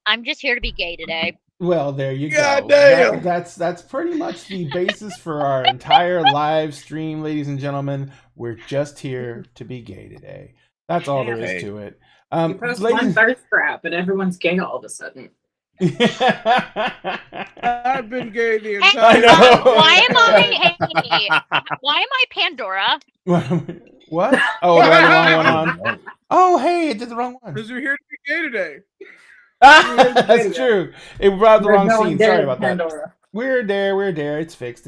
I'm just here to be gay today. Well, there you God go. damn. That's pretty much the basis for our entire live stream, ladies and gentlemen. We're just here to be gay today. That's all there is to it. You post one thirst trap and everyone's gay all of a sudden. I've been gay the Hey, entire know. Why am I Pandora? What? Oh, do I have the wrong one on? Oh, hey, it did the wrong one. Because you're here to be gay today. That's true. It brought the wrong scene. Sorry about that. We're there. It's fixed.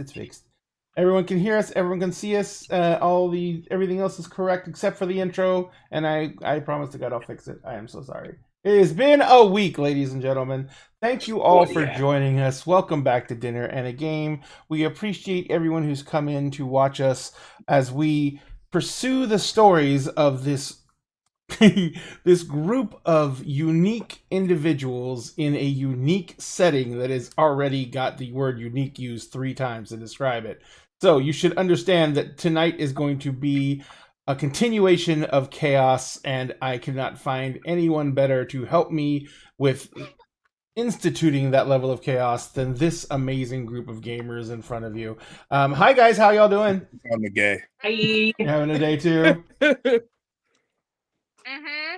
Everyone can hear us. Everyone can see us. Everything else is correct except for the intro. And I promise to God I'll fix it. I am so sorry. It has been a week, ladies and gentlemen. Thank you all for joining us. Welcome back to Dinner and a Game. We appreciate everyone who's come in to watch us as we pursue the stories of this this group of unique individuals in a unique setting that has already got the word unique used 3 times to describe it. So you should understand that tonight is going to be a continuation of chaos, and I cannot find anyone better to help me with instituting that level of chaos than this amazing group of gamers in front of you. Hi guys, how y'all doing? I'm a gay. Hi. You having a day too?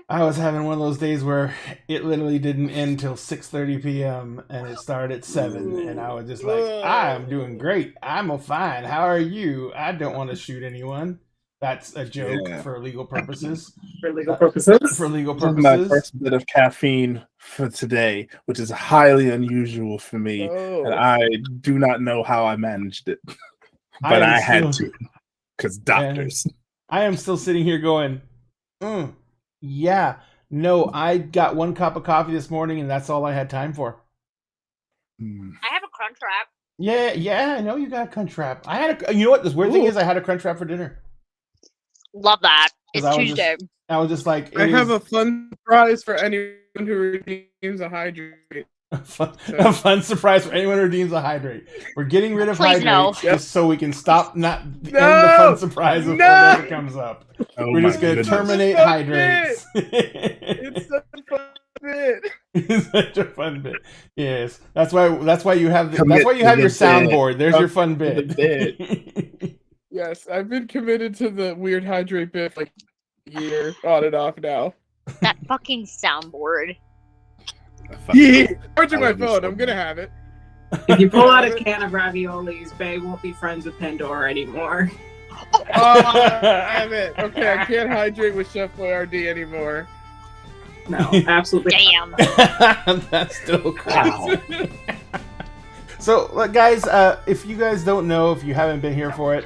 I was having one of those days where it literally didn't end till 6:30 p.m. and it started at 7, and I was just like, I'm doing great. I'm fine. How are you? I don't want to shoot anyone. That's a joke for legal purposes. For legal purposes? For legal This is purposes. my first bit of caffeine for today, which is highly unusual for me, and I do not know how I managed it, but I had to, because doctors. I am still sitting here going, yeah, no, I got 1 cup of coffee this morning, and that's all I had time for. I have a crunch wrap. Yeah, I know you got a crunch wrap. You know what? This weird thing is, I had a crunch wrap for dinner. Love that. It's Tuesday. I was just like, I have a fun surprise for anyone who redeems a hydrate. A fun surprise for anyone who redeems a hydrate. We're getting rid of hydrates just so we can stop end the fun surprise if it comes up. We're just going to terminate hydrates. It's such a fun bit. It's such a fun bit. Yes, that's why you have your soundboard. There's your fun bit. Yes, I've been committed to the weird hydrate bit for like a year, on and off now. That fucking soundboard. Yeah, charging my phone. I'm gonna have it. If you pull out a can of raviolis, Bay won't be friends with Pandora anymore. Oh, damn it. Okay, I can't hydrate with Chef Boyardee anymore. No, absolutely. Damn. That's still cool. So, guys, if you guys don't know, if you haven't been here for it,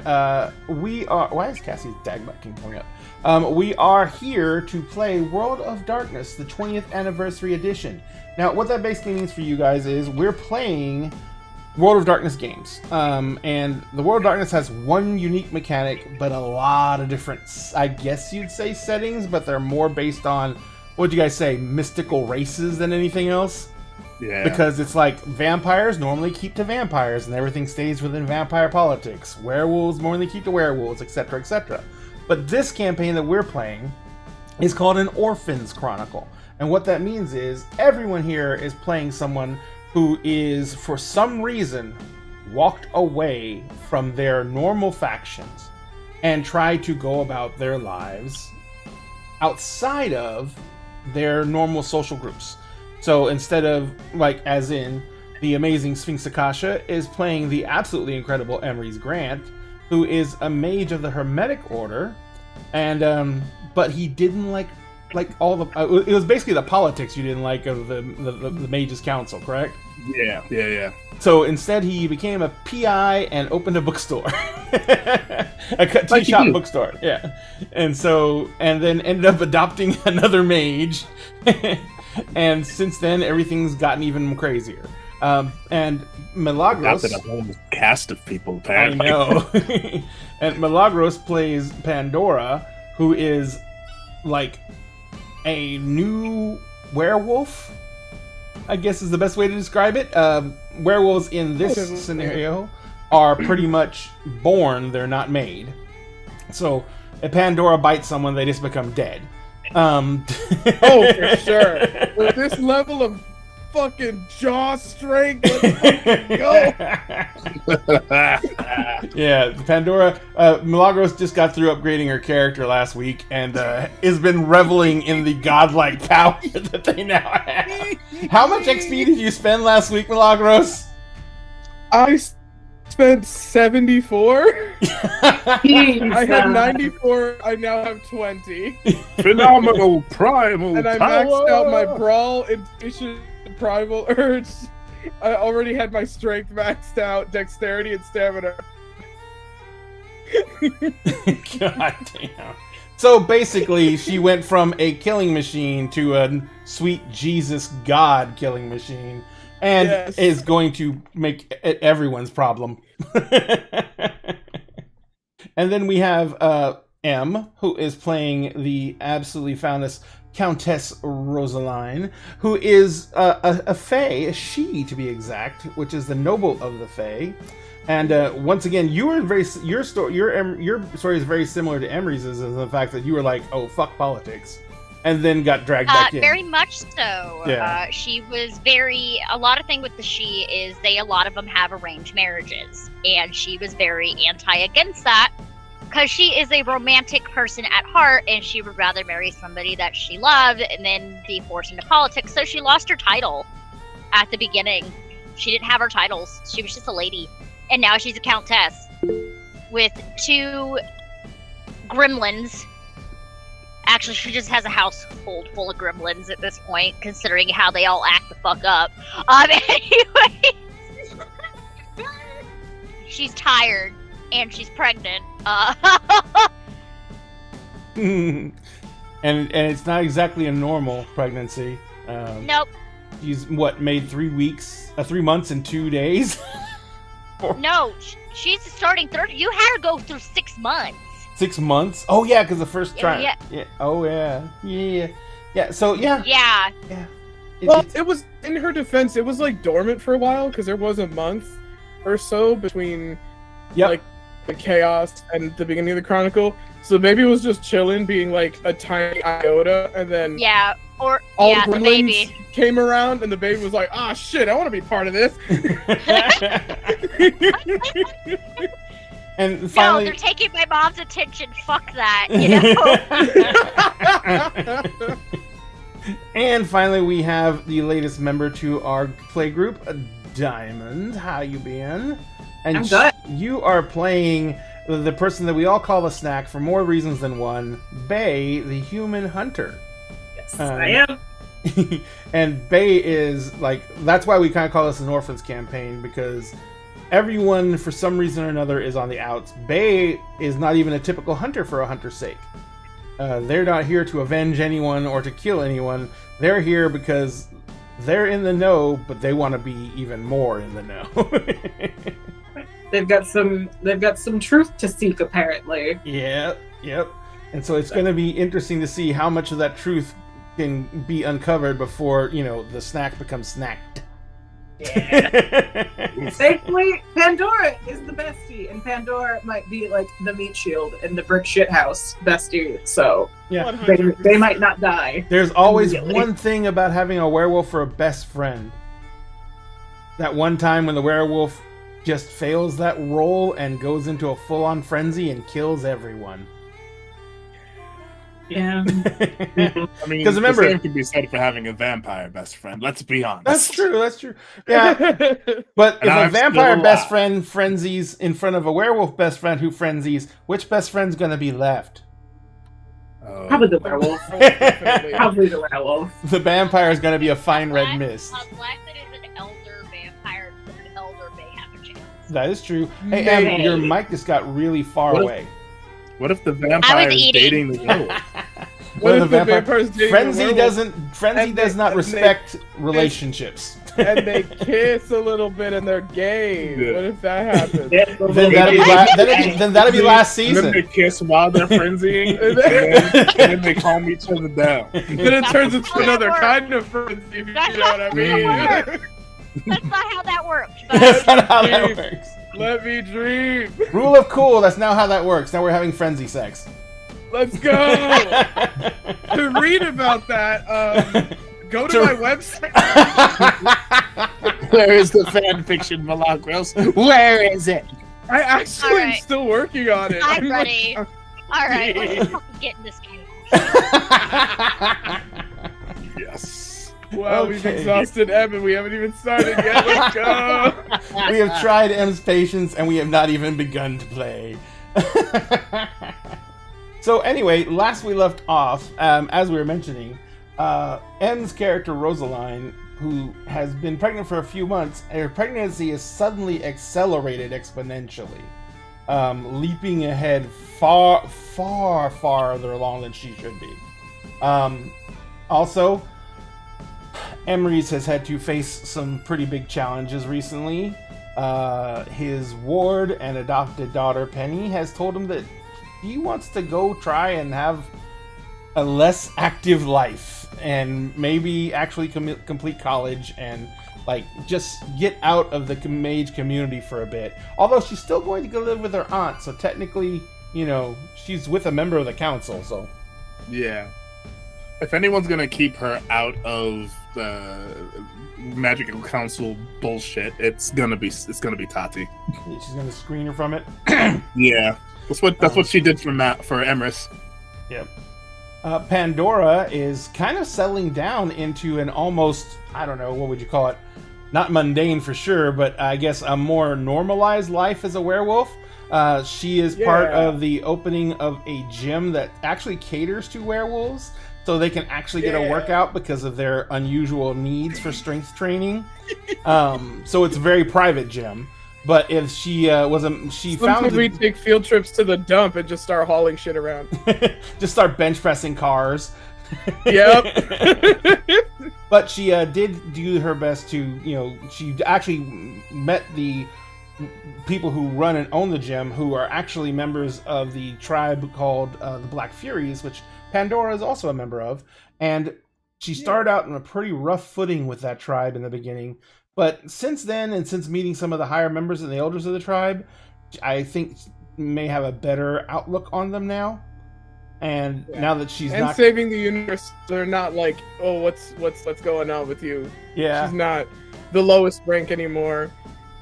we are... Why is Cassie's Dagbacking coming up? We are here to play World of Darkness, the 20th Anniversary Edition. Now, what that basically means for you guys is we're playing World of Darkness games. And the World of Darkness has one unique mechanic, but a lot of different, I guess you'd say, settings, but they're more based on, what'd you guys say, mystical races than anything else? Yeah. Because it's like vampires normally keep to vampires and everything stays within vampire politics. Werewolves normally keep to werewolves, etc., etc. But this campaign that we're playing is called an Orphans Chronicle. And what that means is everyone here is playing someone who is, for some reason, walked away from their normal factions and tried to go about their lives outside of their normal social groups. So instead of, like, as in, the amazing Sphinx Akasha is playing the absolutely incredible Emery's Grant, who is a mage of the Hermetic Order, and, but he didn't like all the, it was basically the politics you didn't like of the Mages Council, correct? Yeah. So instead he became a PI and opened a bookstore. A tea shop bookstore, yeah. And then ended up adopting another mage. And since then, everything's gotten even crazier. And Milagros... Adopted a whole cast of people, apparently. I know. And Milagros plays Pandora, who is, like, a new werewolf, I guess is the best way to describe it. Werewolves in this scenario are pretty much born, they're not made. So, if Pandora bites someone, they just become dead. Oh, for sure. With this level of fucking jaw strength, let's go. Yeah, Pandora, Milagros just got through upgrading her character last week and has been reveling in the godlike power that they now have. How much XP did you spend last week, Milagros? I spent 74. I had 94. I now have 20. Phenomenal primal and I maxed out my brawl, intuition, primal urge. I already had my strength maxed out, dexterity, and stamina. God damn. So basically, she went from a killing machine to a sweet Jesus God killing machine. And is going to make it everyone's problem. And then we have M, who is playing the absolutely foundess Countess Rosaline, who is a fae, a she to be exact, which is the noble of the fae. And once again, your story is very similar to Emery's, in the fact that you were like, oh, fuck politics. And then got dragged back in. Very much so. Yeah. She was a lot of thing with the she is a lot of them have arranged marriages. And she was very against that. Because she is a romantic person at heart and she would rather marry somebody that she loved and then be forced into politics. So she lost her title at the beginning. She didn't have her titles. She was just a lady. And now she's a countess with 2 gremlins. Actually, she just has a household full of gremlins at this point, considering how they all act the fuck up. Anyway, she's tired and she's pregnant. And it's not exactly a normal pregnancy. Nope. She's made 3 months and 2 days. No, she's starting 30. You had her go through 6 months. 6 months? Oh yeah, because the first try. Yeah. Oh yeah. So yeah. Yeah. Well, it was, in her defense, it was like dormant for a while because there was a month or so between like the chaos and the beginning of the Chronicle. So maybe it was just chilling, being like a tiny iota, and then all the baby came around, and the baby was like, "Ah, shit, I want to be part of this." And finally, no, they're taking my mom's attention. Fuck that, you know. And finally, we have the latest member to our play group, Diamond. How you been? And I'm good. You are playing the person that we all call the snack for more reasons than one, Bay, the human hunter. Yes, I am. And Bay is like, that's why we kind of call this an orphans campaign, because everyone, for some reason or another, is on the outs. Bay is not even a typical hunter for a hunter's sake. They're not here to avenge anyone or to kill anyone. They're here because they're in the know, but they want to be even more in the know. They've got some truth to seek, apparently. Yeah, yep. And so it's going to be interesting to see how much of that truth can be uncovered before, the snack becomes snacked. Yeah. Thankfully, Pandora is the bestie, and Pandora might be like the meat shield in the brick shit house bestie, so yeah, they might not die. There's always one thing about having a werewolf for a best friend. That one time when the werewolf just fails that role and goes into a full-on frenzy and kills everyone. Yeah. I mean, because remember, the same can be said for having a vampire best friend. Let's be honest. That's true. Yeah. But if a vampire best friend frenzies in front of a werewolf best friend who frenzies, which best friend's going to be left? Probably the werewolf. Probably the werewolf. The vampire is going to be a fine red mist. Unless it is an elder vampire, an elder may have a chance. That is true. Hey, Em, your mic just got really far away. What if the vampire is dating the werewolf? What if the vampire's dating Frenzy does not respect relationships. And they kiss a little bit and they're gay. Yeah. What if that happens? then that'll be last season. Then they kiss while they're frenzying, and then they calm each other down. Then it turns into another kind of frenzy, if you know what I mean. That's not how that works. That's not how that works. Let me dream. Rule of cool, that's now how that works. Now we're having frenzy sex. Let's go. To read about that, go to my website. Where is the fan fiction, Milagros? Where is it? I actually am still working on it. I'm ready. All right, let's fucking get in this game. Yes. Wow, we've exhausted Em and we haven't even started yet. Let's go. We have tried Em's patience and we have not even begun to play. So anyway, last we left off, as we were mentioning, Em's character Rosaline, who has been pregnant for a few months, her pregnancy is suddenly accelerated exponentially, leaping ahead far, far, farther along than she should be. Also, Emery's has had to face some pretty big challenges recently. His ward and adopted daughter Penny has told him that he wants to go try and have a less active life and maybe actually complete college and just get out of the mage community for a bit. Although she's still going to go live with her aunt, so technically, she's with a member of the council. So yeah, if anyone's gonna keep her out of the magical council bullshit, it's gonna be Tati. She's gonna screen her from it. Yeah. That's what she did for Emrys. Yep. Pandora is kind of settling down into an almost, I don't know, what would you call it? Not mundane for sure, but I guess a more normalized life as a werewolf. She is part of the opening of a gym that actually caters to werewolves, so they can actually get a workout because of their unusual needs for strength training. So it's a very private gym. But if she Sometimes we take field trips to the dump and just start hauling shit around. Just start bench pressing cars. Yep. But she did do her best to, she actually met the people who run and own the gym, who are actually members of the tribe called the Black Furies, which Pandora is also a member of. And she started out on a pretty rough footing with that tribe in the beginning. But since then, and since meeting some of the higher members and the elders of the tribe, I think may have a better outlook on them now. And now that she's not saving the universe, they're not like, oh, what's going on with you? Yeah, she's not the lowest rank anymore.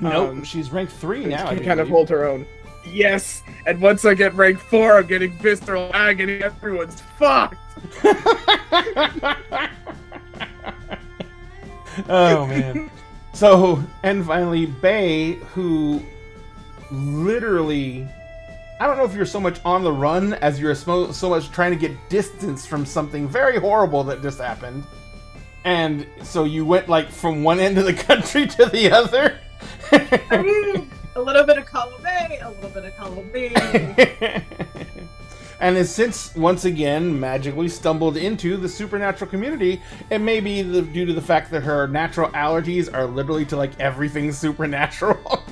Nope, she's ranked 3 now. She can kind of hold her own. Yes, and once I get rank 4, I'm getting visceral agony. Everyone's fucked. Oh man. So, and finally, Bae, who literally, I don't know if you're so much on the run as you're so much trying to get distance from something very horrible that just happened. And so you went like from one end of the country to the other. I mean, a little bit of column A, a little bit of column B. And has since, once again, magically stumbled into the supernatural community. It may be due to the fact that her natural allergies are literally to like everything supernatural.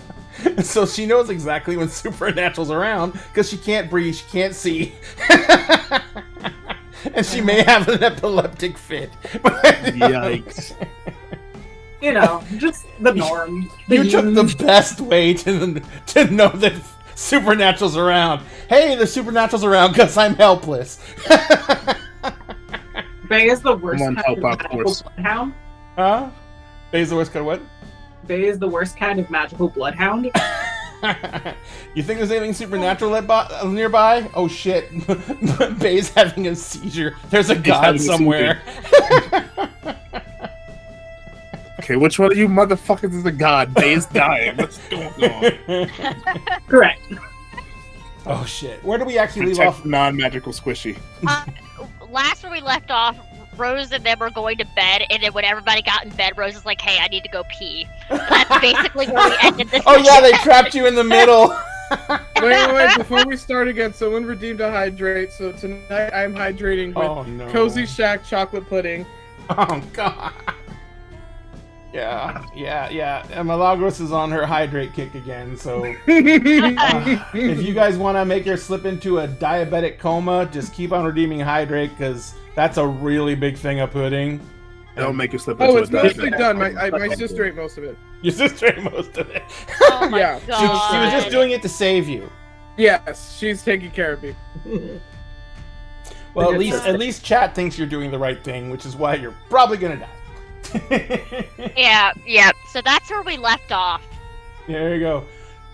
So she knows exactly when Supernatural's around, because she can't breathe, she can't see. And she may have an epileptic fit. Yikes. You know, just the norm. You took the best way to know that Supernatural's around. Hey, the Supernatural's around because I'm helpless. Bae is the worst Come on, kind help of out, magical course. bloodhound. Huh? Bae's the worst kind of what? Bae is the worst kind of magical bloodhound. You think there's anything supernatural nearby? Oh shit. Bae's having a seizure. There's a god somewhere. Okay, which one of you motherfuckers is a god? Bae is dying. What's going on? Correct. Oh shit. Where do we actually leave off? Non-magical squishy. Last where we left off, Rose and them were going to bed, and then when everybody got in bed, Rose was like, "Hey, I need to go pee." That's basically where we ended this. Oh yeah, they trapped you in the middle. Wait, before we start again, someone redeemed a hydrate, so tonight I'm hydrating with Cozy Shack chocolate pudding. Oh god. Yeah. And Milagros is on her hydrate kick again, so if you guys want to make her slip into a diabetic coma, just keep on redeeming hydrate, because that's a really big thing of pudding. Don't make her slip into Oh, it's mostly diabetic. done. My sister ate most of it. Your sister ate most of it. Oh my Yeah. god. She was just doing it to save you. Yes, she's taking care of me. Well, at least chat thinks you're doing the right thing, which is why you're probably gonna die. Yeah. So that's where we left off. There you go.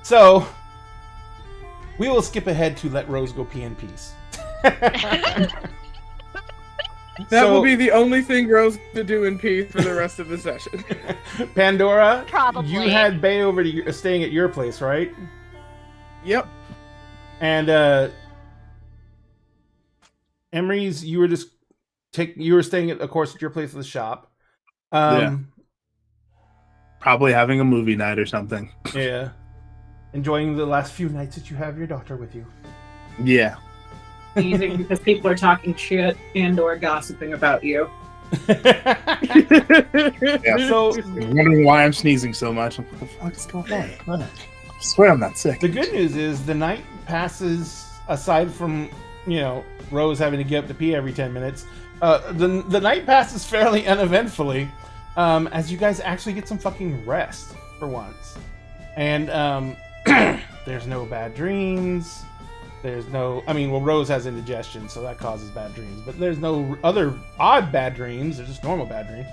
So we will skip ahead to let Rose go pee in peace. That will be the only thing Rose to do in peace for the rest of the session. Pandora, Probably. you had Bae over to staying at your place, right? Yep. And Emery's, you were staying at, of course, at your place at the shop. Yeah. Probably having a movie night or something. Yeah. Enjoying the last few nights that you have your daughter with you. Yeah. Sneezing because people are talking shit and or gossiping about you. Yeah. So Wondering why I'm sneezing so much. What the fuck is going on? I swear I'm not sick. the good news is the night passes, aside from, Rose having to get up to pee every 10 minutes, the night passes fairly uneventfully, as you guys actually get some fucking rest for once. And there's no bad dreams. There's no, Rose has indigestion, so that causes bad dreams. But there's no other odd bad dreams. They're just normal bad dreams.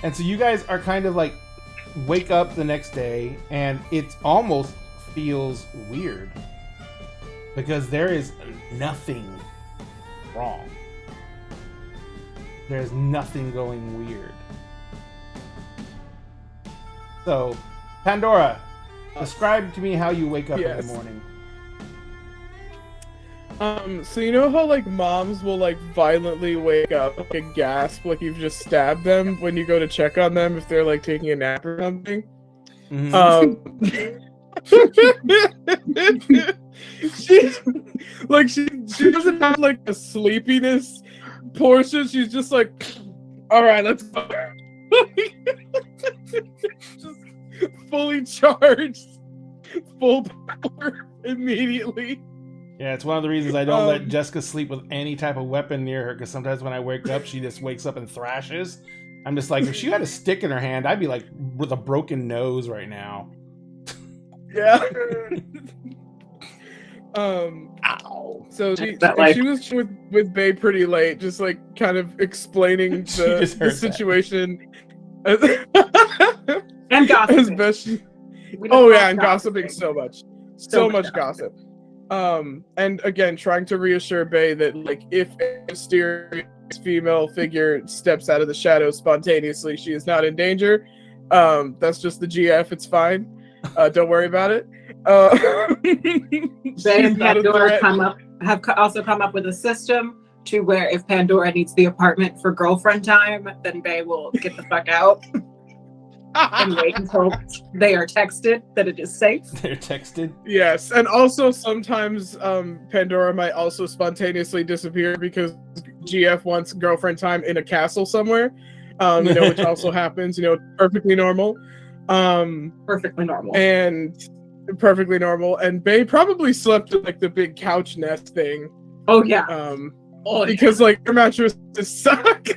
And so you guys are kind of like wake up the next day, and it almost feels weird because there is nothing wrong. There's nothing going weird. So, Pandora, describe to me how you wake up in the morning. So you know how like moms will like violently wake up like and gasp like you've just stabbed them when you go to check on them if they're like taking a nap or something? She doesn't have like a sleepiness portion. She's just like, all right, let's go. Just fully charged, full power immediately. Yeah, it's one of the reasons I don't let Jessica sleep with any type of weapon near her, because sometimes when I wake up, she just wakes up and thrashes. I'm just like, if she had a stick in her hand, I'd be like with a broken nose right now. Yeah. Ow. So she was with Bae pretty late, just like kind of explaining the situation. And gossiping. As best she... Oh yeah, and gossiping so much. So much gossip. And again, trying to reassure Bae that, like, if a mysterious female figure steps out of the shadows spontaneously, she is not in danger. That's just the GF. It's fine. Don't worry about it. Bae and Pandora have also come up with a system to where if Pandora needs the apartment for girlfriend time, then Bae will get the fuck out and wait until they are texted that it is safe. They're texted? Yes, and also sometimes Pandora might also spontaneously disappear because GF wants girlfriend time in a castle somewhere, which also happens, perfectly normal. Perfectly normal. And Bae probably slept in, like, the big couch nest thing. Oh, yeah. Because, like, her mattresses suck.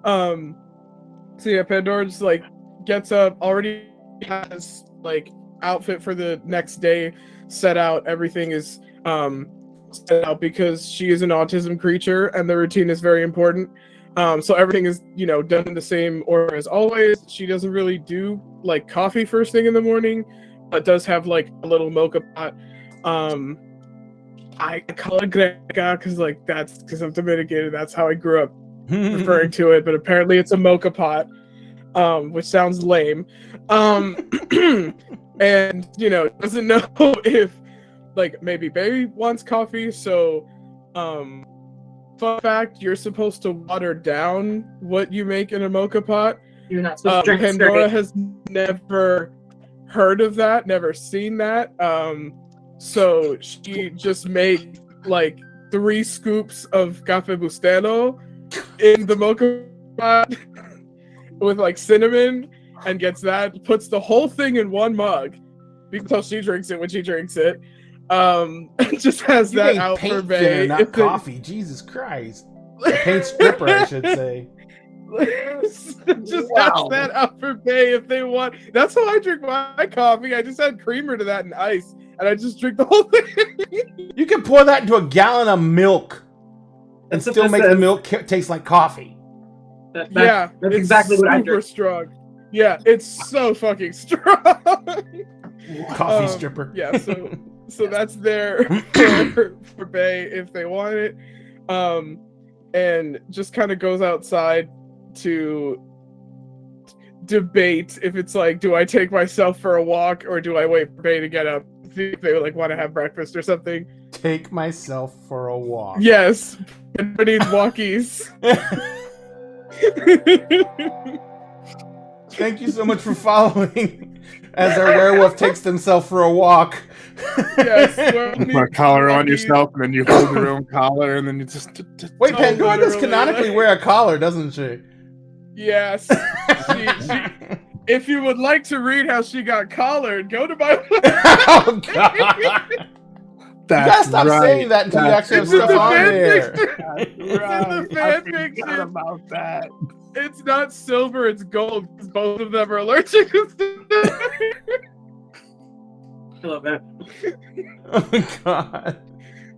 So yeah, Pandora just, like, gets up, already has, like, outfit for the next day set out. Everything is set out because she is an autism creature and the routine is very important. So everything is, done in the same order as always. She doesn't really do, like, coffee first thing in the morning, but does have, like, a little mocha pot. I call it greca because I'm Dominican. That's how I grew up referring to it, but apparently it's a mocha pot, which sounds lame. And doesn't know if, like, maybe Bae wants coffee. So fun fact, you're supposed to water down what you make in a mocha pot. You're not supposed to drink Pandora has never heard of that, never seen that. So she just made, like, 3 scoops of Café Bustelo in the mocha pot with, like, cinnamon, and gets that, puts the whole thing in one mug because she drinks it when she drinks it. Just has that out for Bae. Not coffee. Jesus Christ. A paint stripper, I should say. Just has that out for Bae if they want. That's how I drink my coffee. I just add creamer to that and ice, and I just drink the whole thing. You can pour that into a gallon of milk and still make the milk taste like coffee. That's exactly what I drink. Super strong. Yeah, it's so fucking strong. Coffee stripper. Yeah, so that's there for Bae if they want it. And just kind of goes outside to debate if it's like, do I take myself for a walk or do I wait for Bae to get up, see if they like want to have breakfast or something. Take myself for a walk. Yes, everybody needs walkies. Thank you so much for following as our werewolf takes himself for a walk. Yes, put a collar on yourself, and then you hold your own collar, and then you just... Wait, Pandora does canonically wear a collar, doesn't she? Yes. She, if you would like to read how she got collared, go to my... Oh, God. You gotta stop saying that until you actually have stuff on there. It's in the fan fiction. About that. It's not silver, it's gold, because both of them are allergic to I love that. Oh, God.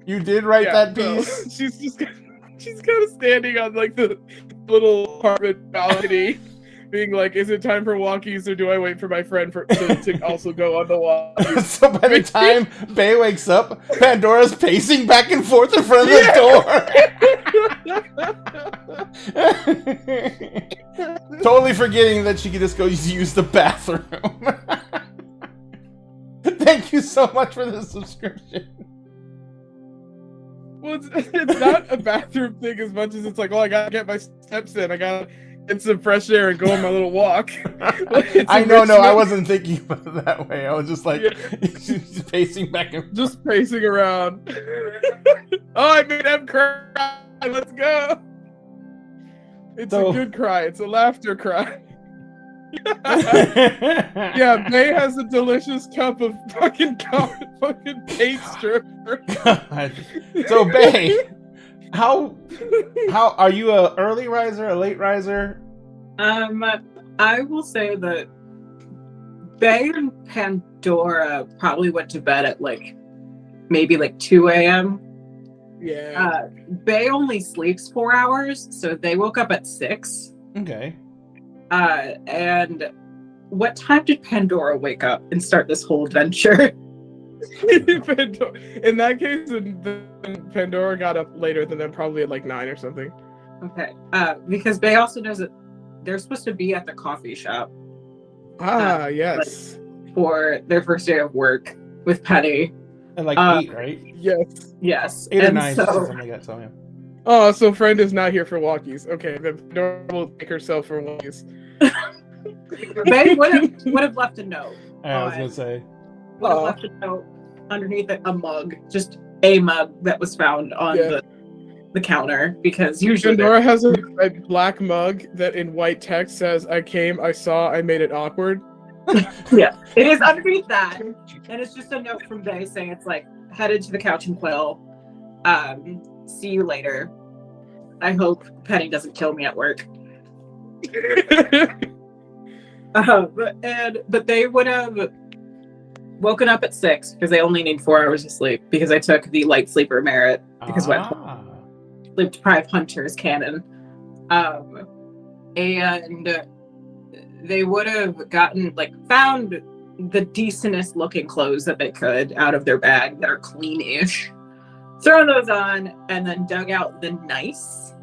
You did write that piece? So she's kind of standing on, like, the little apartment balcony, being like, is it time for walkies, or do I wait for my friend to also go on the walk? So by the time Bae wakes up, Pandora's pacing back and forth in front of the door. Totally forgetting that she could just go use the bathroom. Thank you so much for the subscription. Well, it's not a bathroom thing as much as it's like, well, I gotta get my steps in. I gotta get some fresh air and go on my little walk. I know, I wasn't thinking about it that way. I was just like, she's pacing back and forth. Just pacing around. Oh, I made him cry. Let's go. It's a good cry. It's a laughter cry. Yeah, Bae has a delicious cup of fucking paint stripper. God. So Bae, how are you a early riser, a late riser? I will say that Bae and Pandora probably went to bed at maybe 2 a.m. Yeah. Bae only sleeps 4 hours, so they woke up at 6. Okay. And what time did Pandora wake up and start this whole adventure? In that case, then Pandora got up later than them, probably at like 9 or something. Okay. Because Bay also knows that they're supposed to be at the coffee shop. Yes. For their first day of work with Penny. And like 8, right? Yes. Yes. 8 or 9, something like that. So yeah. Oh, so friend is not here for walkies. Okay, then Pandora will take herself for walkies. Bay would have left a note. I was gonna say. Would have left a note underneath a mug, just a mug that was found on the counter, because usually Pandora has a black mug that in white text says, "I came, I saw, I made it awkward." Yeah, it is underneath that, and it's just a note from Bay saying it's like, headed to the Couch and Quill. See you later. I hope Penny doesn't kill me at work. But they would have woken up at 6 because they only need 4 hours of sleep, because I took the light sleeper merit because sleep deprived hunters canon. And they would have gotten found the decentest looking clothes that they could out of their bag that are clean-ish, thrown those on, and then dug out the nice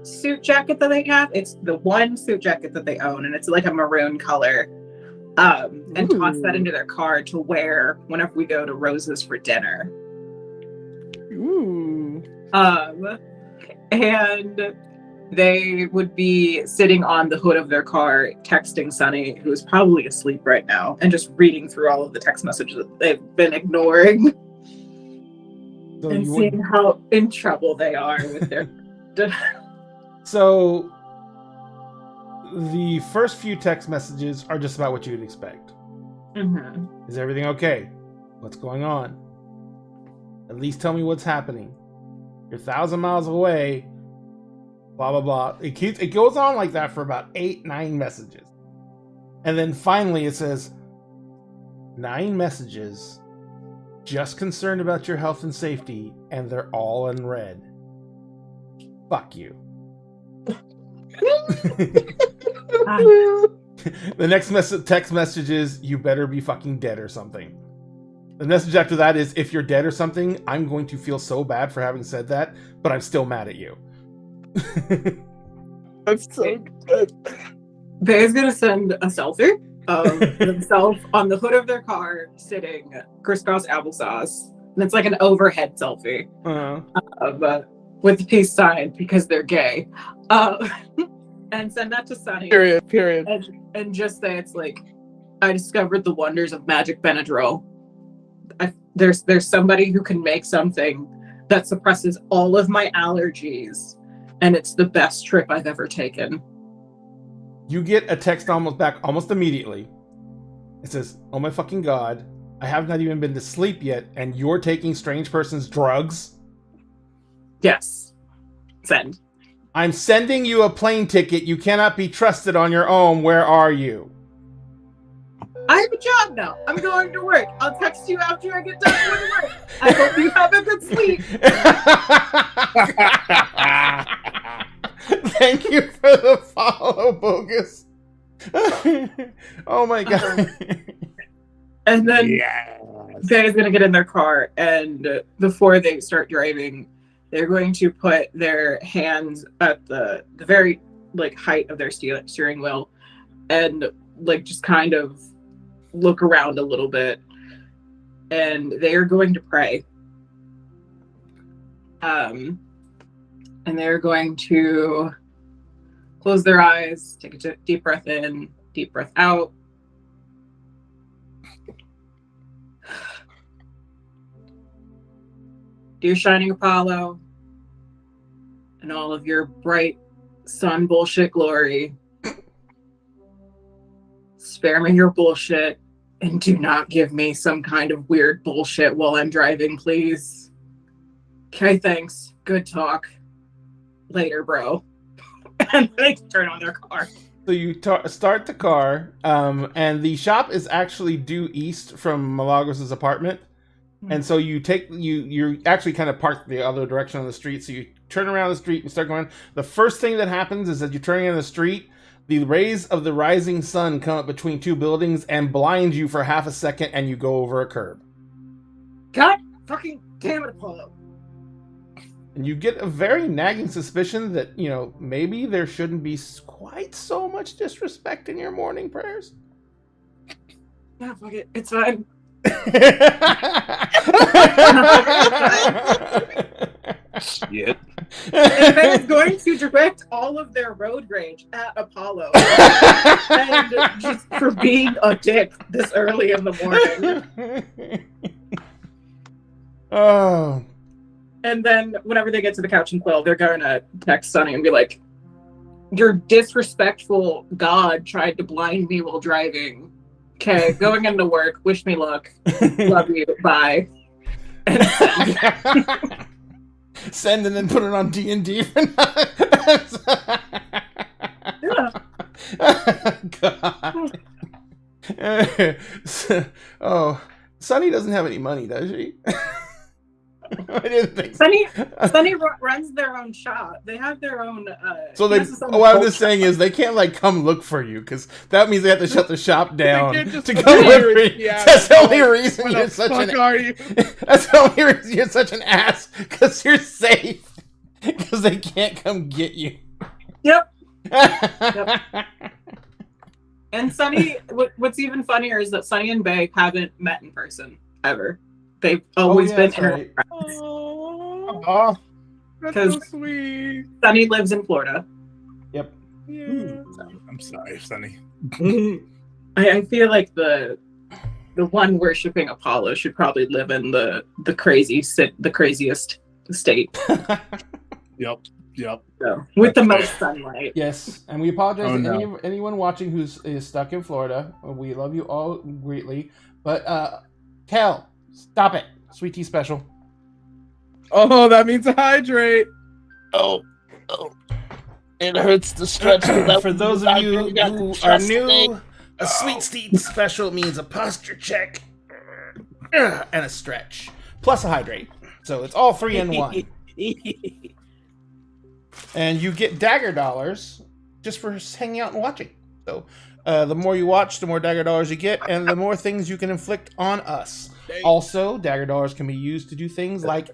suit jacket that they have. It's the one suit jacket that they own, and it's like a maroon color. And toss that into their car to wear whenever we go to Rose's for dinner. Ooh. And they would be sitting on the hood of their car texting Sunny, who is probably asleep right now, and just reading through all of the text messages that they've been ignoring. So and seeing how in trouble they are with their... So... the first few text messages are just about what you'd expect. Mm-hmm. Is everything okay? What's going on? At least tell me what's happening. You're 1,000 miles away. Blah, blah, blah. It goes on like that for about 8, 9 messages. And then finally it says, 9 messages, just concerned about your health and safety, and they're all in red. Fuck you. The next text message is, you better be fucking dead or something. The message after that is, if you're dead or something, I'm going to feel so bad for having said that, but I'm still mad at you. That's so good. Bay's gonna send a selfie of themselves on the hood of their car, sitting crisscross applesauce, and it's like an overhead selfie with the peace sign because they're gay. And send that to Sunny. Period. And just say it's like, I discovered the wonders of magic Benadryl. There's somebody who can make something that suppresses all of my allergies, and it's the best trip I've ever taken. You get a text almost immediately. It says, oh my fucking god, I have not even been to sleep yet, and you're taking strange person's drugs? Yes. Send. I'm sending you a plane ticket. You cannot be trusted on your own. Where are you? I have a job now. I'm going to work. I'll text you after I get done with work. I hope you have a good sleep. Thank you for the follow, Bogus. Oh my god. And then Bay's going to get in their car, and before they start driving, they're going to put their hands at the very height of their steering wheel, and just kind of look around a little bit, and they are going to pray. And they're going to close their eyes, take a deep breath in, deep breath out. Dear Shining Apollo, and all of your bright sun bullshit glory, spare me your bullshit and do not give me some kind of weird bullshit while I'm driving, please. Okay, thanks. Good talk. Later, bro. And they turn on their car. So you start the car, and the shop is actually due east from Milagros' apartment. And so you actually kind of park the other direction on the street. So you turn around the street and start going. The first thing that happens is that you're turning on the street, The rays of the rising sun come up between two buildings and blind you for half a second, and you go over a curb. God fucking damn it, Apollo. And you get a very nagging suspicion that, maybe there shouldn't be quite so much disrespect in your morning prayers. Yeah, fuck it. It's fine. Shit. And Faye is going to direct all of their road rage at Apollo. And just for being a dick this early in the morning. Oh. And then whenever they get to the couch and quill, they're going to text Sunny and be like, your disrespectful God tried to blind me while driving. Okay, going into work. Wish me luck. Love you. Bye. And send and then put it on D&D for God. Oh, Sunny doesn't have any money, does she? I didn't think so. Sunny runs their own shop. They have their own. So what I'm just saying is they can't come look for you, because that means they have to shut the shop down to come look for you. Yeah, that's the only reason you're such an. Are you? That's the only reason you're such an ass, because you're safe. Because they can't come get you. Yep. Yep. And Sunny, what's even funnier is that Sunny and Bae haven't met in person ever. They've always been right. Oh, that's so sweet. Sunny lives in Florida. Yep. Yeah. I'm sorry, Sunny. I feel like the one worshiping Apollo should probably live in the craziest state. Yep. So, with the most sunlight. Yes, and we apologize to anyone watching is stuck in Florida. We love you all greatly, but Kel, stop it. Sweet tea special. Oh, that means to hydrate. Oh, it hurts to stretch. For those of you who are new, a sweet tea special means a posture check and a stretch plus a hydrate. So it's all 3 in 1. And you get dagger dollars just for hanging out and watching. So the more you watch, the more dagger dollars you get, and the more things you can inflict on us. Also, dagger dollars can be used to do things like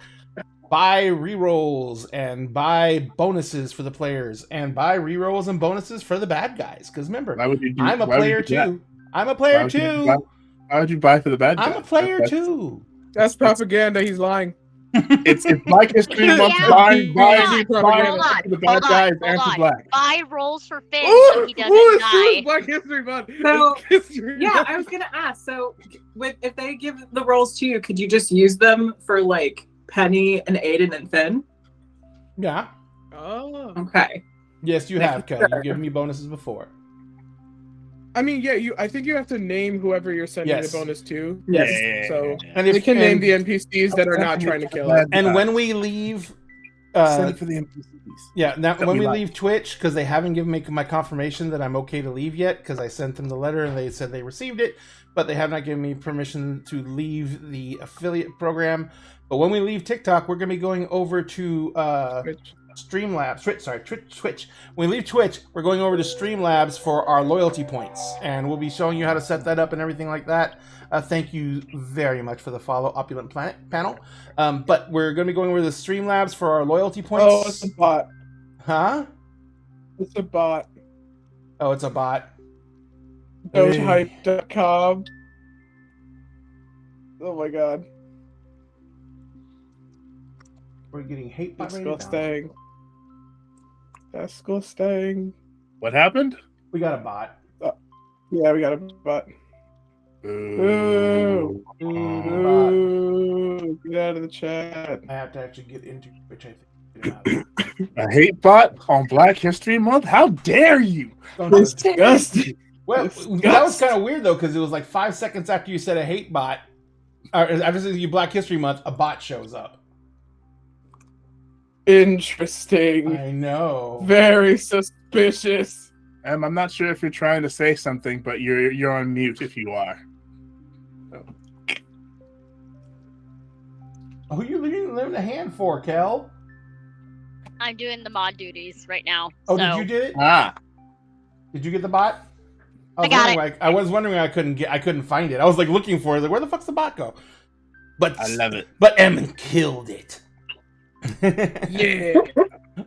buy rerolls and buy bonuses for the players, and buy rerolls and bonuses for the bad guys. Because remember, I'm a player too. I'm a player too. Why would you buy for the bad guys? I'm a player too. That's propaganda. He's lying. It's Black History Month. Buy for the bad guys and for Black. Buy rolls for Finn so he doesn't die. Black History Month. So, I was gonna ask. So, if they give the rolls to you, could you just use them for Penny and Aiden and Finn? Yeah. Oh. Okay. Yes, you have, Kel. You've given me bonuses before. I mean, yeah. I think you have to name whoever you're sending the bonus to. Yes. So they can name the NPCs that are not trying to kill it. And when we leave, send it for the NPCs. Yeah. Now, when we leave Twitch, because they haven't given me my confirmation that I'm okay to leave yet, because I sent them the letter and they said they received it, but they have not given me permission to leave the affiliate program. But when we leave TikTok, we're going to be going over to Streamlabs. Twitch. When we leave Twitch, we're going over to Streamlabs for our loyalty points, and we'll be showing you how to set that up and everything like that. Thank you very much for the follow, Opulent Planet panel. But we're going to be going over to Streamlabs for our loyalty points. Oh, it's a bot. Huh? It's a bot. Oh, it's a bot. Dogehype.com. Oh my god. We're getting hate bot Disgusting. Disgusting. What happened? We got a bot. Yeah, we got a bot. Ooh. Ooh. Get out of the chat. I have to actually get into Twitch, I think. A hate bot on Black History Month? How dare you? Disgusting. Well, that was kind of weird though, because it was 5 seconds after you said a hate bot, or after you Black History Month, a bot shows up. Interesting. I know. Very suspicious. I'm not sure if you're trying to say something, but you're on mute if you are. Who you lending a hand for, Kel? I'm doing the mod duties right now. Oh, did you do it? Ah. Did you get the bot? I got it. I was wondering why I couldn't find it. I was like looking for it. Like, where the fuck's the bot go? But I love it. But Emmon killed it. Yeah.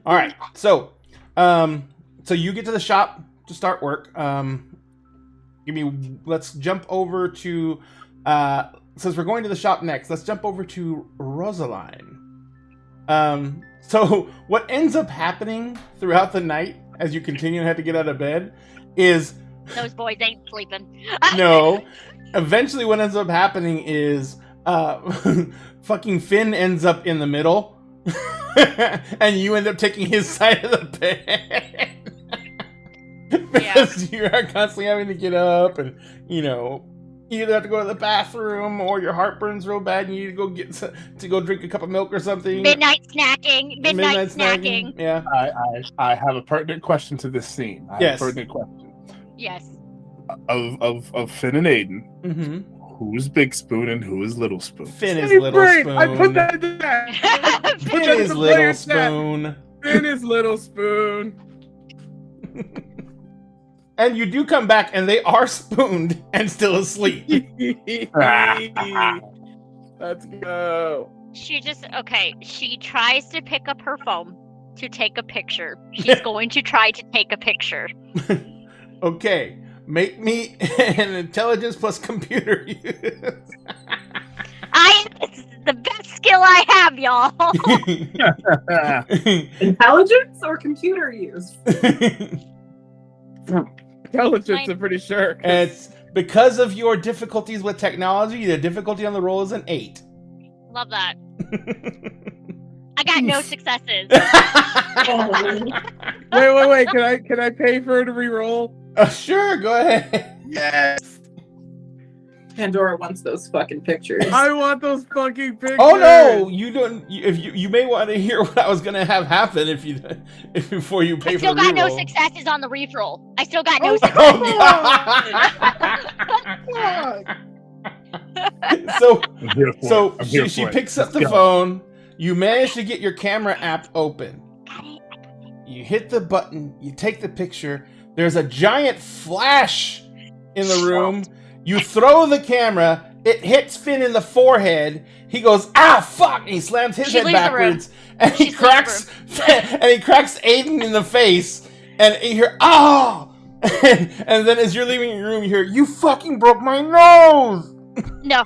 All right. So you get to the shop to start work. Let's jump over to since we're going to the shop next, let's jump over to Rosaline. So what ends up happening throughout the night as you continue to have to get out of bed is those boys ain't sleeping. No. Eventually what ends up happening is fucking Finn ends up in the middle. And you end up taking his side of the bed. Because you are constantly having to get up and, you either have to go to the bathroom or your heart burns real bad and you need to go drink a cup of milk or something. Midnight snacking. Yeah. I have a pertinent question to this scene. Yes. A pertinent question. Yes. Of Finn and Aiden. Mm-hmm. Who's Big Spoon and who is Little Spoon? Finn is Little Spoon. I put that in there. Finn is Little Spoon. Finn is Little Spoon. And you do come back and they are spooned and still asleep. Let's go. She tries to pick up her phone to take a picture. She's going to try to take a picture. Okay. Make me an intelligence plus computer use. It's the best skill I have, y'all. Intelligence or computer use? Intelligence, I'm pretty sure. It's because of your difficulties with technology, the difficulty on the roll is an 8. Love that. I got no successes. Wait. Can I pay for her to re-roll? Sure, go ahead. Yes. Pandora wants those fucking pictures. I want those fucking pictures. Oh no, you don't. You may want to hear what I was gonna have happen if before you pay for the I still got no reroll. Successes on the re-roll. I still got no successes. So she picks up the phone. You manage to get your camera app open. You hit the button. You take the picture. There's a giant flash in the room. You throw the camera. It hits Finn in the forehead. He goes, "Ah, fuck!" And he slams his head backwards, and he cracks Aiden in the face. And you hear, "Ah!" And then as you're leaving your room, you hear, "You fucking broke my nose!" No.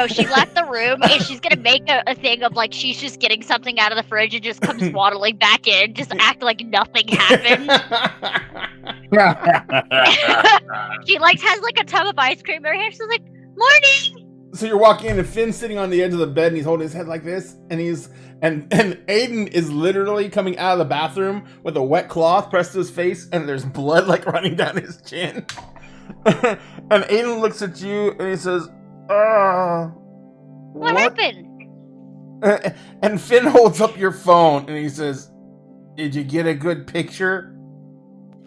She left the room, and she's gonna make a thing of like she's just getting something out of the fridge and just comes waddling back in, just act like nothing happened. She has like a tub of ice cream in her hand. She's like, "Morning." So you're walking in, and Finn's sitting on the edge of the bed, and he's holding his head like this, and Aiden is literally coming out of the bathroom with a wet cloth pressed to his face, and there's blood like running down his chin. And Aiden looks at you, and he says, What happened?" And Finn holds up your phone, and he says, "Did you get a good picture?"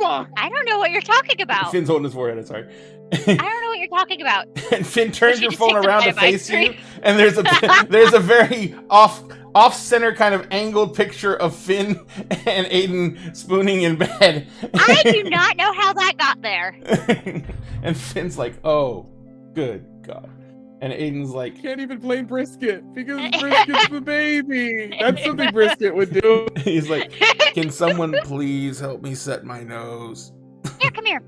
Fuck. I don't know what you're talking about. Finn's holding his forehead, sorry. I don't know what you're talking about. And Finn turns your phone take a around bite to of ice face cream? you, and there's a very off-center kind of angled picture of Finn and Aiden spooning in bed. I do not know how that got there. And Finn's like, "Oh, good God." And Aiden's like, Can't even play brisket because brisket's the baby. That's something brisket would do. he's like, "Can someone please help me set my nose?" Here, come here.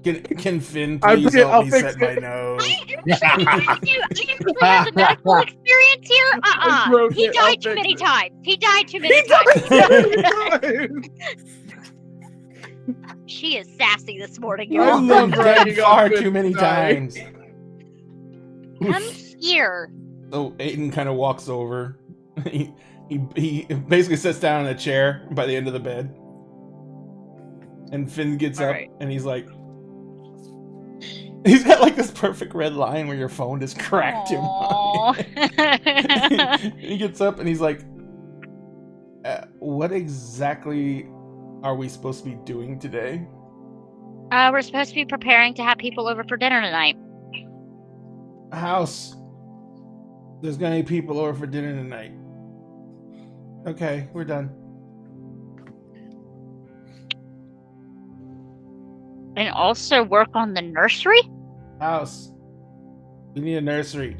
Can Finn please help me set my nose? I actually have the medical experience here. He died too many times. She is sassy this morning, I y'all. love Dead writing far off too many midnight. times. Come here. So Aiden kind of walks over. He basically sits down in a chair by the end of the bed. And Finn gets up and he's like, he's got like this perfect red line where your phone just cracked him. He gets up and he's like, "What exactly are we supposed to be doing today?" We're supposed to be preparing to have people over for dinner tonight. House. There's gonna be people over for dinner tonight. Okay, we're done. And also work on the nursery? House. We need a nursery.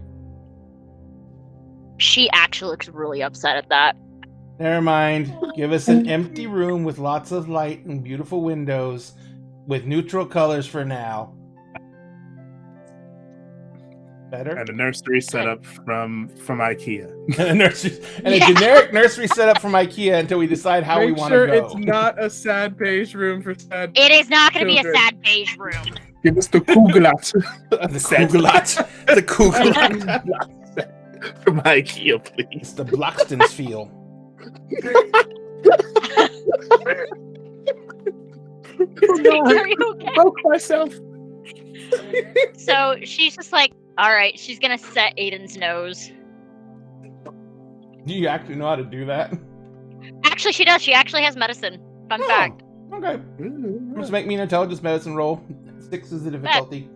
She actually looks really upset at that. Never mind. Give us an empty room with lots of light and beautiful windows with neutral colors for now. Better? And a nursery setup from IKEA. And a generic nursery setup from IKEA until we decide how we want to go. Make sure it's not a sad beige room for sad. It is not going to be a sad beige room. Give us the Kugelat. The Kugelat. The Kugelat. From IKEA, please. It's the Bloxton's feel. Are you okay? Broke myself. So she's just like, all right, she's going to set Aiden's nose. Do you actually know how to do that? Actually, she does. She actually has medicine. Fun fact. Okay. Just make me an intelligence medicine roll. 6 is the difficulty.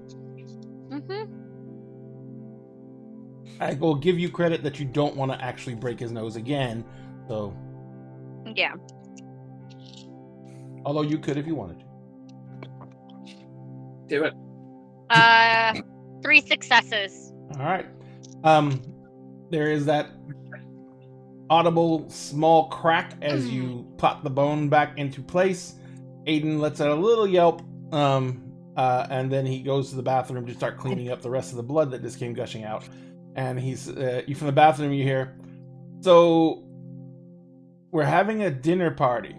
I will give you credit that you don't want to actually break his nose again, so... Yeah. Although you could if you wanted to. Do it. 3 successes. Alright. There is that audible small crack as you pop the bone back into place. Aiden lets out a little yelp, and then he goes to the bathroom to start cleaning up the rest of the blood that just came gushing out. And you from the bathroom you hear, so we're having a dinner party.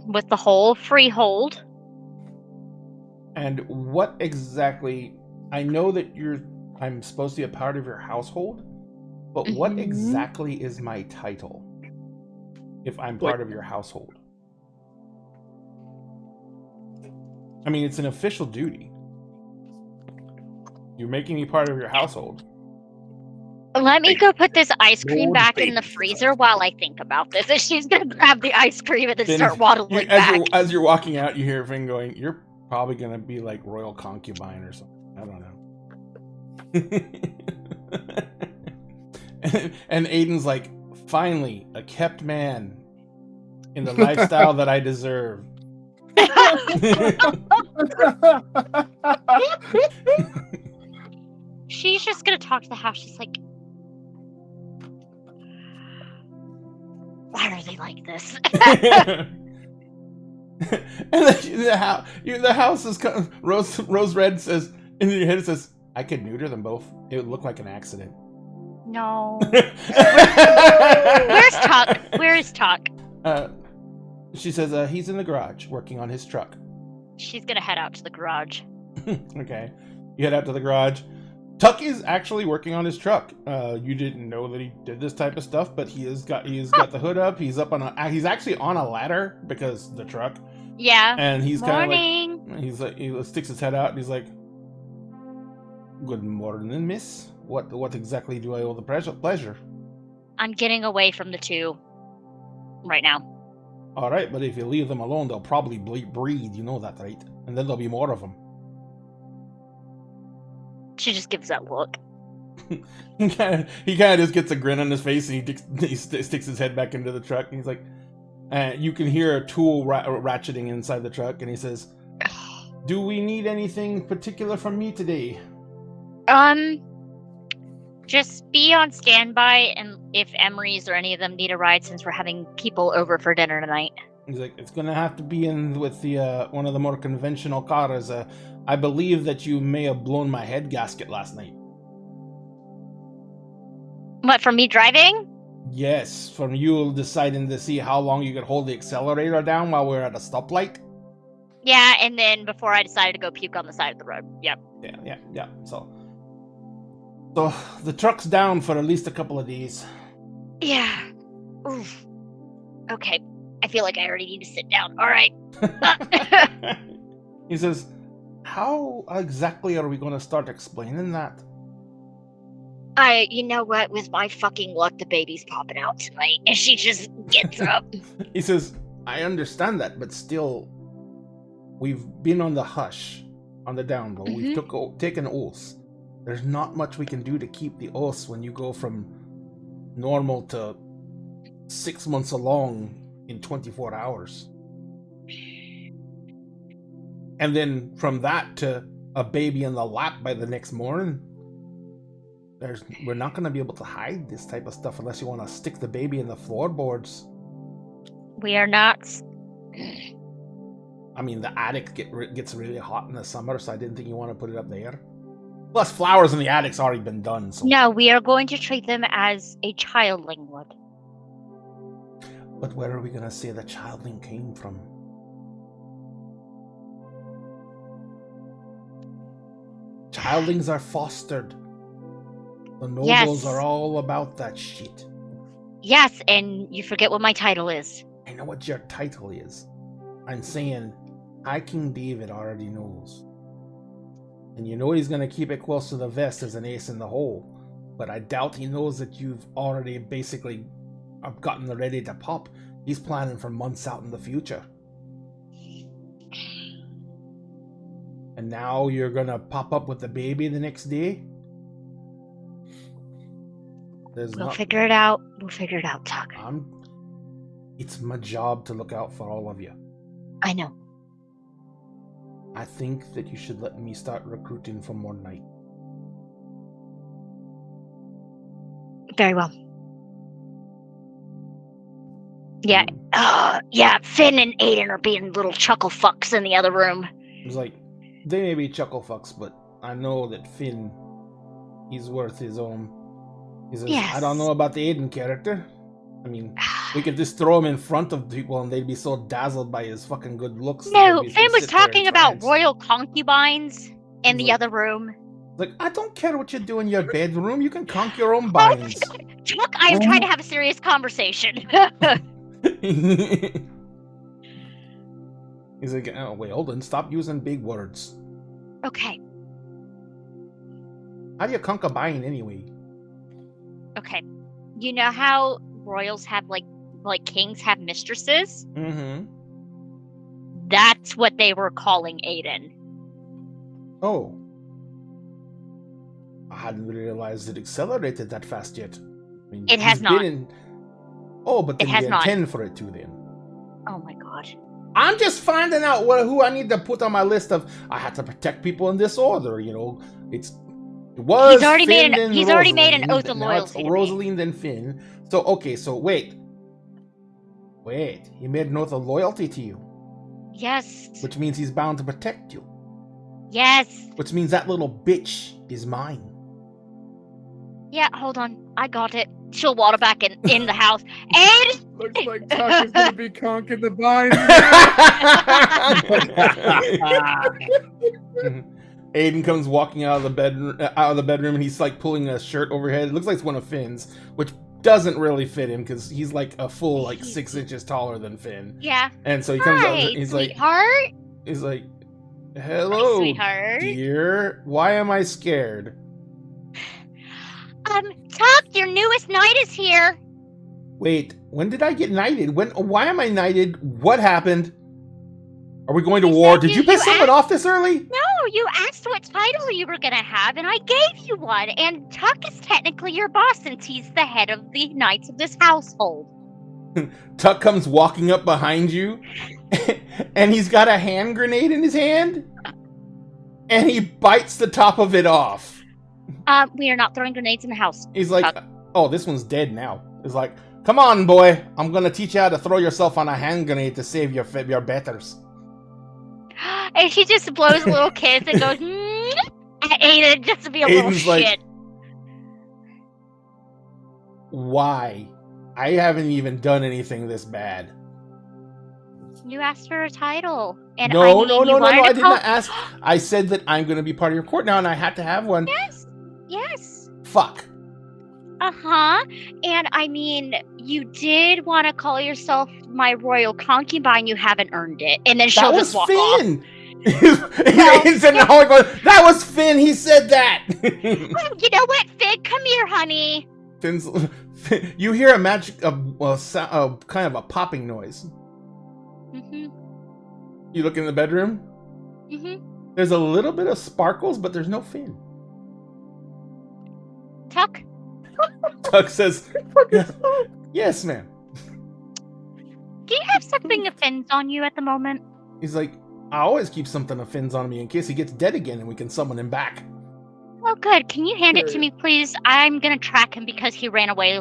With the whole freehold. And what exactly, I know that I'm supposed to be a part of your household, but what exactly is my title if I'm part of your household? I mean, it's an official duty. You're making me part of your household. Let me go put this ice cream back in the freezer while I think about this. And she's going to grab the ice cream and then start waddling back. As you're walking out, you hear Finn going, you're probably going to be like royal concubine or something. I don't know. And Aiden's like, finally, a kept man in the lifestyle that I deserve. She's just gonna talk to the house. She's like, why are they like this? And the house is Rose Red says in your head, it says, I could neuter them both. It would look like an accident. No. Where's Tuck? Where is Tuck? She says he's in the garage working on his truck. She's gonna head out to the garage. Okay. You head out to the garage. Tuck is actually working on his truck. You didn't know that he did this type of stuff, but he has got the hood up. He's up on he's actually on a ladder because the truck. Yeah. And he's kind of like, Morning. he sticks his head out and he's like, "Good morning, miss. What exactly do I owe the pleasure?" I'm getting away from the two right now. All right, but if you leave them alone, they'll probably breed. You know that, right? And then there'll be more of them. She just gives that look. He kind of just gets a grin on his face, and he sticks his head back into the truck, and he's like, you can hear a tool ratcheting inside the truck, and he says, "Do we need anything particular from me today?" Just be on standby, and if Emery's or any of them need a ride, since we're having people over for dinner tonight. He's like, "It's gonna have to be in with the one of the more conventional cars. I believe that you may have blown my head gasket last night." What, for me driving? Yes, from you deciding to see how long you could hold the accelerator down while we're at a stoplight. Yeah, and then before I decided to go puke on the side of the road. Yep. Yeah. So the truck's down for at least a couple of days. Yeah. Oof. Okay. I feel like I already need to sit down. All right. He says, "How exactly are we going to start explaining that?" You know what? With my fucking luck, the baby's popping out tonight, and she just gets up. He says, "I understand that, but still, we've been on the hush, on the down low. We've taken oaths. There's not much we can do to keep the oaths when you go from normal to 6 months along in 24 hours. And then from that to a baby in the lap by the next morning, we're not going to be able to hide this type of stuff unless you want to stick the baby in the floorboards. We are not. I mean, the attic gets really hot in the summer, so I didn't think you want to put it up there. Plus, flowers in the attic's already been done. So. No, we are going to treat them as a childling would. But where are we going to say the childling came from? Childlings are fostered. The nobles are all about that shit. Yes, and you forget what my title is. I know what your title is. I'm saying, High King David already knows. And you know he's going to keep it close to the vest as an ace in the hole. But I doubt he knows that you've already basically gotten ready to pop. He's planning for months out in the future. And now you're going to pop up with the baby the next day? We'll figure it out. We'll figure it out, Tuck. It's my job to look out for all of you. I know. I think that you should let me start recruiting for more night. Very well. Yeah. Yeah, Finn and Aiden are being little chuckle fucks in the other room. It's like, they may be chuckle fucks, but I know that Finn, he's worth his own. He says, yes. I don't know about the Aiden character. I mean, we could just throw him in front of people and they'd be so dazzled by his fucking good looks. No, Finn was talking about royal concubines in the other room. Like, I don't care what you do in your bedroom. You can conk your own binds. Oh, look, I am trying to have a serious conversation. He's like, oh, wait, hold on. Stop using big words. Okay. How do you conk a bind anyway? Okay. You know how royals have, like kings have mistresses? Mm-hmm. That's what they were calling Aiden. Oh. I hadn't realized it accelerated that fast yet. I mean, it has not. But then you intend for it to then. Oh my god. I'm just finding out who I need to put on my list of, I have to protect people in this order, you know. He's already made an oath of loyalty. Now it's Rosaline, then Finn. So, okay, so wait. He made an oath of loyalty to you. Yes. Which means he's bound to protect you. Yes. Which means that little bitch is mine. Yeah, hold on. I got it. She'll water back in the house. And looks like Tuck is gonna be conking the bind. Aiden comes walking out of the bedroom, and he's like pulling a shirt overhead. It looks like it's one of Finn's, which doesn't really fit him because he's like a full 6 inches taller than Finn. Yeah. And so he comes out and he's sweetheart. like, "Hello, sweetheart. Dear. Why am I scared?" Tuck, your newest knight is here. Wait, when did I get knighted? Why am I knighted? What happened? Are we going to war? Did you piss someone off this early? No, you asked what title you were going to have, and I gave you one. And Tuck is technically your boss since he's the head of the knights of this household. Tuck comes walking up behind you, and he's got a hand grenade in his hand, and he bites the top of it off. We are not throwing grenades in the house. He's like, Tuck. Oh, this one's dead now. He's like, come on, boy. I'm going to teach you how to throw yourself on a hand grenade to save your betters. And she just blows a little kiss and goes, at Aiden just to be a little shit. Like, why? I haven't even done anything this bad. You asked for a title. And no, I did not ask. I said that I'm going to be part of your court now, and I had to have one. Yes. Fuck. Uh-huh. And I mean, you did want to call yourself my royal concubine. You haven't earned it. And then she'll just walk Finn. off. He said, that was Finn. He said that. Oh, you know what, Finn? Come here, honey. You hear a magic, kind of a popping noise. Mm-hmm. You look in the bedroom. Mm-hmm. There's a little bit of sparkles, but there's no Finn. Tuck? Tuck says, yes, ma'am. Do you have something of Finn's on you at the moment? He's like, I always keep something of Finn's on me in case he gets dead again and we can summon him back. Oh, good. Can you hand it to me, please? I'm gonna track him because he ran away.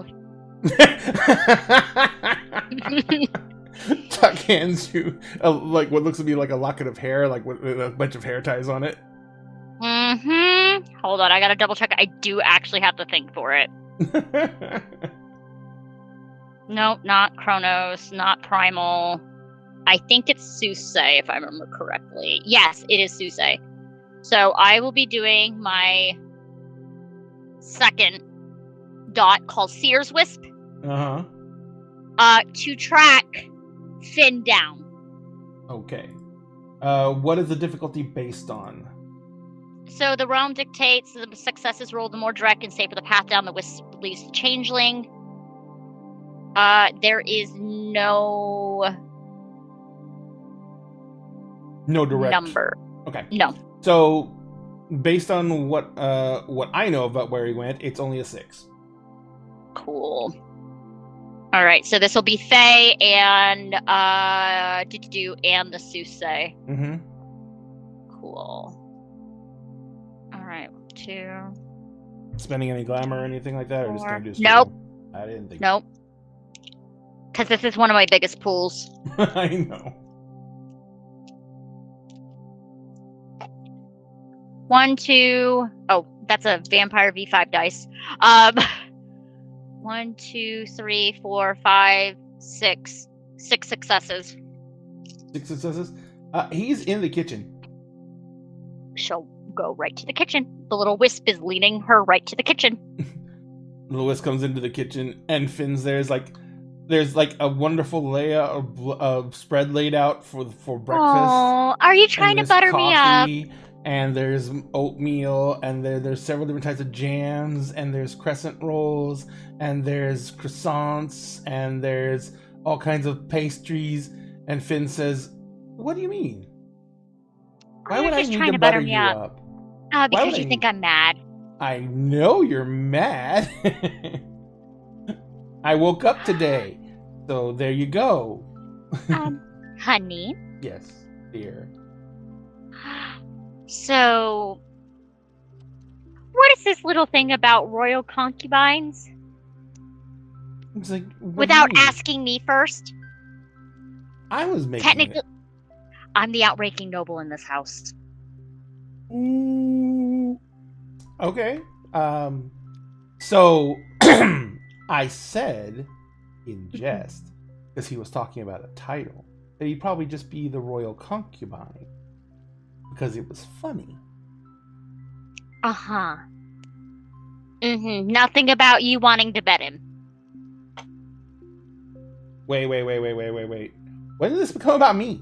Tuck hands you like what looks to be like a locket of hair, like with a bunch of hair ties on it. Mm-hmm. Hold on, I gotta double check. I do actually have to think for it. Nope, not Chronos, not Primal. I think it's Suse, if I remember correctly. Yes, it is Suse. So I will be doing my second dot called Seer's Wisp. To track Finn down. Okay. What is the difficulty based on? So the realm dictates the success is rolled, the more direct and safer the path down the wisp leads to changeling. There is no direct number. Okay. No. So, based on what I know about where he went, it's only a 6. Cool. All right, so this will be Faye and and the Suse. Mm-hmm. Cool. All right, 2. Spending any glamour or anything like that, or just gonna do? Nope. I didn't think. Nope. Because this is one of my biggest pools. I know. 1, 2. Oh, that's a vampire V5 dice. 1, 2, 3, 4, 5, 6. 6 successes. 6 successes? He's in the kitchen. She'll go right to the kitchen. The little wisp is leading her right to the kitchen. Little wisp comes into the kitchen, and Finn's there's like a wonderful layout of spread laid out for breakfast. Oh, are you trying to butter me up? And there's oatmeal, and there's several different types of jams, and there's crescent rolls, and there's croissants, and there's all kinds of pastries. And Finn says, "What do you mean? Why would I need to butter you up? Because you think I'm mad." I know you're mad. I woke up today, so there you go. Honey. Yes, dear. So, what is this little thing about royal concubines? It's like, without asking me first? I was making technically, I'm the outranking noble in this house. Okay. So I said in jest, because he was talking about a title, that he'd probably just be the royal concubine. Because it was funny. Uh-huh. Mm-hmm. Nothing about you wanting to bet him. Wait. When did this become about me?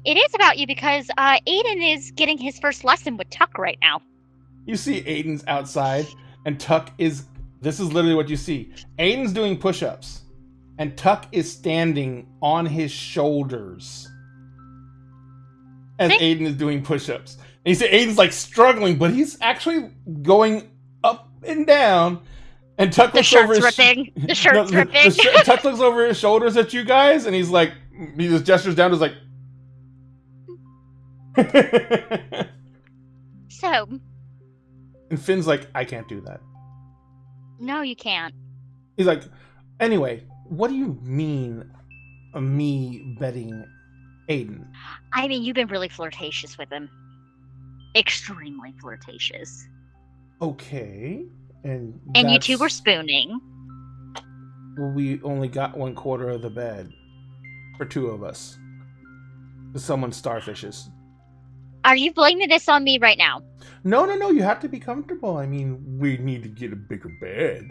It is about you because Aiden is getting his first lesson with Tuck right now. You see Aiden's outside, and Tuck is... This is literally what you see. Aiden's doing push-ups, and Tuck is standing on his shoulders as Aiden is doing push-ups. And you see Aiden's like struggling, but he's actually going up and down. And Tuck looks over his The shirt's ripping. Tuck looks over his shoulders at you guys, and he's like, he just gestures down, to like. So. And Finn's like, I can't do that. No, you can't. He's like, anyway, what do you mean, me betting Aiden? I mean, you've been really flirtatious with him. Extremely flirtatious. Okay. And you two were spooning. Well, we only got 1/4 of the bed for 2 of us. Someone's starfishes. Are you blaming this on me right now? No. You have to be comfortable. I mean, we need to get a bigger bed.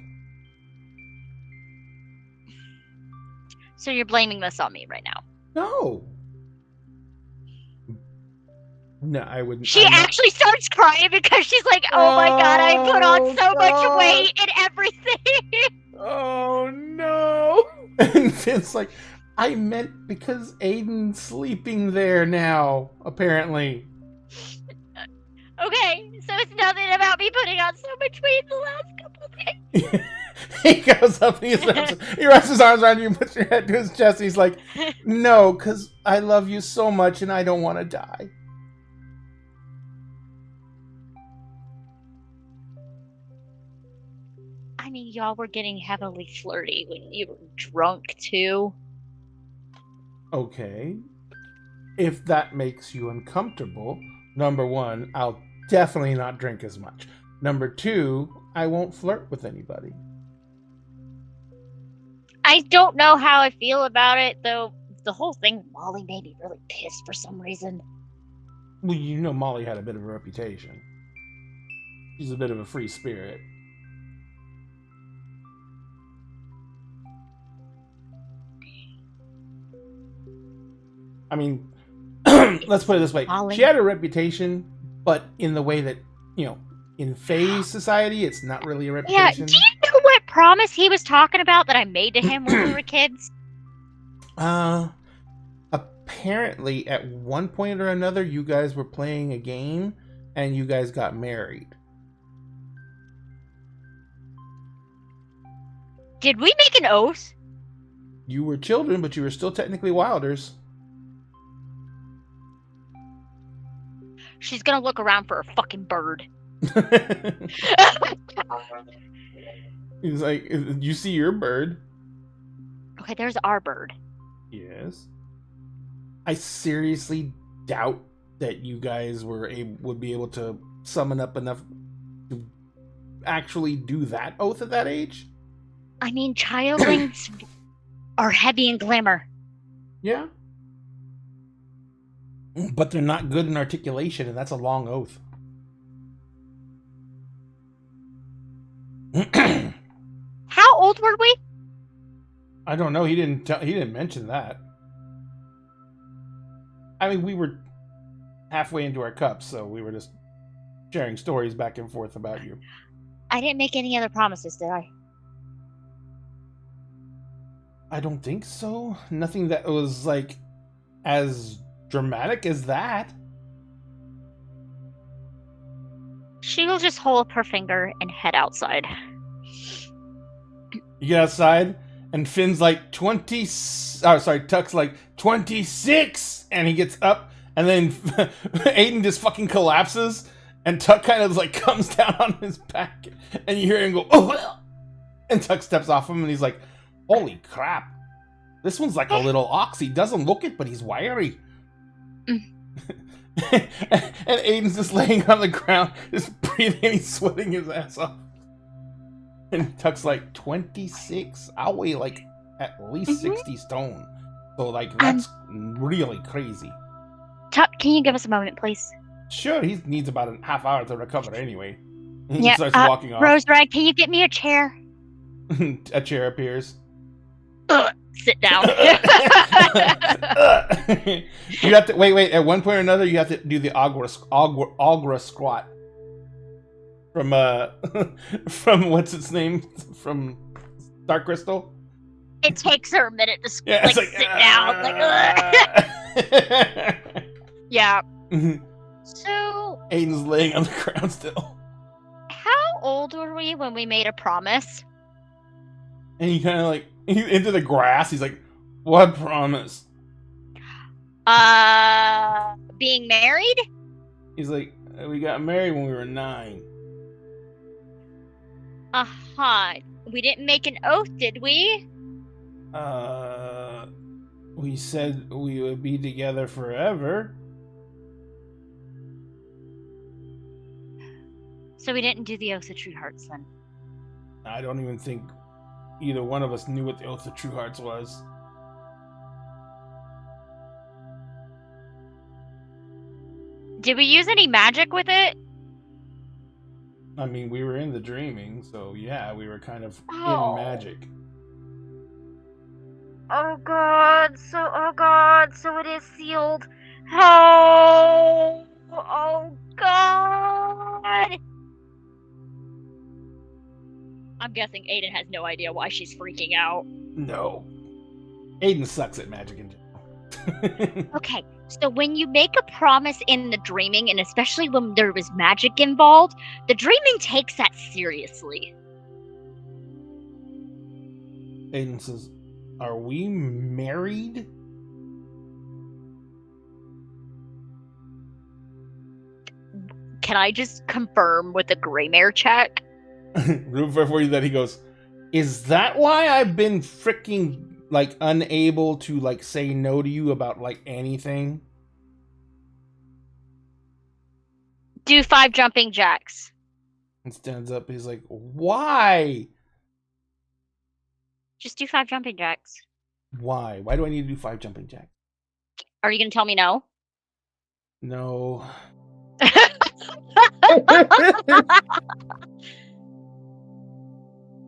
So you're blaming this on me right now? No, I wouldn't. She actually starts crying because she's like, oh my god, I put on so much weight and everything. Oh no. And Finn's like, I meant because Aiden's sleeping there now, apparently. Okay, so it's nothing about me putting on so much weight the last couple of days. He goes up and he wraps his arms around you and puts your head to his chest. And he's like, no, because I love you so much and I don't want to die. I mean, y'all were getting heavily flirty when you were drunk, too. Okay. If that makes you uncomfortable, number one, I'll definitely not drink as much. Number two, I won't flirt with anybody. I don't know how I feel about it, though. The whole thing with Molly made me really pissed for some reason. Well, you know Molly had a bit of a reputation. She's a bit of a free spirit. I mean, let's put it this way. Molly. She had a reputation, but in the way that, you know, in Fae's society, it's not really a reputation. Yeah, do you know what promise he was talking about that I made to him when we were kids? Apparently, at one point or another, you guys were playing a game, and you guys got married. Did we make an oath? You were children, but you were still technically Wilders. She's gonna look around for a fucking bird. He's like, you see your bird? Okay, there's our bird. Yes. I seriously doubt that you guys would be able to summon up enough to actually do that oath at that age. I mean, childlings are heavy in glamour. Yeah. But they're not good in articulation, and that's a long oath. How old were we? I don't know. He didn't mention that. I mean, we were halfway into our cups, so we were just sharing stories back and forth about you. I didn't make any other promises, did I? I don't think so. Nothing that was, like, as dramatic as that. She will just hold up her finger and head outside. You get outside, and Finn's like, Tuck's like, 26! And he gets up, and then Aiden just fucking collapses, and Tuck kind of, like, comes down on his back, and you hear him go, oh! And Tuck steps off him, and he's like, holy crap. This one's like a little ox. He doesn't look it, but he's wiry. And Aiden's just laying on the ground, just breathing, and he's sweating his ass off. And Tuck's like, 26? I'll weigh like at least 60 stone. So like, that's really crazy. Tuck, can you give us a moment, please? Sure, he needs about a half hour to recover anyway. He Yeah, starts walking off. Roserag, can you get me a chair? A chair appears. Sit down. You have to wait. At one point or another, you have to do the Agra squat. From what's its name? From Dark Crystal. It takes her a minute to sit down. Yeah. So Aiden's laying on the ground still. How old were we when we made a promise? And he kind of like into the grass. He's like, "What promise?" Being married? He's like, "We got married when we were 9." Uh-huh. We didn't make an oath, did we? We said we would be together forever. So we didn't do the Oath of True Hearts then? I don't even think either one of us knew what the Oath of True Hearts was. Did we use any magic with it? I mean, we were in the dreaming, so yeah, we were kind of in magic. Oh god, so it is sealed. Oh god. I'm guessing Aiden has no idea why she's freaking out. No. Aiden sucks at magic in general. Okay, so when you make a promise in the dreaming, and especially when there was magic involved, the dreaming takes that seriously. Aiden says, "Are we married?" Can I just confirm with a gray mare check? Before you that, he goes, "Is that why I've been freaking like unable to like say no to you about like anything?" Do 5 jumping jacks. And stands up. He's like, "Why? Just do 5 jumping jacks. Why? Why do I need to do 5 jumping jacks?" Are you gonna tell me no? No.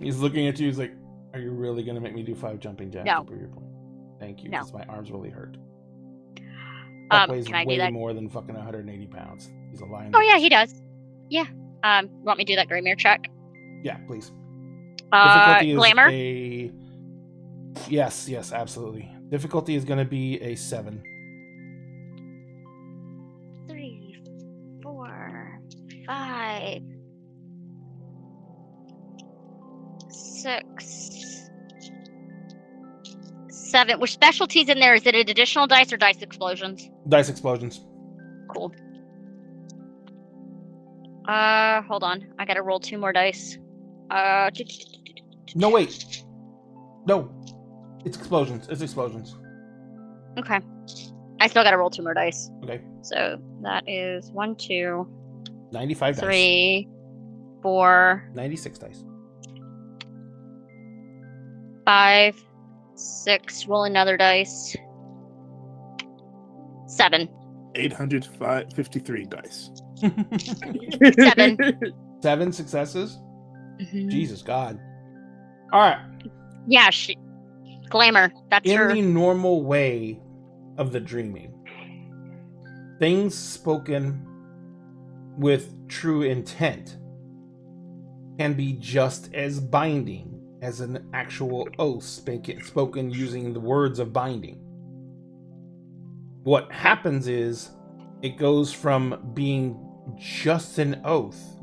He's looking at you. He's like, "Are you really gonna make me do 5 jumping jacks No. to prove your point?" Thank you, No. because my arms really hurt. That weighs Can I way do that? more than fucking 180 pounds. He's a lion. Oh yeah, he does. Yeah. Want me to do that gray mare check? Yeah, please. Glamour? Yes, absolutely. Difficulty is going to be a 7. 3, 4, 5, 6, 7. Which specialties in there? Is it an additional dice or dice explosions? Dice explosions. Cool. Hold on. I gotta roll 2 more dice. No, wait. No. It's explosions. It's explosions. Okay. I still gotta roll 2 more dice. Okay. So that is 1, 2, 95 dice. 3, 4, 96 dice. 5, 6. Roll another dice. 7. 853 dice. 7. 7 successes? Mm-hmm. Jesus God. Alright. Yeah, Glamour. That's In her. the normal way of the dreaming, things spoken with true intent can be just as binding as an actual oath spoken using the words of binding. What happens is it goes from being just an oath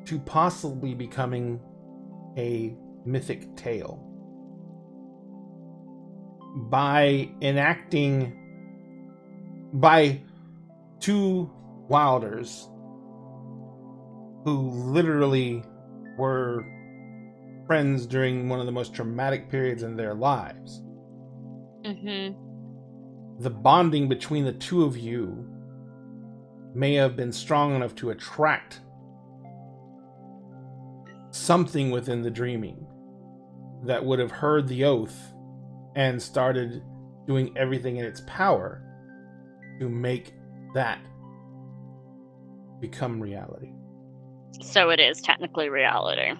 to possibly becoming a mythic tale. By 2 Wilders who literally were friends during one of the most traumatic periods in their lives. Mm-hmm. The bonding between the 2 of you may have been strong enough to attract something within the dreaming that would have heard the oath and started doing everything in its power to make that become reality. So it is technically reality.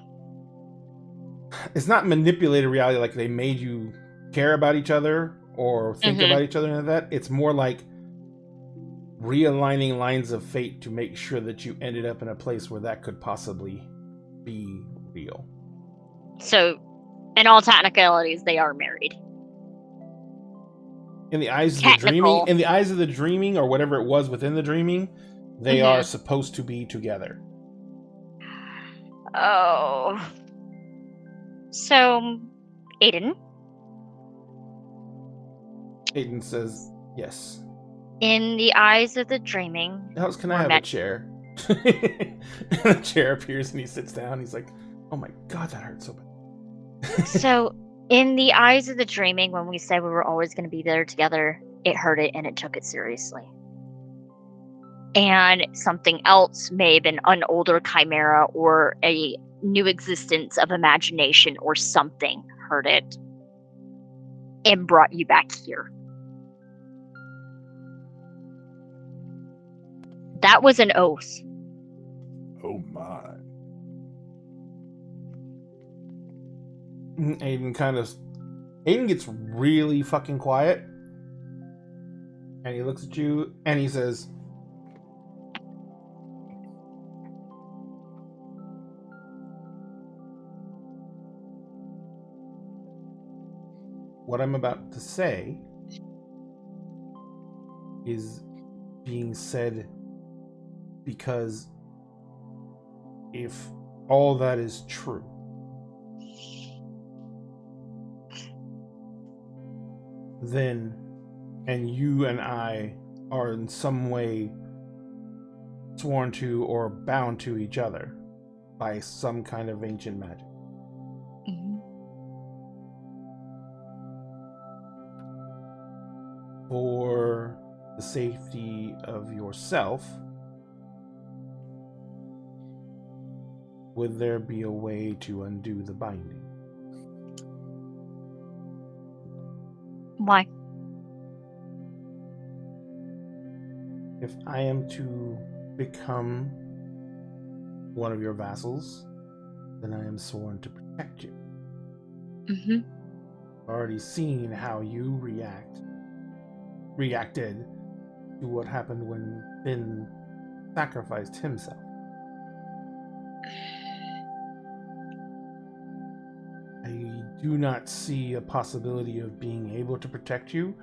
It's not manipulated reality like they made you care about each other or think about each other and that. It's more like realigning lines of fate to make sure that you ended up in a place where that could possibly be real. So, in all technicalities, they are married. In the eyes of the dreaming, or whatever it was within the dreaming, they are supposed to be together. Oh. So, Aiden says, yes. In the eyes of the dreaming. How else can I have a chair? A chair appears and he sits down. He's like, oh my God, that hurts so bad. So, in the eyes of the dreaming, when we said we were always going to be there together, it hurt it and it took it seriously. And something else may have been an older chimera or a new existence of imagination or something hurt it and brought you back here. That was an oath. Oh my. Aiden gets really fucking quiet. And he looks at you and he says, what I'm about to say is being said because if all that is true, then, and you and I are in some way sworn to or bound to each other by some kind of ancient magic. Mm-hmm. For the safety of yourself, would there be a way to undo the binding? Why? If I am to become one of your vassals, then I am sworn to protect you. Mm-hmm. I've already seen how you reacted to what happened when Finn sacrificed himself. I do not see a possibility of being able to protect you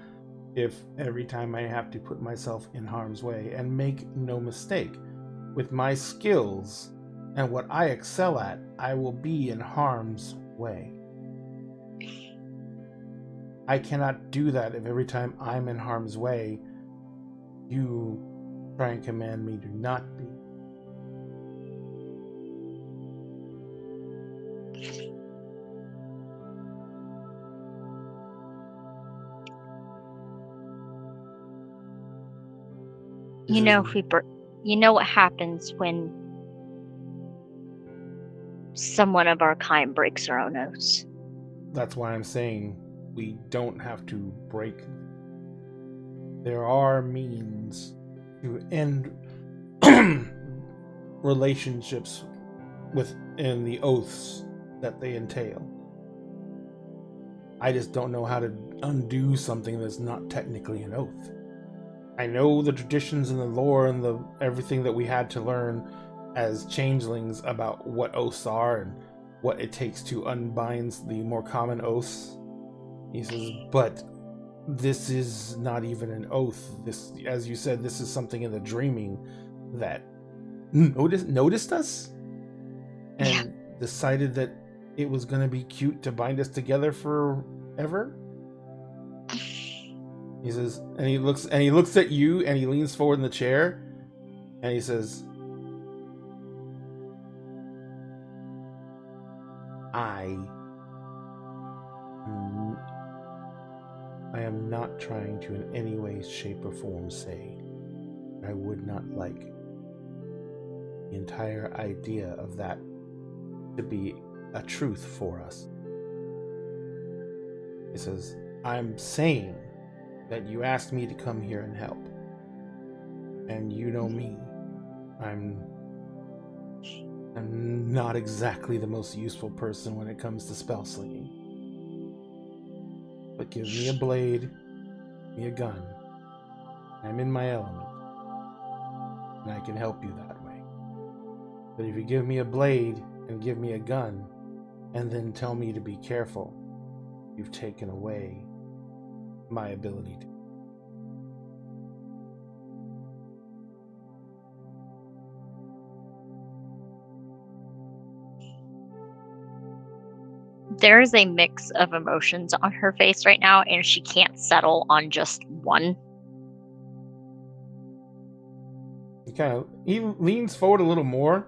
if every time I have to put myself in harm's way. And make no mistake, with my skills and what I excel at, I will be in harm's way. I cannot do that if every time I'm in harm's way, you try and command me to not be. You know, you know what happens when someone of our kind breaks our own oaths. That's why I'm saying we don't have to break. There are means to end relationships within the oaths that they entail. I just don't know how to undo something that's not technically an oath. I know the traditions and the lore and the everything that we had to learn as changelings about what oaths are and what it takes to unbind the more common oaths. He says, but this is not even an oath. This, as you said, this is something in the dreaming that noticed us and decided that it was going to be cute to bind us together forever. He says, and he looks at you, and he leans forward in the chair, and he says, I am not trying to in any way, shape, or form say I would not like the entire idea of that to be a truth for us. He says, I'm saying that you asked me to come here and help. And you know me. I'm not exactly the most useful person when it comes to spell slinging. But give me a blade, give me a gun. I'm in my element. And I can help you that way. But if you give me a blade and give me a gun, and then tell me to be careful, you've taken away my ability to. There is a mix of emotions on her face right now, and she can't settle on just one. He leans forward a little more.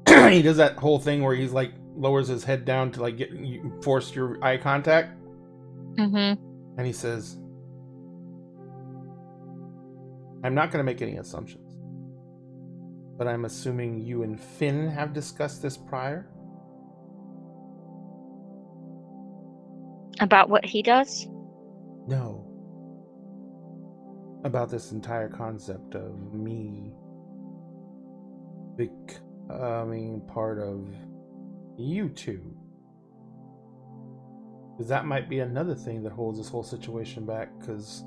He does that whole thing where he's like lowers his head down to like force your eye contact. Mm-hmm. And he says, I'm not going to make any assumptions, but I'm assuming you and Finn have discussed this prior? About what he does? No. About this entire concept of me becoming part of you two. Because that might be another thing that holds this whole situation back, because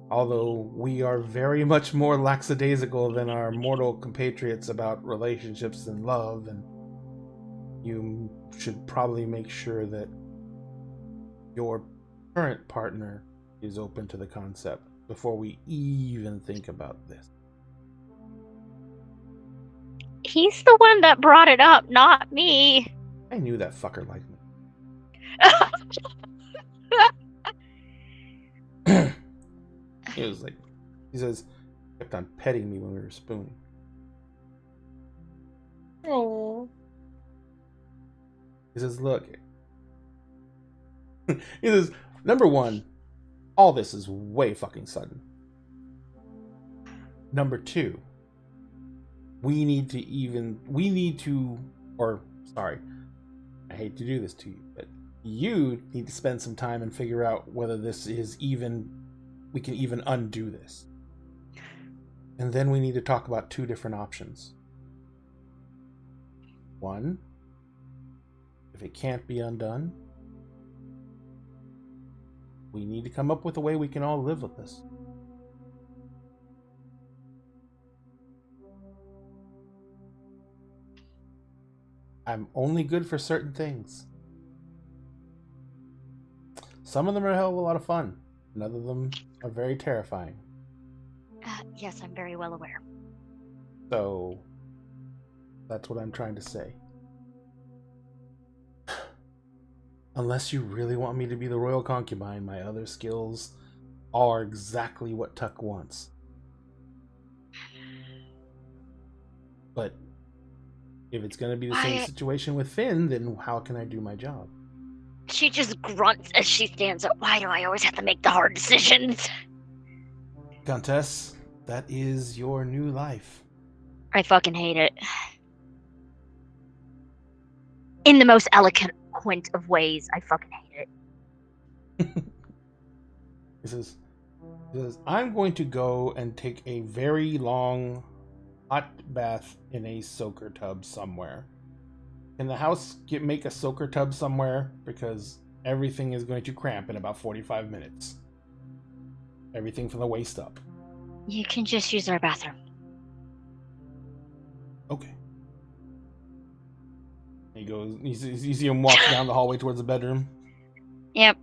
although we are very much more lackadaisical than our mortal compatriots about relationships and love, and you should probably make sure that your current partner is open to the concept before we even think about this. He's the one that brought it up, not me. I knew that fucker liked me. He was like, he says, kept on petting me when we were spooning. Oh. He says, look. He says, number one, all this is way fucking sudden. Number two, I hate to do this to you, but you need to spend some time and figure out whether this is we can even undo this. And then we need to talk about two different options. One, if it can't be undone, we need to come up with a way we can all live with this. I'm only good for certain things. Some of them are a hell of a lot of fun, and other of them are very terrifying. Yes, I'm very well aware. So, that's what I'm trying to say. Unless you really want me to be the royal concubine, my other skills are exactly what Tuck wants. But if it's going to be the same situation with Finn, then how can I do my job? She just grunts as she stands up. Why do I always have to make the hard decisions? Countess, that is your new life. I fucking hate it. In the most eloquent of ways, I fucking hate it. He says, I'm going to go and take a very long hot bath in a soaker tub somewhere. Can the house make a soaker tub somewhere? Because everything is going to cramp in about 45 minutes. Everything from the waist up. You can just use our bathroom. Okay. He goes, you see him walk down the hallway towards the bedroom. Yep.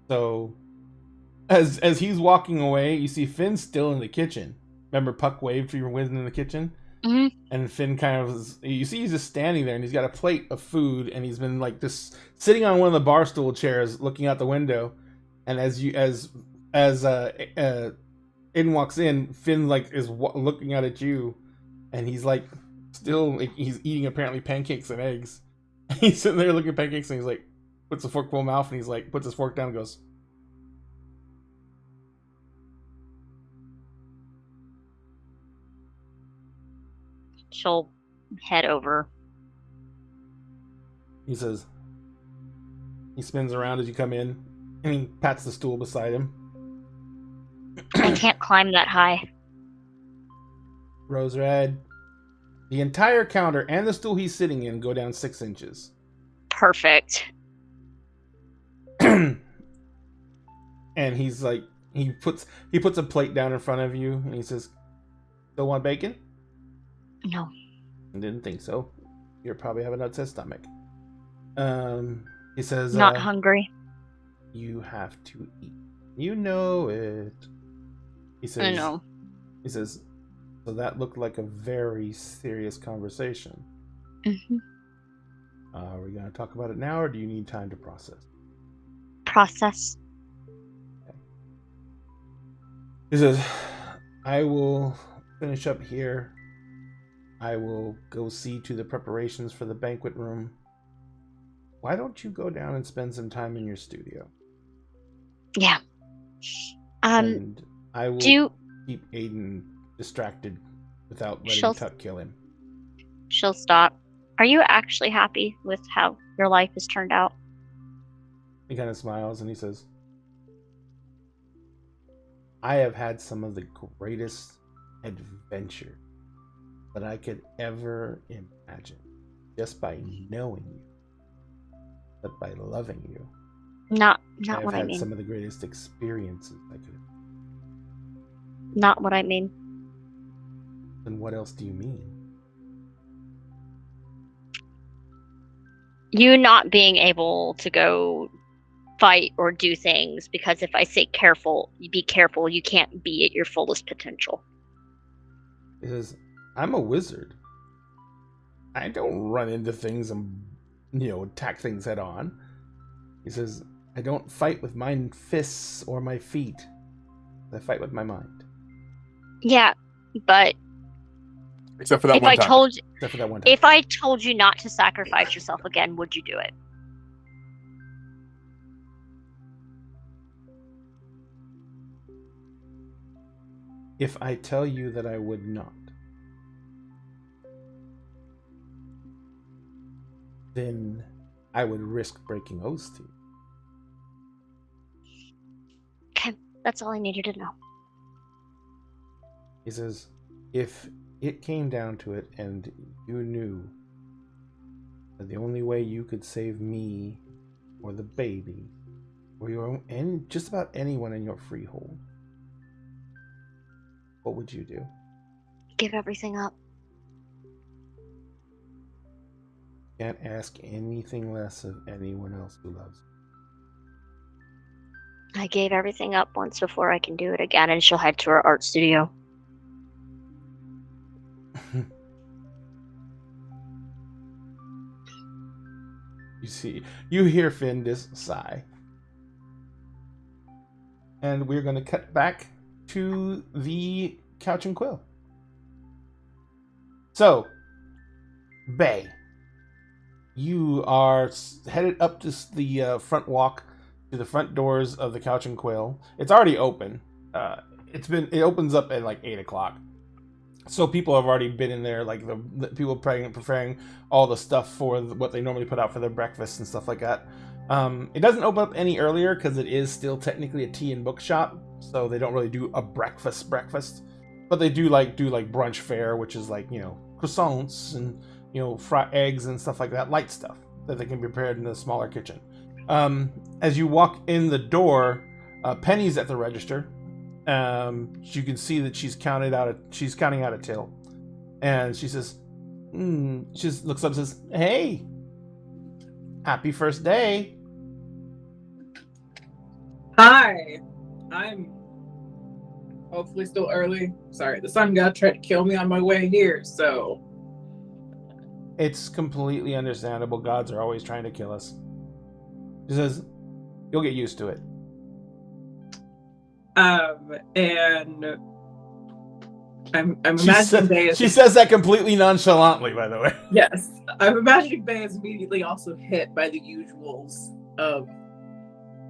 So, as he's walking away, you see Finn still in the kitchen. Remember Puck waved for your Winston in the kitchen? Mm-hmm. And Finn kind of, you see he's just standing there and he's got a plate of food and he's been like just sitting on one of the bar stool chairs looking out the window. And as Aiden walks in, Finn like is looking out at you and he's like still, like, he's eating apparently pancakes and eggs. And he's sitting there looking at pancakes and he's like, puts a fork in his mouth and he's like, puts his fork down and goes, She'll head over. He says, he spins around as you come in and he pats the stool beside him. I can't climb that high. Rose Red, the entire counter and the stool he's sitting in go down 6 inches. Perfect. And he's like, he puts a plate down in front of you and he says, still want bacon? No. I didn't think so. You probably have an upset stomach. He says, not hungry. You have to eat. You know it. He says, I know. He says, so that looked like a very serious conversation. Mm-hmm. Are we going to talk about it now, or do you need time to process? Process. Okay. He says, I will finish up here. I will go see to the preparations for the banquet room. Why don't you go down and spend some time in your studio? Yeah. And I will keep Aiden distracted without letting Tuck kill him. She'll stop. Are you actually happy with how your life has turned out? He kind of smiles and he says, I have had some of the greatest adventure that I could ever imagine, just by knowing you, but by loving you. Not what I mean. I've had some of the greatest experiences I could. Not what I mean. Then what else do you mean? You not being able to go fight or do things because if I say careful, you be careful, you can't be at your fullest potential. He says, I'm a wizard. I don't run into things and, attack things head on. He says, I don't fight with my fists or my feet. I fight with my mind. Yeah, but Except for that if one I time. told Except for that one time. if I told you not to sacrifice yourself again, would you do it? If I tell you that I would not, then I would risk breaking oaths to you. Okay, that's all I needed to know. He says, if it came down to it and you knew that the only way you could save me or the baby or your own, and just about anyone in your freehold, what would you do? Give everything up. Can't ask anything less of anyone else who loves you. I gave everything up once before. I can do it again, and she'll head to her art studio. You hear Findus sigh. And we're going to cut back to the Couch and Quill. So, Bay, you are headed up to the front walk to the front doors of the Couch and Quill. It's already open. It opens up at like 8 o'clock. So people have already been in there, like the people preparing all the stuff for what they normally put out for their breakfast and stuff like that. It doesn't open up any earlier because it is still technically a tea and book shop, so they don't really do a breakfast. But they do brunch fare, which is like, croissants and fried eggs and stuff like that, light stuff that they can be prepared in the smaller kitchen. As you walk in the door, Penny's at the register. You can see that she's counting out a till, and she says, she just looks up and says, "Hey, happy first day." Hi, I'm hopefully still early. Sorry, the sun god tried to kill me on my way here, so it's completely understandable. Gods are always trying to kill us. She says, "You'll get used to it." And I'm imagining Bay is... She says that completely nonchalantly, by the way. Yes. I'm imagining Bay is immediately also hit by the usuals of,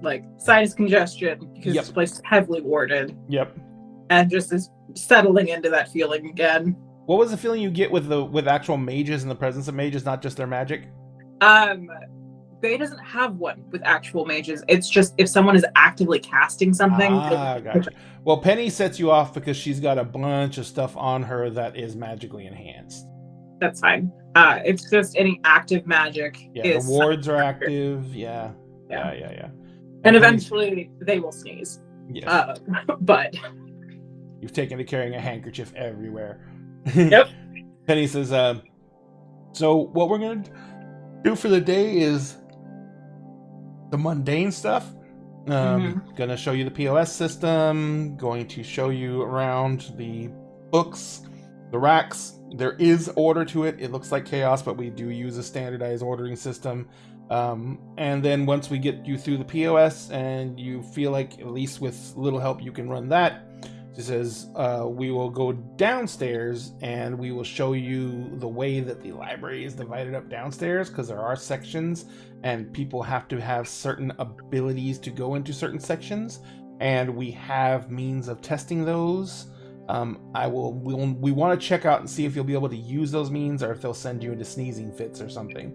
like, sinus congestion, because this place is heavily warded. Yep. And just is settling into that feeling again. What was the feeling you get with actual mages in the presence of mages, not just their magic? Bay doesn't have one with actual mages. It's just if someone is actively casting something. Gotcha. Well, Penny sets you off because she's got a bunch of stuff on her that is magically enhanced. That's fine. It's just any active magic. Yeah, the wards are active. Yeah. And eventually they will sneeze. Yes. But you've taken to carrying a handkerchief everywhere. Yep. Penny says, so what we're going to do for the day is the mundane stuff. Gonna show you the POS system, going to show you around the books, the racks. There is order to it. It looks like chaos, but we do use a standardized ordering system. And then once we get you through the POS and you feel like at least with little help you can run that, she says, we will go downstairs and we will show you the way that the library is divided up downstairs, because there are sections and people have to have certain abilities to go into certain sections, and we have means of testing those. We want to check out and see if you'll be able to use those means or if they'll send you into sneezing fits or something.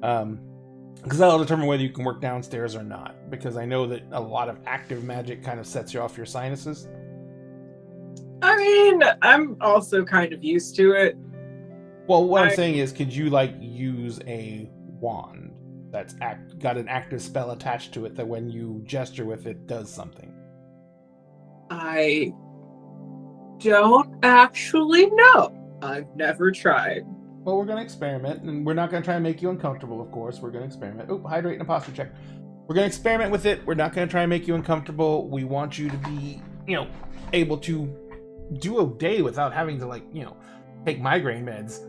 Because that'll determine whether you can work downstairs or not, because I know that a lot of active magic kind of sets you off your sinuses. I mean, I'm also kind of used to it. Well, what I'm saying is, could you use a wand that's got an active spell attached to it that when you gesture with it does something? I don't actually know. I've never tried. Well, we're going to experiment, and we're not going to try and make you uncomfortable, of course. We're going to experiment. Oh, hydrate and imposter check. We're going to experiment with it. We're not going to try and make you uncomfortable. We want you to be, able to do a day without having to take migraine meds.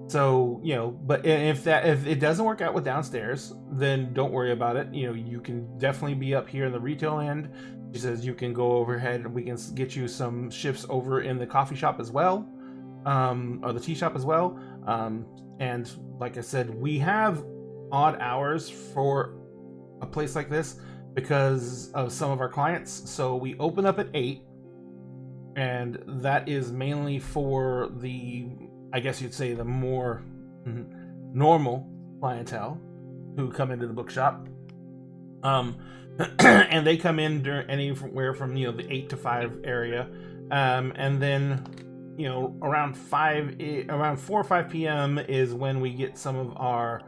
So, but if it doesn't work out with downstairs, then don't worry about it. You can definitely be up here in the retail end. She says you can go overhead and we can get you some shifts over in the coffee shop as well, or the tea shop as well. And like I said, we have odd hours for a place like this because of some of our clients. So we open up at 8, and that is mainly for I guess you'd say the more normal clientele who come into the bookshop. And they come in during anywhere from the 8 to 5 area, and then around 4 or 5 p.m. is when we get some of our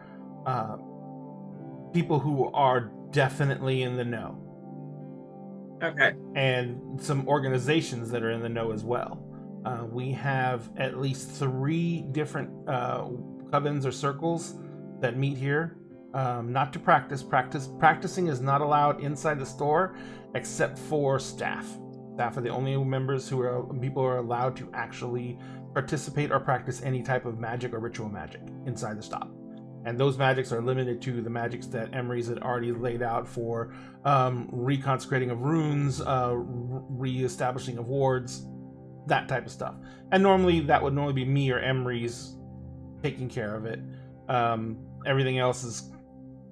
people who are definitely in the know. Okay. And some organizations that are in the know as well. We have at least 3 different covens or circles that meet here. Not to practice. Practicing is not allowed inside the store except for staff. Staff are the only people who are allowed to actually participate or practice any type of magic or ritual magic inside the shop. And those magics are limited to the magics that Emery's had already laid out for reconsecrating of runes, re-establishing of wards, that type of stuff. And that would normally be me or Emery's taking care of it. Everything else is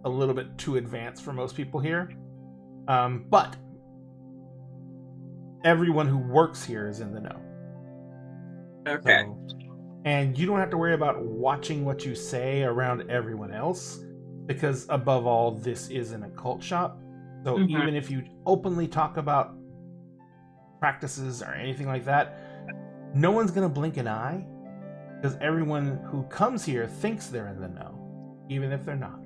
a little bit too advanced for most people here. But everyone who works here is in the know. Okay. And you don't have to worry about watching what you say around everyone else, because above all, this is an occult shop. So even if you openly talk about practices or anything like that, no one's going to blink an eye, because everyone who comes here thinks they're in the know, even if they're not.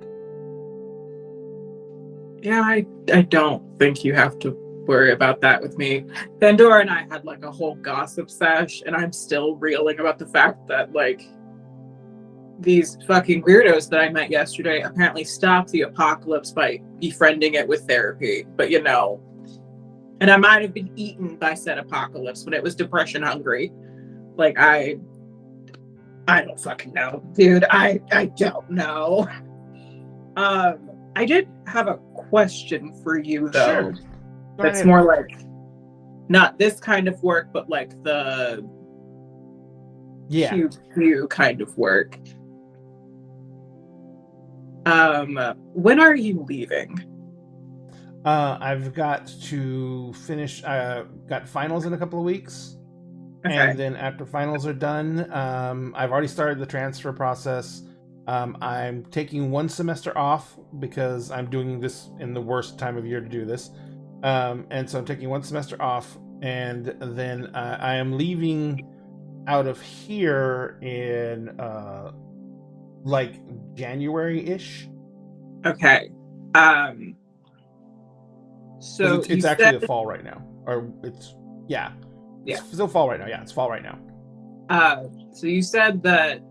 Yeah, I don't think you have to worry about that with me. Pandora and I had like a whole gossip sesh, and I'm still reeling about the fact that like these fucking weirdos that I met yesterday apparently stopped the apocalypse by befriending it with therapy. But and I might have been eaten by said apocalypse when it was depression hungry. Like I don't fucking know, dude. I don't know. I did have a question for you though. Sure. That's more like not this kind of work, but like the Q kind of work. When are you leaving? I've got to finish. Got finals in a couple of weeks, and then after finals are done, I've already started the transfer process. I'm taking 1 semester off because I'm doing this in the worst time of year to do this. And so I'm taking 1 semester off, and then I am leaving out of here in like January-ish. Okay. So it's actually the fall right now, or it's still fall right now. Yeah, it's fall right now. So you said that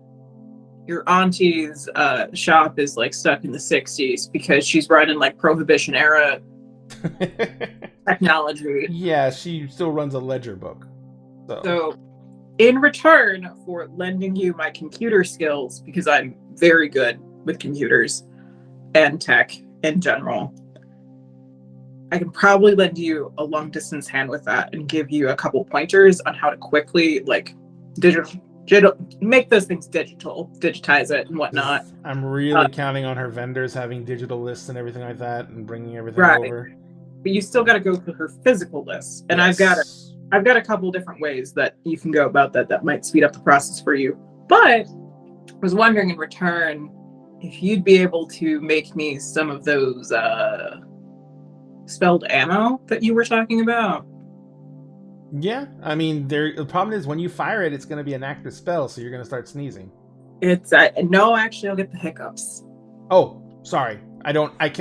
your auntie's shop is like stuck in the 60s because she's running like Prohibition era technology. Yeah, she still runs a ledger book. So in return for lending you my computer skills, because I'm very good with computers and tech in general, I can probably lend you a long distance hand with that and give you a couple pointers on how to quickly like make those things digitize it and whatnot. I'm really counting on her vendors having digital lists and everything like that and bringing everything over. But you still got to go through her physical list, and I've got a couple different ways that you can go about that might speed up the process for you. But I was wondering in return if you'd be able to make me some of those spelled ammo that you were talking about. Yeah, I mean, the problem is when you fire it, it's going to be an active spell, so you're going to start sneezing. It's no, actually, I'll get the hiccups. Oh, sorry. I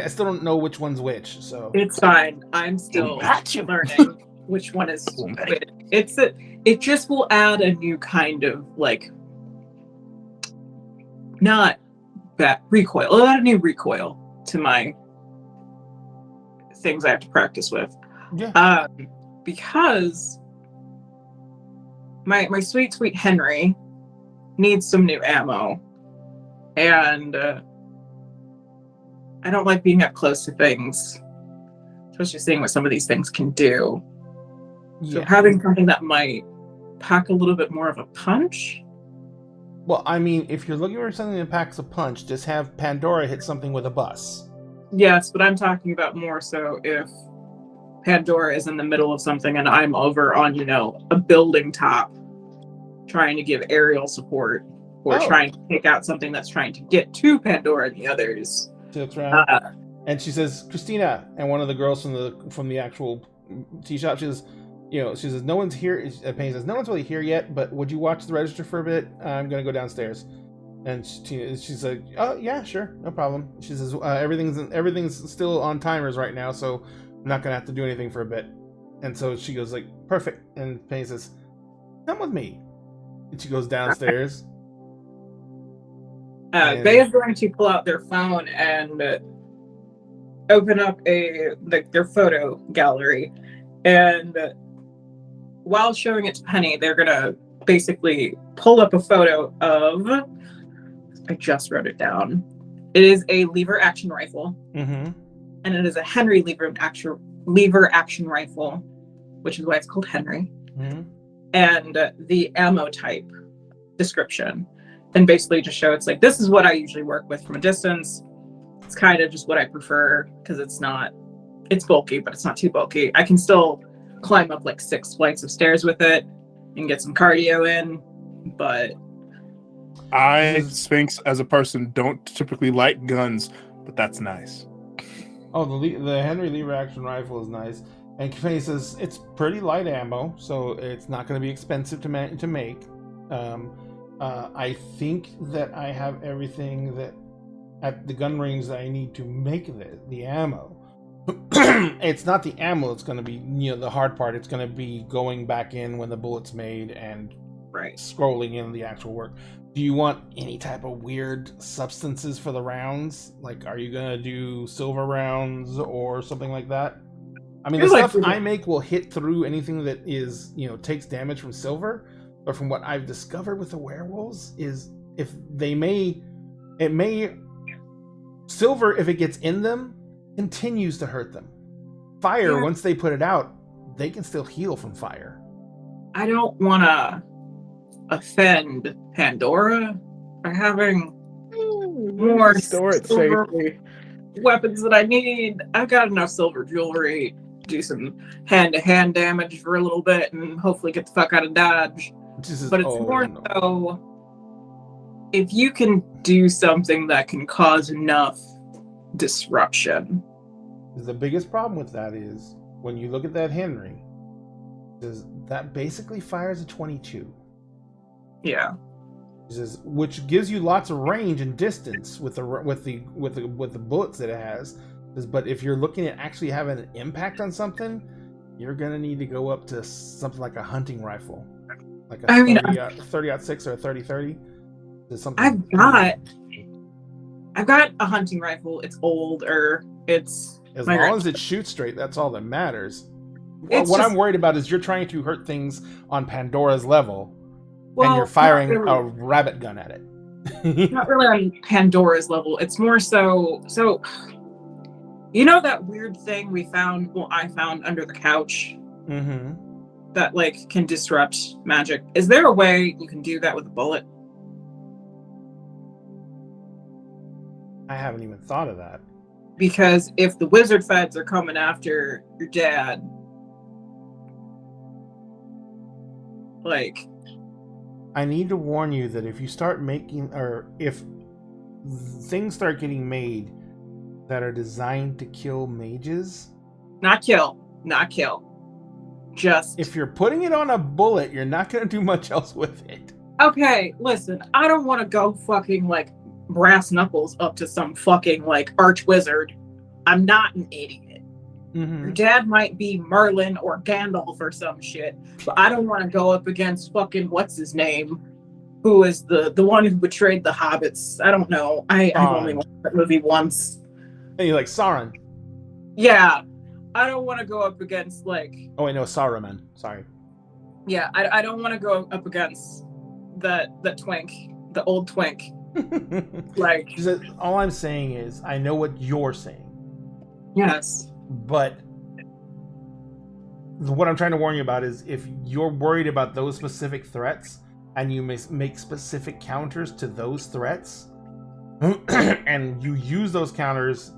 still don't know which one's which. So it's fine. I'm still learning which one is which. It just will add a new kind of like not that recoil. It'll add a new recoil to my things I have to practice with. Yeah. Because my sweet Henry needs some new ammo. And I don't like being up close to things, especially seeing what some of these things can do. So having something that might pack a little bit more of a punch. Well, I mean, if you're looking for something that packs a punch, just have Pandora hit something with a bus. Yes, but I'm talking about more so if Pandora is in the middle of something and I'm over on, a building top trying to give aerial support or trying to take out something that's trying to get to Pandora and the others. Tilts around. And she says, Christina, and one of the girls from the actual tea shop, she says, no one's here. Penny says, no one's really here yet, but would you watch the register for a bit? I'm going to go downstairs. And she's like, oh, yeah, sure, no problem. She says, everything's still on timers right now, so I'm not going to have to do anything for a bit. And so she goes like, perfect. And Penny says, come with me. And she goes downstairs. They are going to pull out their phone and open up their photo gallery. And while showing it to Penny, they're going to basically pull up a photo of, I just wrote it down. It is a lever action rifle. Mm-hmm. And it is a Henry lever action rifle, which is why it's called Henry. Mm-hmm. And the ammo type description. And basically just show it's like, this is what I usually work with from a distance. It's kind of just what I prefer because it's bulky, but it's not too bulky. I can still climb up like 6 flights of stairs with it and get some cardio in, but I, Sphinx, as a person, don't typically like guns, but that's nice. Oh, the Henry lever action rifle is nice. And Penny says it's pretty light ammo, so it's not going to be expensive to make. I think that I have everything that at the gun range that I need to make the ammo. It's not the ammo that's going to be the hard part. It's going to be going back in when the bullet's made and scrolling in the actual work. Do you want any type of weird substances for the rounds? Like, are you going to do silver rounds or something like that? I mean, the stuff I make will hit through anything that is, takes damage from silver. But from what I've discovered with the werewolves is silver, if it gets in them, continues to hurt them. Fire, once they put it out, they can still heal from fire. I don't want to offend Pandora by having more silver weapons that I need. I've got enough silver jewelry to do some hand-to-hand damage for a little bit and hopefully get the fuck out of Dodge. But it's so if you can do something that can cause enough disruption. The biggest problem with that is when you look at that Henry, that basically fires a 22. Yeah. Which gives you lots of range and distance with the bullets that it has. But if you're looking at actually having an impact on something, you're gonna need to go up to something like a hunting rifle. Like a 30-06 or a 30-30. I've got a hunting rifle. It's old, or it's as long as it shoots straight. That's all that matters. What I'm worried about is you're trying to hurt things on Pandora's level, and you're firing a rabbit gun at it. Not really on Pandora's level. It's more so. That weird thing we found? Well, I found under the couch. Mm-hmm. That can disrupt magic. Is there a way you can do that with a bullet? I haven't even thought of that. Because if the wizard feds are coming after your dad, I need to warn you that if you start making, or if things start getting made that are designed to kill mages, not kill. Just if you're putting it on a bullet, you're not going to do much else with it. Okay, listen, I don't want to go fucking brass knuckles up to some fucking arch wizard. I'm not an idiot. Mm-hmm. Your dad might be Merlin or Gandalf or some shit, but I don't want to go up against fucking what's his name, who is the one who betrayed the hobbits. I don't know. I've only watched that movie once. And you like Sauron? Yeah. I don't want to go up against Oh wait, no, Saruman. Sorry. Yeah, I don't want to go up against that twink the old twink. Like, all I'm saying is, I know what you're saying. Yes. But what I'm trying to warn you about is, if you're worried about those specific threats and you make specific counters to those threats, and you use those counters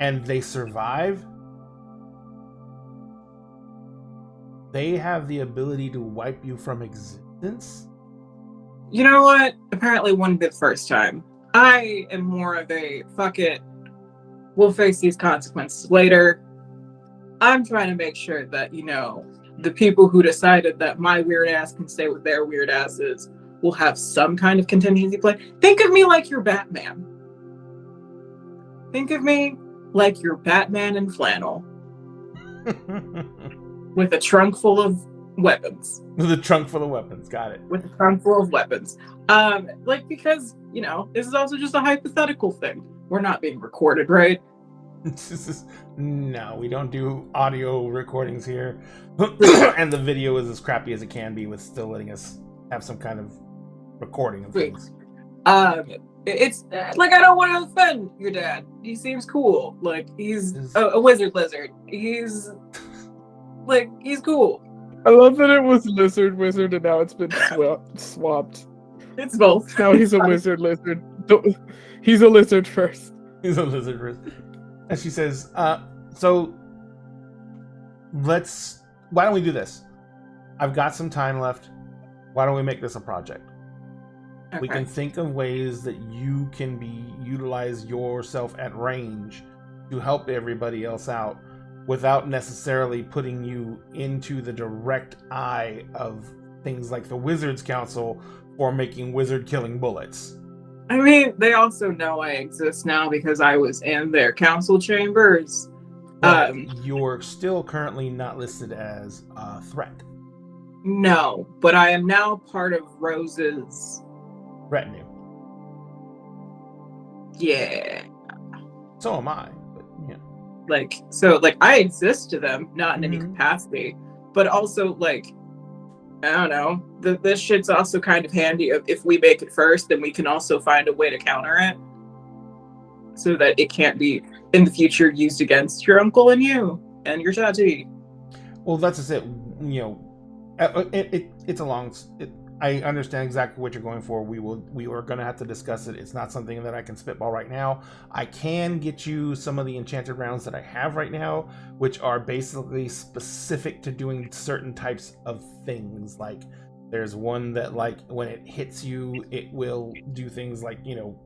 and they survive, they have the ability to wipe you from existence. You know what? Apparently wouldn't be the first time. I am more of a fuck it, we'll face these consequences later. I'm trying to make sure that, you know, the people who decided that my weird ass can stay with their weird asses will have some kind of contingency plan. Think of me like you're Batman. Think of me like you're Batman in flannel. With a trunk full of weapons. With a trunk full of weapons, got it. With a trunk full of weapons. Like, because, you know, this is also just a hypothetical thing. We're not being recorded, right? No, we don't do audio recordings here. And the video is as crappy as it can be, with still letting us have some kind of recording of things. It's like, I don't want to offend your dad. He seems cool. Like, he's a wizard lizard. He's cool. I love that it was lizard wizard and now it's been swapped. It's both. Now he's a wizard lizard. He's a lizard first. He's a lizard first. And she says, so why don't we do this? I've got some time left. Why don't we make this a project? Okay. We can think of ways that you can utilize yourself at range to help everybody else out without necessarily putting you into the direct eye of things like the Wizards Council or making wizard killing bullets. I mean, they also know I exist now because I was in their council chambers. You're still currently not listed as a threat. No, but I am now part of Rose's retinue. Yeah. So am I, but yeah. Like, I exist to them, not in any capacity, but also, like, I don't know. This shit's also kind of handy. If we make it first, then we can also find a way to counter it, so that it can't be in the future used against your uncle and you and your tati. Well, that's just it. You know, it's a long. I understand exactly what you're going for. We are going to have to discuss it. It's not something that I can spitball right now. I can get you some of the enchanted rounds that I have right now, which are basically specific to doing certain types of things. Like, there's one that, like, when it hits you, it will do things like, you know,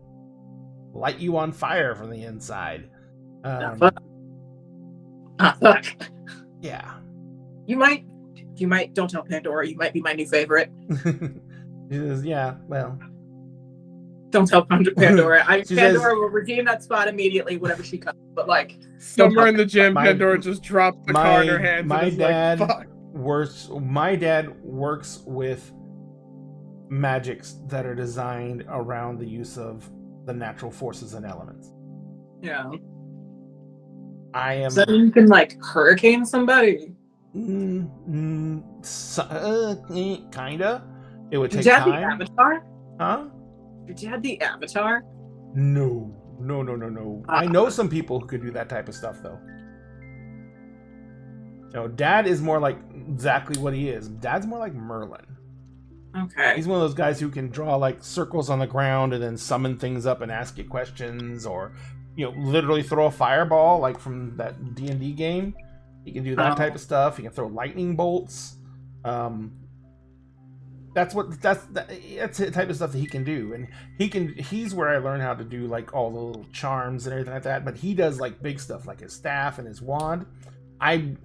light you on fire from the inside. Yeah. You might, don't tell Pandora, you might be my new favorite. Yeah, well. Don't tell Pandora. Pandora will redeem that spot immediately whenever she comes. But, like, somewhere in the gym, Pandora just dropped the card in her hands. My dad works with magics that are designed around the use of the natural forces and elements. Yeah. So you can, like, hurricane somebody. Kinda. It would take time. The Avatar? Huh? Your dad the Avatar? No. I know some people who could do that type of stuff, though. No, Dad is more like exactly what he is. Dad's more like Merlin. Okay. He's one of those guys who can draw, like, circles on the ground and then summon things up and ask you questions, or, you know, literally throw a fireball, like from that D&D game. He can do that type of stuff. He can throw lightning bolts. That's the type of stuff that he can do. And he's where I learned how to do, like, all the little charms and everything like that. But he does, like, big stuff, like his staff and his wand. I'm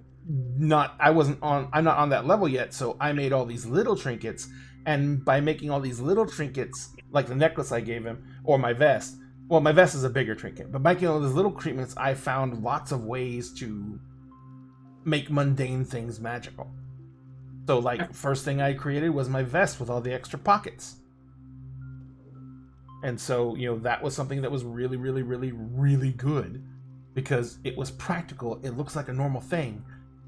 not on that level yet, so I made all these little trinkets. And by making all these little trinkets, like the necklace I gave him, or my vest. Well, my vest is a bigger trinket. But making all these little trinkets, I found lots of ways to make mundane things magical. So, like, first thing I created was my vest with all the extra pockets. And so, you know, that was something that was really, really, really, really good, because it was practical. It looks like a normal thing,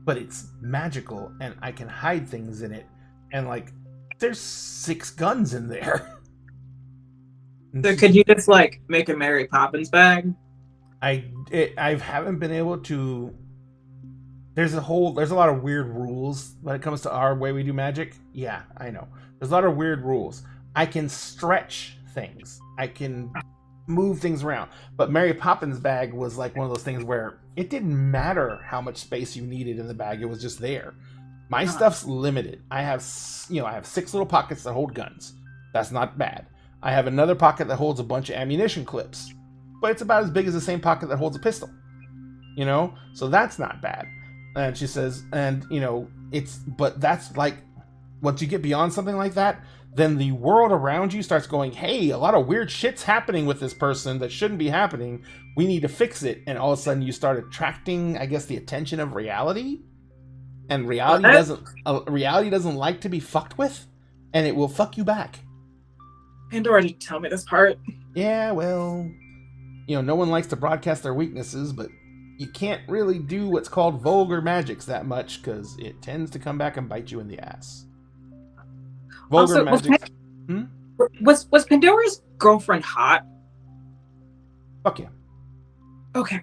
but it's magical, and I can hide things in it. And, like, there's 6 guns in there. So could you just like make a Mary Poppins bag? I haven't been able to. There's a lot of weird rules when it comes to our way we do magic. Yeah, I know. There's a lot of weird rules. I can stretch things. I can move things around. But Mary Poppins bag was like one of those things where it didn't matter how much space you needed in the bag. It was just there. My stuff's limited. I have 6 little pockets that hold guns. That's not bad. I have another pocket that holds a bunch of ammunition clips. But it's about as big as the same pocket that holds a pistol. So that's not bad. And she says, but that's like, once you get beyond something like that, then the world around you starts going, hey, a lot of weird shit's happening with this person that shouldn't be happening. We need to fix it. And all of a sudden you start attracting, I guess, the attention of reality. And reality doesn't like to be fucked with, and it will fuck you back. Pandora didn't tell me this part. Yeah, well, no one likes to broadcast their weaknesses, but you can't really do what's called vulgar magics that much because it tends to come back and bite you in the ass. Vulgar magics. Was Pandora's girlfriend hot? Fuck yeah. Okay.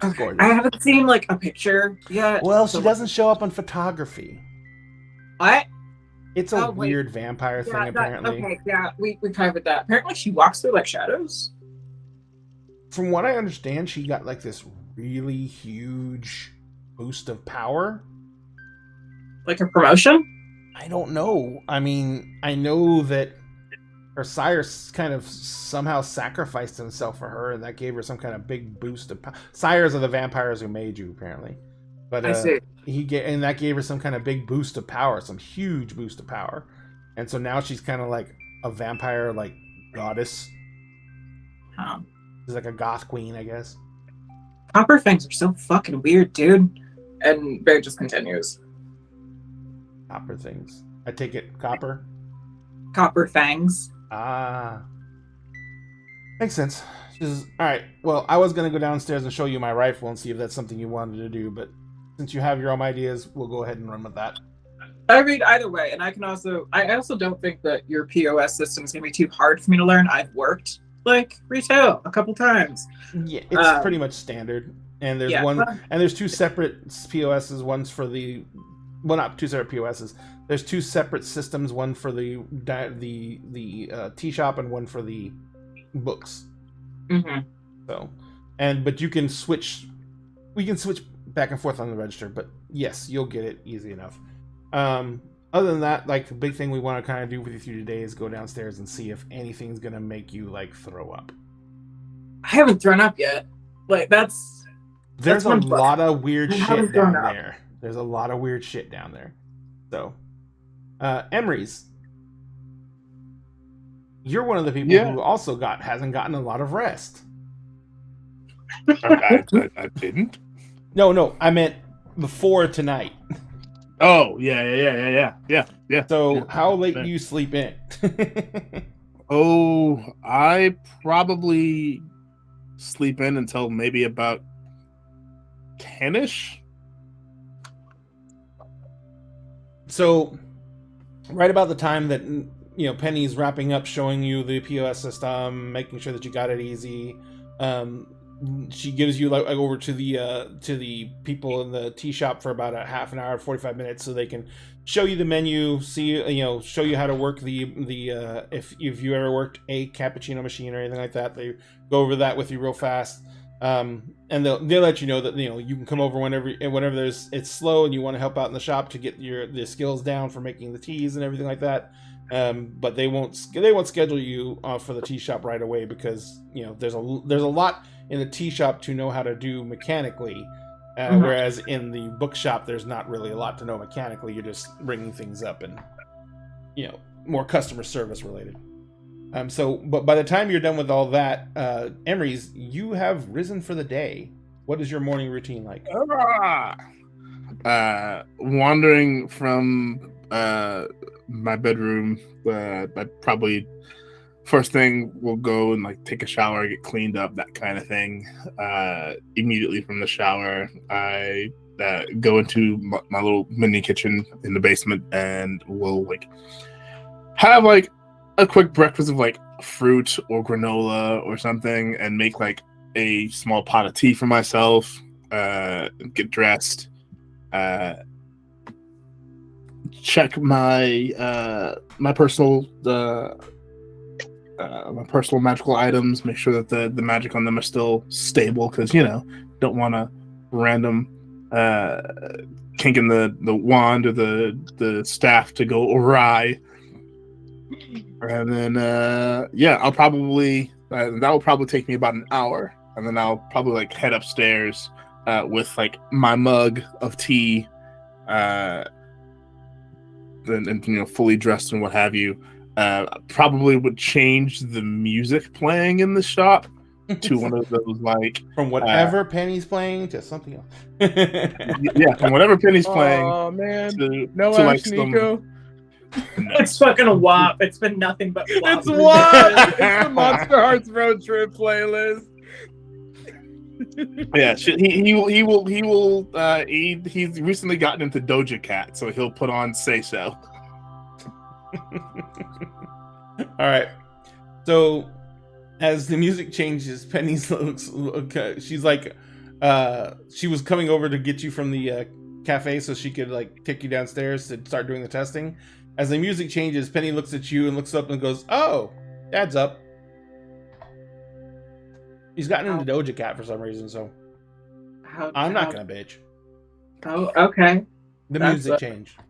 I haven't seen like a picture yet. Well, she doesn't show up on photography. What? It's a weird vampire thing, apparently. Okay, yeah, we covered that. Apparently she walks through like shadows. From what I understand, she got like this really huge boost of power. Like a promotion? I don't know. I mean, I know that her sire kind of somehow sacrificed himself for her, and that gave her some kind of big boost of power. Sires are the vampires who made you, apparently. But I see. And that gave her some kind of big boost of power, some huge boost of power. And so now she's kind of like a vampire, like goddess. Huh. She's like a goth queen, I guess. Copper fangs are so fucking weird, dude. And Bear just continues. Copper things. I take it copper? Copper fangs. Ah. Makes sense. She says, alright, well, I was going to go downstairs and show you my rifle and see if that's something you wanted to do, but since you have your own ideas, we'll go ahead and run with that. I mean, either way, and I also don't think that your POS system is going to be too hard for me to learn. I've worked, like, retail a couple times. Yeah, it's pretty much standard. And there's 2 separate POSs, one's for the... Well, not 2 separate POSs. There's 2 separate systems, one for the tea shop and one for the books. Mm-hmm. But you can switch. We can switch back and forth on the register. But yes, you'll get it easy enough. Other than that, like the big thing we want to kind of do with you today is go downstairs and see if anything's gonna make you like throw up. I haven't thrown up yet. Like there's a lot of weird shit down there. There's a lot of weird shit down there. So, Emery's, you're one of the people who also hasn't gotten a lot of rest. I didn't. No, I meant before tonight. Oh, yeah. So, how late do you sleep in? I probably sleep in until maybe about 10-ish. So, right about the time that Penny's wrapping up, showing you the POS system, making sure that you got it easy, she gives you like over to the people in the tea shop for about a half an hour, 45 minutes, so they can show you the menu, show you how to work the if you ever worked a cappuccino machine or anything like that, they go over that with you real fast. And they'll let you know that you can come over whenever it's slow and you want to help out in the shop to get the skills down for making the teas and everything like that. But they won't schedule you for the tea shop right away because there's a lot in the tea shop to know how to do mechanically, whereas in the bookshop there's not really a lot to know mechanically. You're just bringing things up and more customer service related. But by the time you're done with all that, Emery's, you have risen for the day. What is your morning routine like? Wandering from my bedroom, I probably first thing will go and like take a shower, get cleaned up, that kind of thing. Immediately from the shower, I go into my little mini kitchen in the basement and will like have like a quick breakfast of like fruit or granola or something and make like a small pot of tea for myself, get dressed, check my my personal magical items, make sure that the magic on them are still stable, because don't want a random kink in the wand or the staff to go awry. And then I'll probably that will probably take me about an hour, and then I'll probably like head upstairs with like my mug of tea, and fully dressed and what have you. Probably would change the music playing in the shop to one of those like from whatever Penny's playing to something else. Yeah, from whatever Penny's playing. Oh man, to like Nico. No. It's fucking a WAP. It's been nothing but WAP. It's WAP. It's the Monster Hearts road trip playlist. Yeah, he's recently gotten into Doja Cat, so he'll put on Say So. All right. So as the music changes, Penny looks. She's like, she was coming over to get you from the cafe so she could like kick you downstairs to start doing the testing. As the music changes, Penny looks at you and looks up and goes, "Oh, Dad's up." He's gotten into Doja Cat for some reason, so I'm not gonna bitch. Oh, okay. The music changed.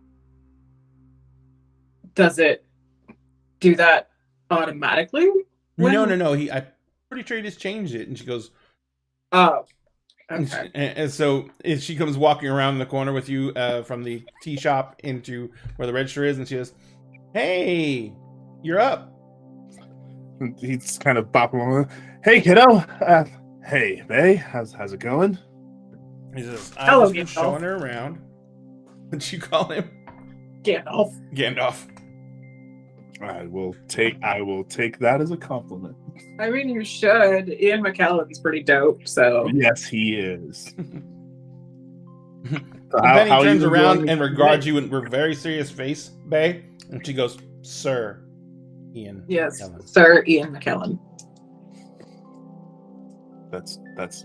Does it do that automatically? No. I'm pretty sure he just changed it. And she goes, "Oh, okay." And so she comes walking around the corner with you from the tea shop into where the register is, and she goes, "Hey, you're up." He's kind of bopping along. "Hey, kiddo. Hey, Bay. How's it going?" He says, "Hello, "I've been showing her around." What'd you call him? Gandalf. I will take that as a compliment. I mean, you should. Ian McKellen's pretty dope, so. Yes, he is. Penny turns around and regards you with a very serious face, Bay, and she goes, "Sir Ian." Yes, McKellen. Sir Ian McKellen.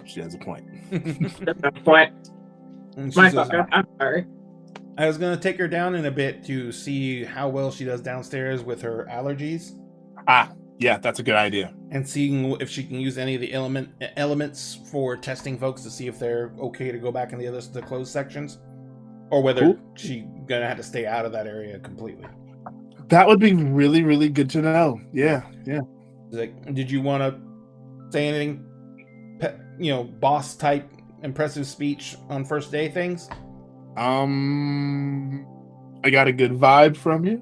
She has a point. That's a point. My fuck up. I'm sorry. I was going to take her down in a bit to see how well she does downstairs with her allergies. Yeah, that's a good idea. And seeing if she can use any of the elements for testing folks to see if they're okay to go back in the closed sections, or whether she's going to have to stay out of that area completely. That would be really, really good to know. Yeah. Like, did you want to say anything, boss type impressive speech on first day things? I got a good vibe from you.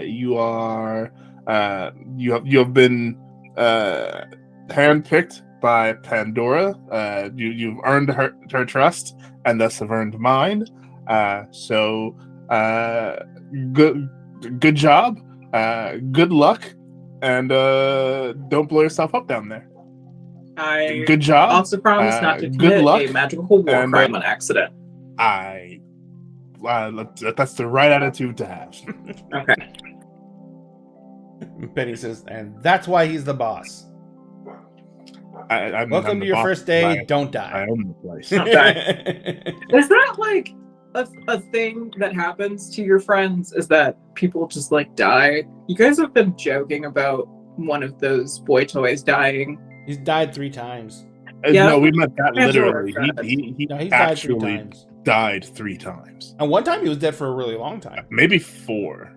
You are you have been handpicked by Pandora. You've earned her trust, and thus have earned mine. So good job. Good luck, and don't blow yourself up down there. Good job. Also promise not to commit a magical war crime on accident. That's the right attitude to have. Okay. Penny says, and that's why he's the boss. Welcome to your first day. Don't die. I own the place. Don't die. Is that like a thing that happens to your friends? Is that people just like die? You guys have been joking about one of those boy toys dying. He's died 3 times. No, we meant that literally. He he's actually died 3 times. And one time he was dead for a really long time. Maybe 4.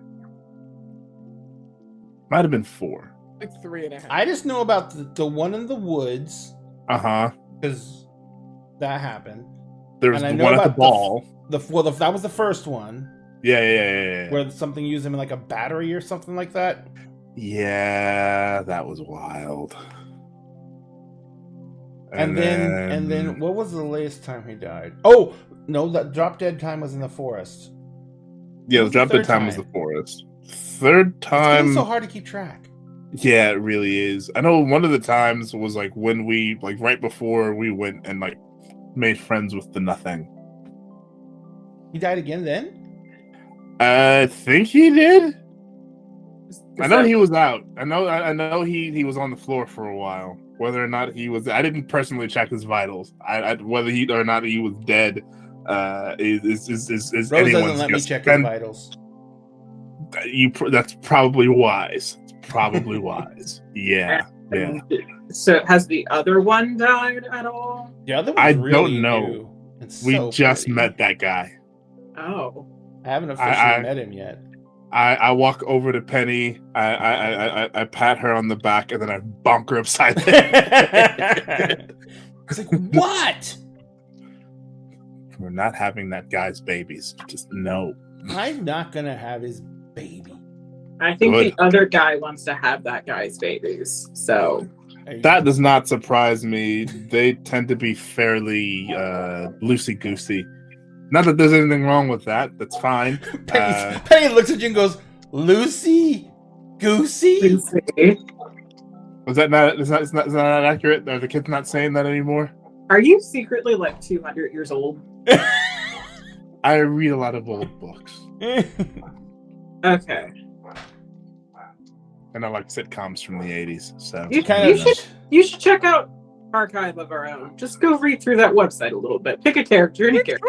Might have been 4. Like 3.5. I just know about the one in the woods. Because that happened. There was the one at the ball. That was the first one. Yeah. Where something used him in like a battery or something like that. Yeah, that was wild. And then what was the latest time he died? Oh no, that drop dead time was in the forest. Yeah, the drop dead time was the forest. Third time. It's so hard to keep track. Yeah, it really is. I know one of the times was like when we right before we went and like made friends with the Nothing. He died again then? I think he did. I know he was out. I know he was on the floor for a while. Whether or not he was, I didn't personally check his vitals. Whether he or not he was dead is Rose anyone's doesn't let me guess. check his vitals. That's probably wise. It's probably wise. Yeah. So has the other one died at all? The other I one's really don't know. new. It's We so just pretty. met that guy. Oh. I haven't officially met him yet. I walk over to Penny. I pat her on the back, and then I bonk her upside the head. It's like, what? We're not having that guy's babies. Just no. I'm not gonna have his baby. I think Good. the other guy wants to have that guy's babies. So that does not surprise me. They tend to be fairly loosey-goosey. Not that there's anything wrong with that. That's fine. Penny looks at you and goes, Lucy? Goosey? Was that not? Is that not accurate? Are the kids not saying that anymore? Are you secretly like 200 years old? I read a lot of old books. Okay. And I like sitcoms from the 80s. So You should check out Archive of Our Own. Just go read through that website a little bit. Pick a character. Any character.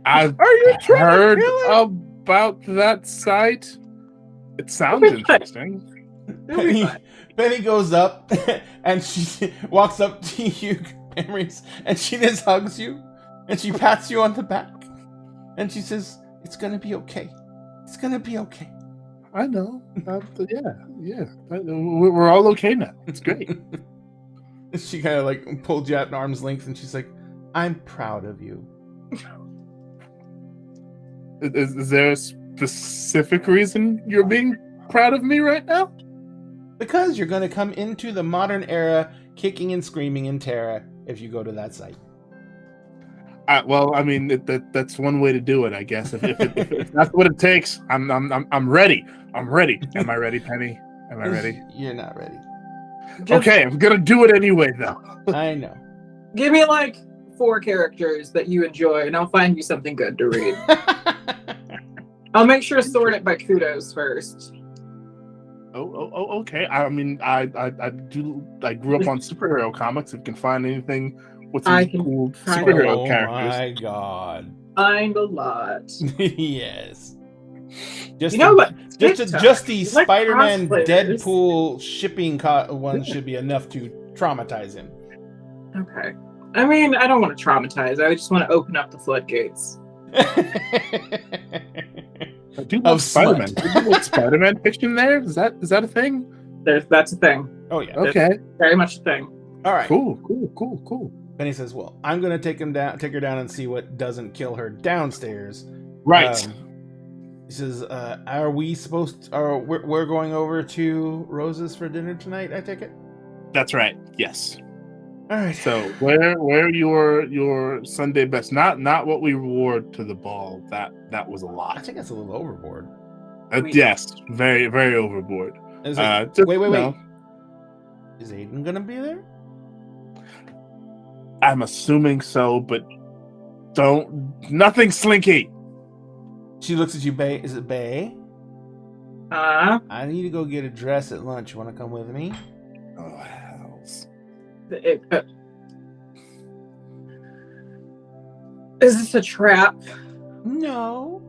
I've heard about that site. It sounds interesting. Penny goes up and she walks up to you, Emery's, and she just hugs you and she pats you on the back and she says, "It's gonna be okay. It's gonna be okay." I know. Yeah. We're all okay now. It's great. She kind of like pulled you at an arm's length and she's like, "I'm proud of you." Is there a specific reason you're being proud of me right now? Because you're going to come into the modern era kicking and screaming in terror if you go to that site. Well, I mean, that's one way to do it, I guess. If that's what it takes, I'm ready. I'm ready. Am I ready, Penny? Am I ready? You're not ready. Okay, I'm gonna do it anyway, though. I know. Give me like 4 characters that you enjoy, and I'll find you something good to read. I'll make sure to sort it by kudos first. Oh, okay. I mean, I grew up on superhero comics. If you can find anything with some cool superhero characters. Oh my god. Find a lot. Yes. Just you know what? Just the Spider-Man cosplayers. Deadpool shipping one should be enough to traumatize him. Okay. I mean, I don't want to traumatize. I just want to open up the floodgates. I do love Spider-Man. Do you want Spider-Man fiction there? Is that a thing? That's a thing. Oh yeah. Okay. Very much a thing. All right. Cool. Benny says, "Well, I'm gonna take her down and see what doesn't kill her downstairs." Right. He says, "Are we supposed? We're going over to Rose's for dinner tonight? I take it." That's right. Yes. All right. So wear your Sunday best. Not what we wore to the ball. That was a lot. I think that's a little overboard. Yes, very very overboard. Like, wait. Is Aiden gonna be there? I'm assuming so, but nothing slinky. She looks at you, Bay. Is it Bay? I need to go get a dress at lunch. You want to come with me? Oh, hells. Is this a trap? No.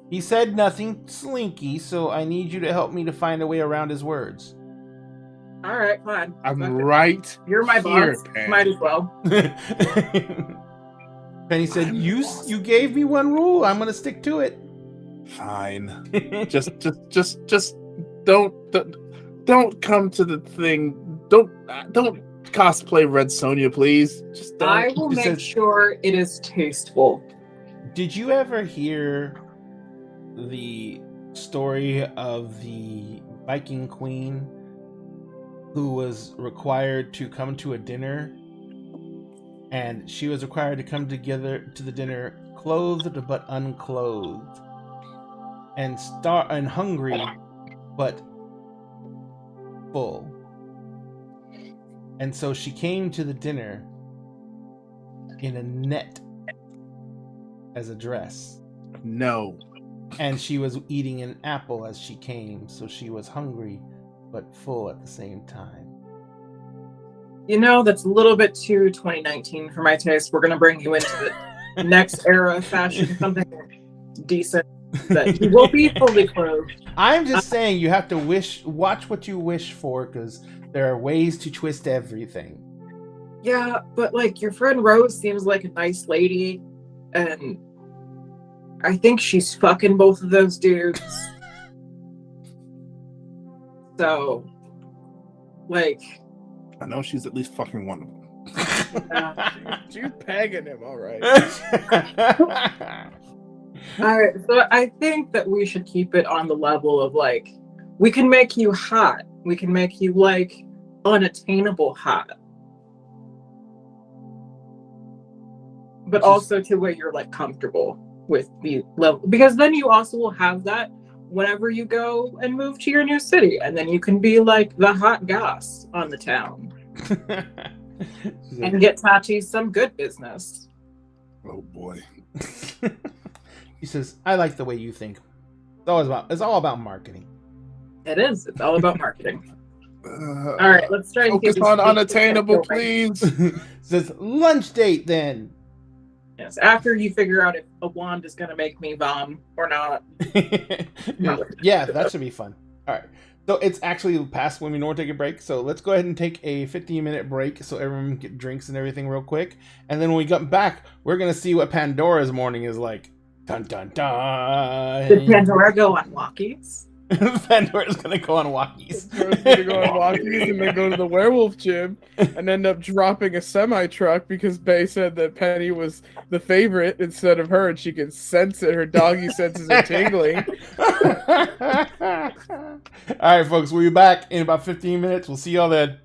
He said nothing slinky, so I need you to help me to find a way around his words. All right, fine. I'm right. You're my here, boss. Penny. Might as well. Penny said, "You gave me one rule. I'm gonna stick to it." Fine. just don't come to the thing. Don't cosplay Red Sonja, please. Just don't. I will make sure it is tasteful. Did you ever hear the story of the Viking queen who was required to come to a dinner, and she was required to come together to the dinner clothed but unclothed, and hungry but full? And so she came to the dinner in a net as a dress. No. And she was eating an apple as she came, so she was hungry but full at the same time. You know, that's a little bit too 2019 for my taste. We're gonna bring you into the next era of fashion, something decent that you will be fully clothed. I'm just saying you have to watch what you wish for, because there are ways to twist everything. Yeah, but like your friend Rose seems like a nice lady, and I think she's fucking both of those dudes. So, like, I know she's at least fucking one of them. You pegging him, all right. all right, so I think that we should keep it on the level of like, we can make you hot. We can make you like unattainable hot. But also to where you're like comfortable with the level, because then you also will have that whenever you go and move to your new city, and then you can be like the hot goss on the town and get Tati some good business. Oh boy. He says, I like the way you think. It's all about marketing. It is. It's all about marketing. All right, let's try and focus on unattainable, please. Says lunch date then. Yes, after you figure out if a wand is going to make me vom or not. Yeah, that should be fun. All right. So it's actually past when we normally take a break. So let's go ahead and take a 15-minute break so everyone can get drinks and everything real quick. And then when we come back, we're going to see what Pandora's morning is like. Dun, dun, dun. Did Pandora go on walkies? Pandora's going to go on walkies. Pandora's going to go on walkies and then go to the werewolf gym and end up dropping a semi-truck because Bae said that Penny was the favorite instead of her, and she can sense it. Her doggy senses are tingling. All right, folks, we'll be back in about 15 minutes. We'll see y'all then.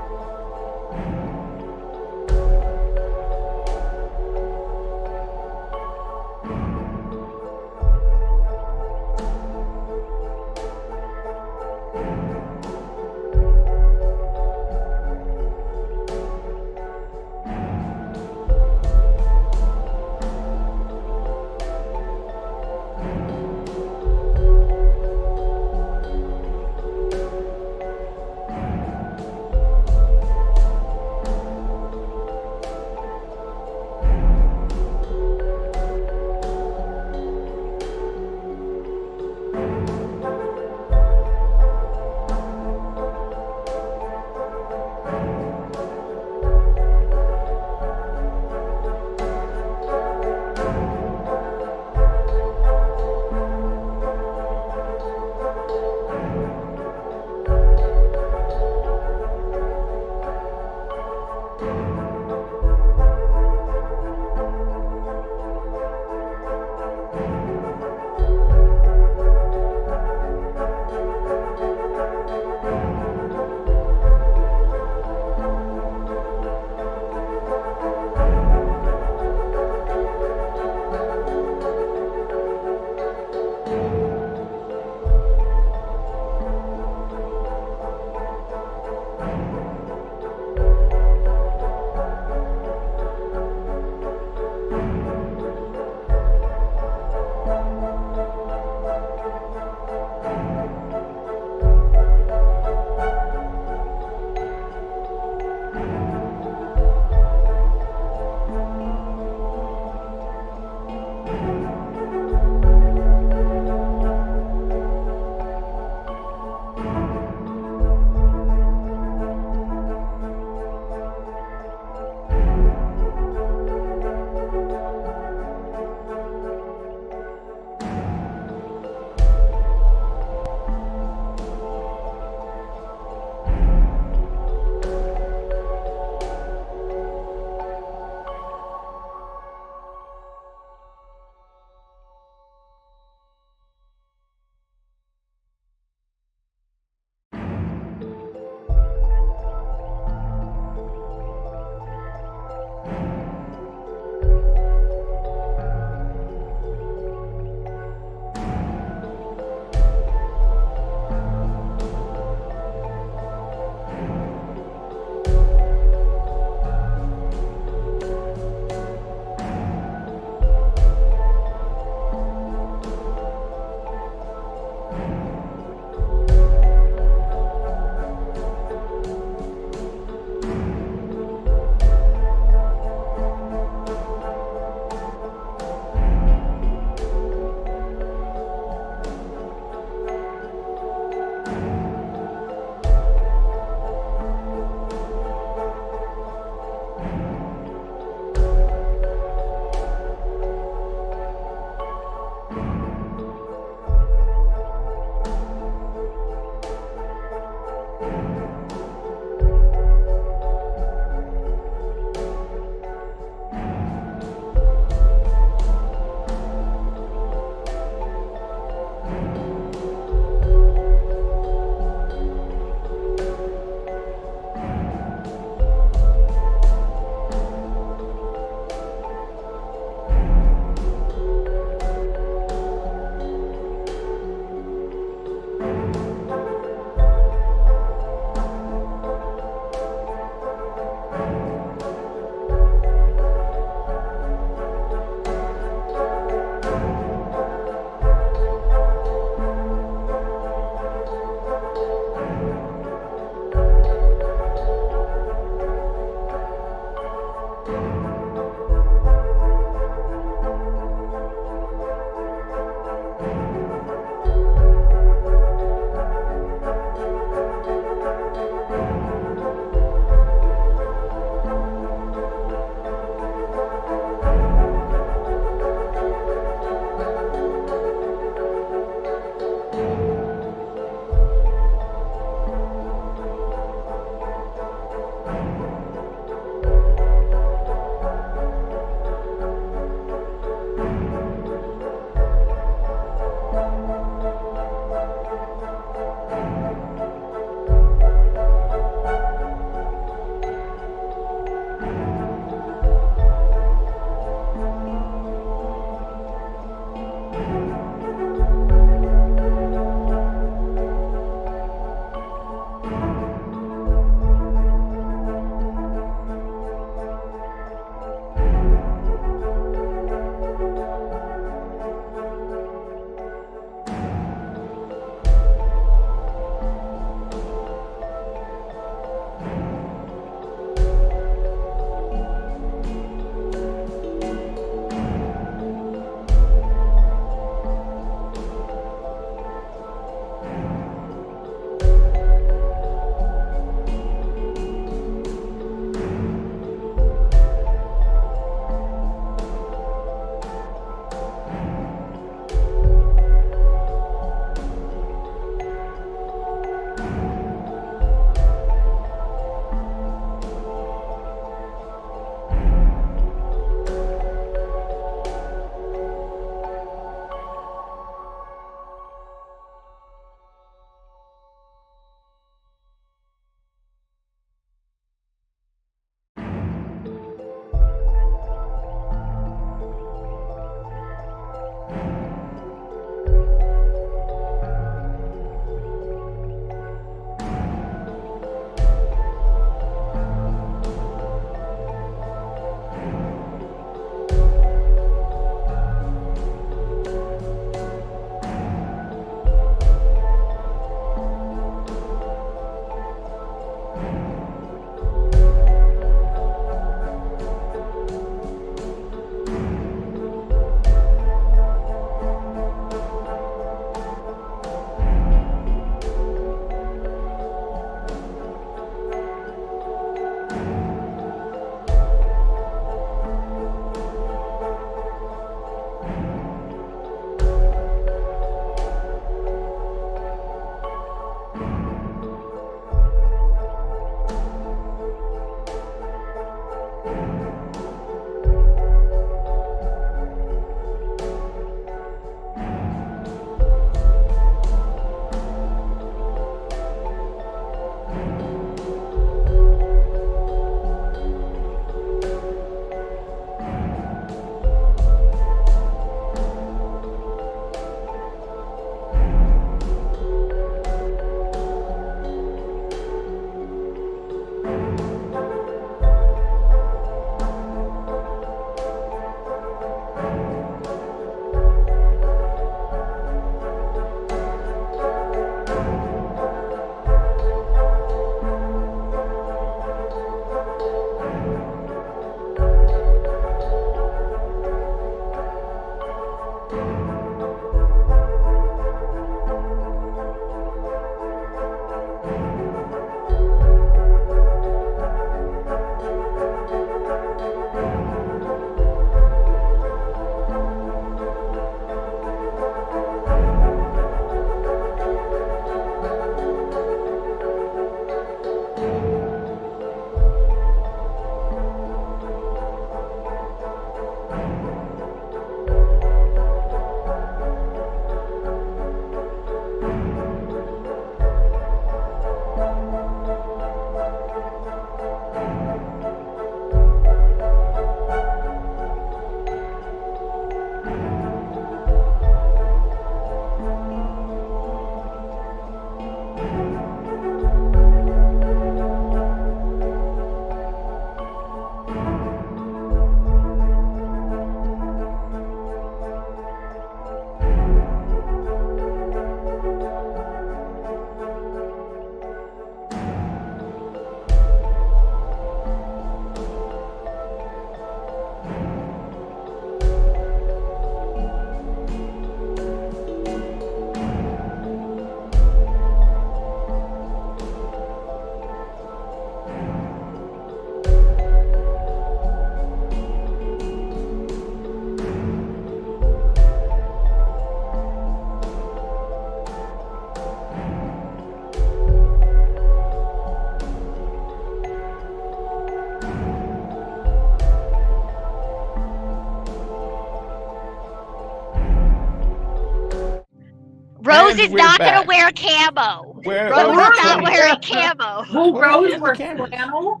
Rose is not going to wear camo. Rose is not wearing camo. Will Rose wear flannel?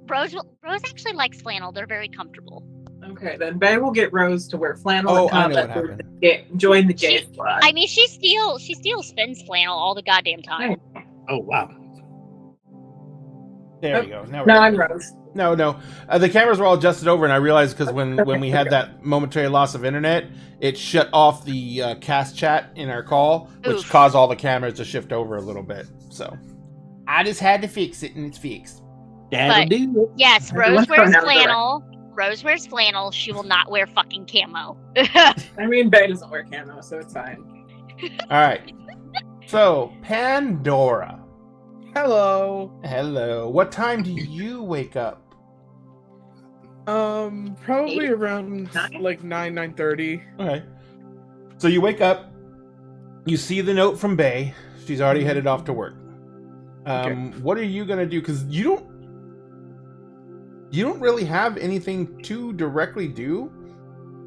Rose actually likes flannel. They're very comfortable. Okay, then Bay will get Rose to wear flannel. Oh, I know what happened. Join the gay squad. I mean, she still spins flannel all the goddamn time. Oh, wow. There we go. Now I'm Rose. No. The cameras were all adjusted over, and I realized because when we had that momentary loss of internet, it shut off the cast chat in our call, which caused all the cameras to shift over a little bit. So I just had to fix it, and it's fixed. That'll do it. Yes, Rose wears flannel. Rose wears flannel. She will not wear fucking camo. I mean, Bay doesn't wear camo, so it's fine. All right. So, Pandora. Hello. What time do you wake up? Probably around like 9:30. Okay. So you wake up, you see the note from Bay. She's already headed off to work. What are you gonna do? Because you don't really have anything to directly do.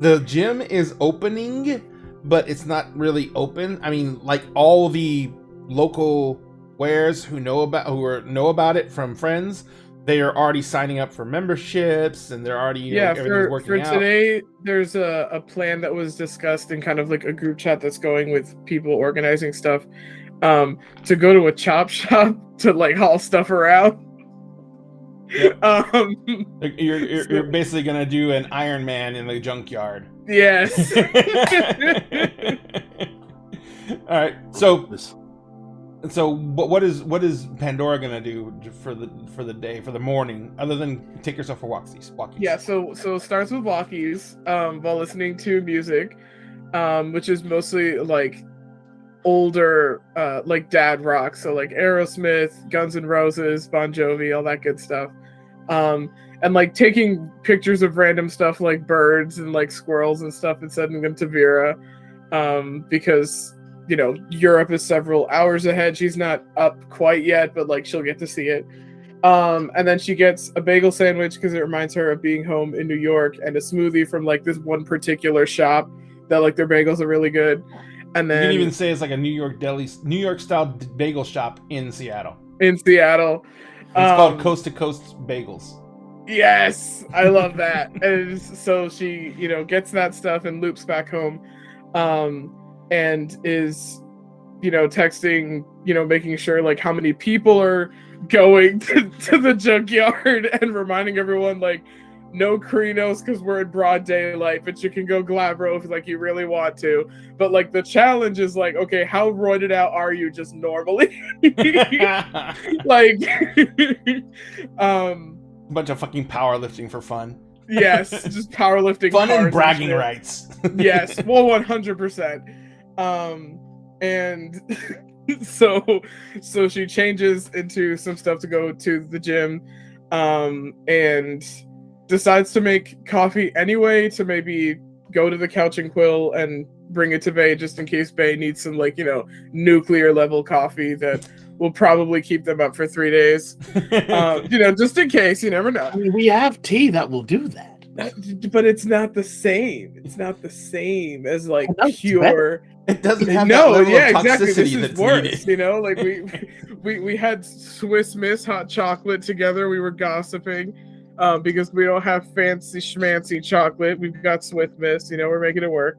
The gym is opening, but it's not really open. I mean, like all the local wares who know about it from friends, they are already signing up for memberships, and they're already everything's working out. For today, there's a plan that was discussed in kind of like a group chat that's going with people organizing stuff, to go to a chop shop to like haul stuff around. Yep. You're basically gonna do an Iron Man in the junkyard. Yes. All right. So So, what is Pandora gonna do for the day, for the morning, other than take herself for walkies? Yeah, so it starts with walkies, while listening to music, which is mostly like older, like dad rock, so like Aerosmith, Guns N' Roses, Bon Jovi, all that good stuff, and like taking pictures of random stuff like birds and like squirrels and stuff and sending them to Vera, because Europe is several hours ahead. She's not up quite yet, but like she'll get to see it. And then she gets a bagel sandwich because it reminds her of being home in New York, and a smoothie from like this one particular shop that like their bagels are really good. And then you can even say it's like a New York style bagel shop in Seattle. It's called Coast to Coast Bagels. Yes, I love that. And so she, gets that stuff and loops back home, and is, texting, making sure like how many people are going to the junkyard, and reminding everyone like no Krinos because we're in broad daylight, but you can go Glabro if like you really want to. But like the challenge is like, okay, how roided out are you just normally? Like bunch of fucking powerlifting for fun. Yes, just powerlifting, fun and bragging rights. Yes, well, 100%. And so she changes into some stuff to go to the gym, and decides to make coffee anyway to maybe go to the Couch and Quill and bring it to Bay just in case Bay needs some like nuclear level coffee that will probably keep them up for 3 days. Just in case, you never know. I mean, we have tea that will do that. But it's not the same. It's not the same as like pure. It doesn't have that level of toxicity This is that's worse. needed. Like we had Swiss Miss hot chocolate together. We were gossiping because we don't have fancy schmancy chocolate. We've got Swiss Miss. We're making it work.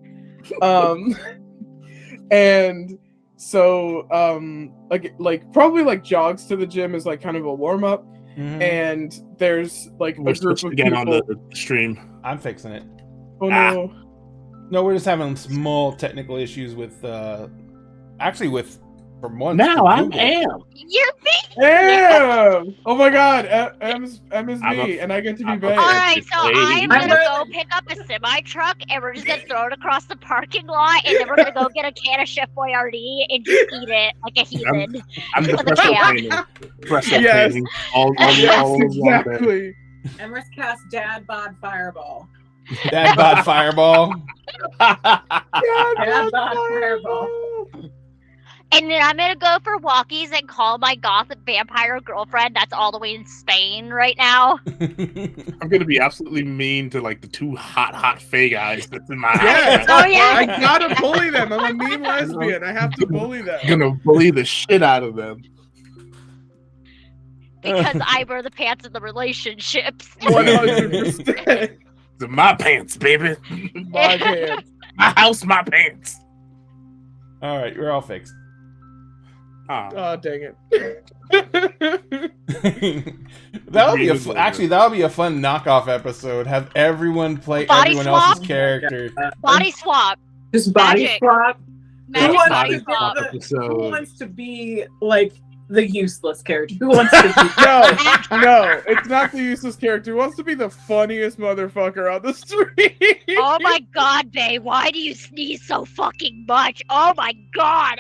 And so like probably like jogs to the gym is like kind of a warm up. Mm-hmm. And there's like a group of people on the stream. I'm fixing it. Oh no. No, we're just having small technical issues with for once. Now I'm Am. You're me. Am. Oh my God, M is me, and I get to be Bay. All right, so I'm gonna go pick up a semi truck, and we're just gonna throw it across the parking lot, and then we're gonna go get a can of Chef Boyardee and just eat it like a heathen. I'm the pressure painting. All exactly. Emrys cast Dad Bod Fireball. Dad Bod Fireball. Dad Bod Fireball. And then I'm gonna go for walkies and call my goth vampire girlfriend that's all the way in Spain right now. I'm gonna be absolutely mean to like the two hot Fae guys that's in my house. Oh yeah. I gotta bully them. I'm a mean lesbian. I have to bully them. I'm gonna bully the shit out of them. Because I wear the pants in the relationships. 100%. They're my pants, baby. My pants. My house, my pants. All right, we're all fixed. Oh, dang it. That'll be a fun knockoff episode. Have everyone play body everyone swap? else's character. Body swap. Just body Magic. swap. Magic body swap. Who wants to be like the useless character? Who wants to be No, it's not the useless character. Who wants to be the funniest motherfucker on the street? Oh my God, Bay, why do you sneeze so fucking much? Oh my God.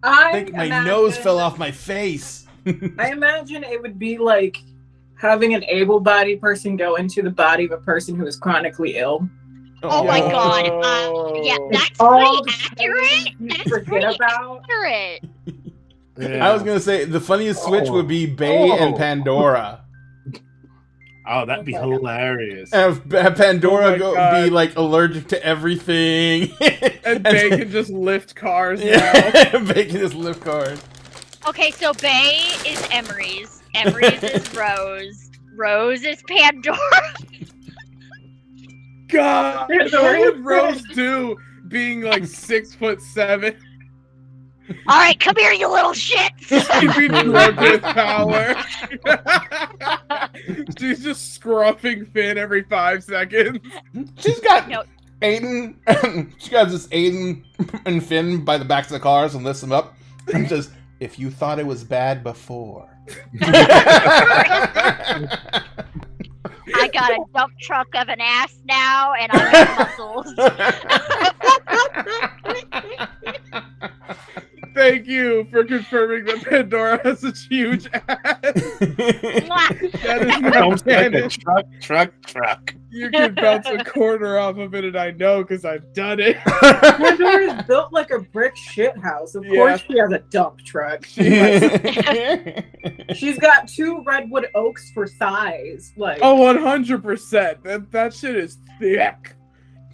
I think my nose fell off my face. I imagine it would be like having an able-bodied person go into the body of a person who is chronically ill. Oh my God. Yeah, that's pretty accurate. That's pretty accurate. Yeah. I was gonna say the funniest switch would be Bay and Pandora. Oh, that'd be hilarious. Have Pandora be like allergic to everything, and Bay can just lift cars. Yeah, Bay can just lift cars. Okay, so Bay is Emery's. Emery's is Rose. Rose is Pandora. God, what would Rose do being like 6'7"? All right, come here, you little shit. She'd be drugged with power. She's just scruffing Finn every 5 seconds. She's got Aiden, she grabs this Aiden and Finn by the backs of the cars and lifts them up and says, "If you thought it was bad before." I got a dump truck of an ass now, and I got muscles. Thank you for confirming that Pandora has a huge ass. That is not canon. Truck. You can bounce a quarter off of it, and I know because I've done it. Pandora's built like a brick shithouse. Of course she has a dump truck. She's got 2 redwood oaks for size. Like, oh, 100%. That shit is thick.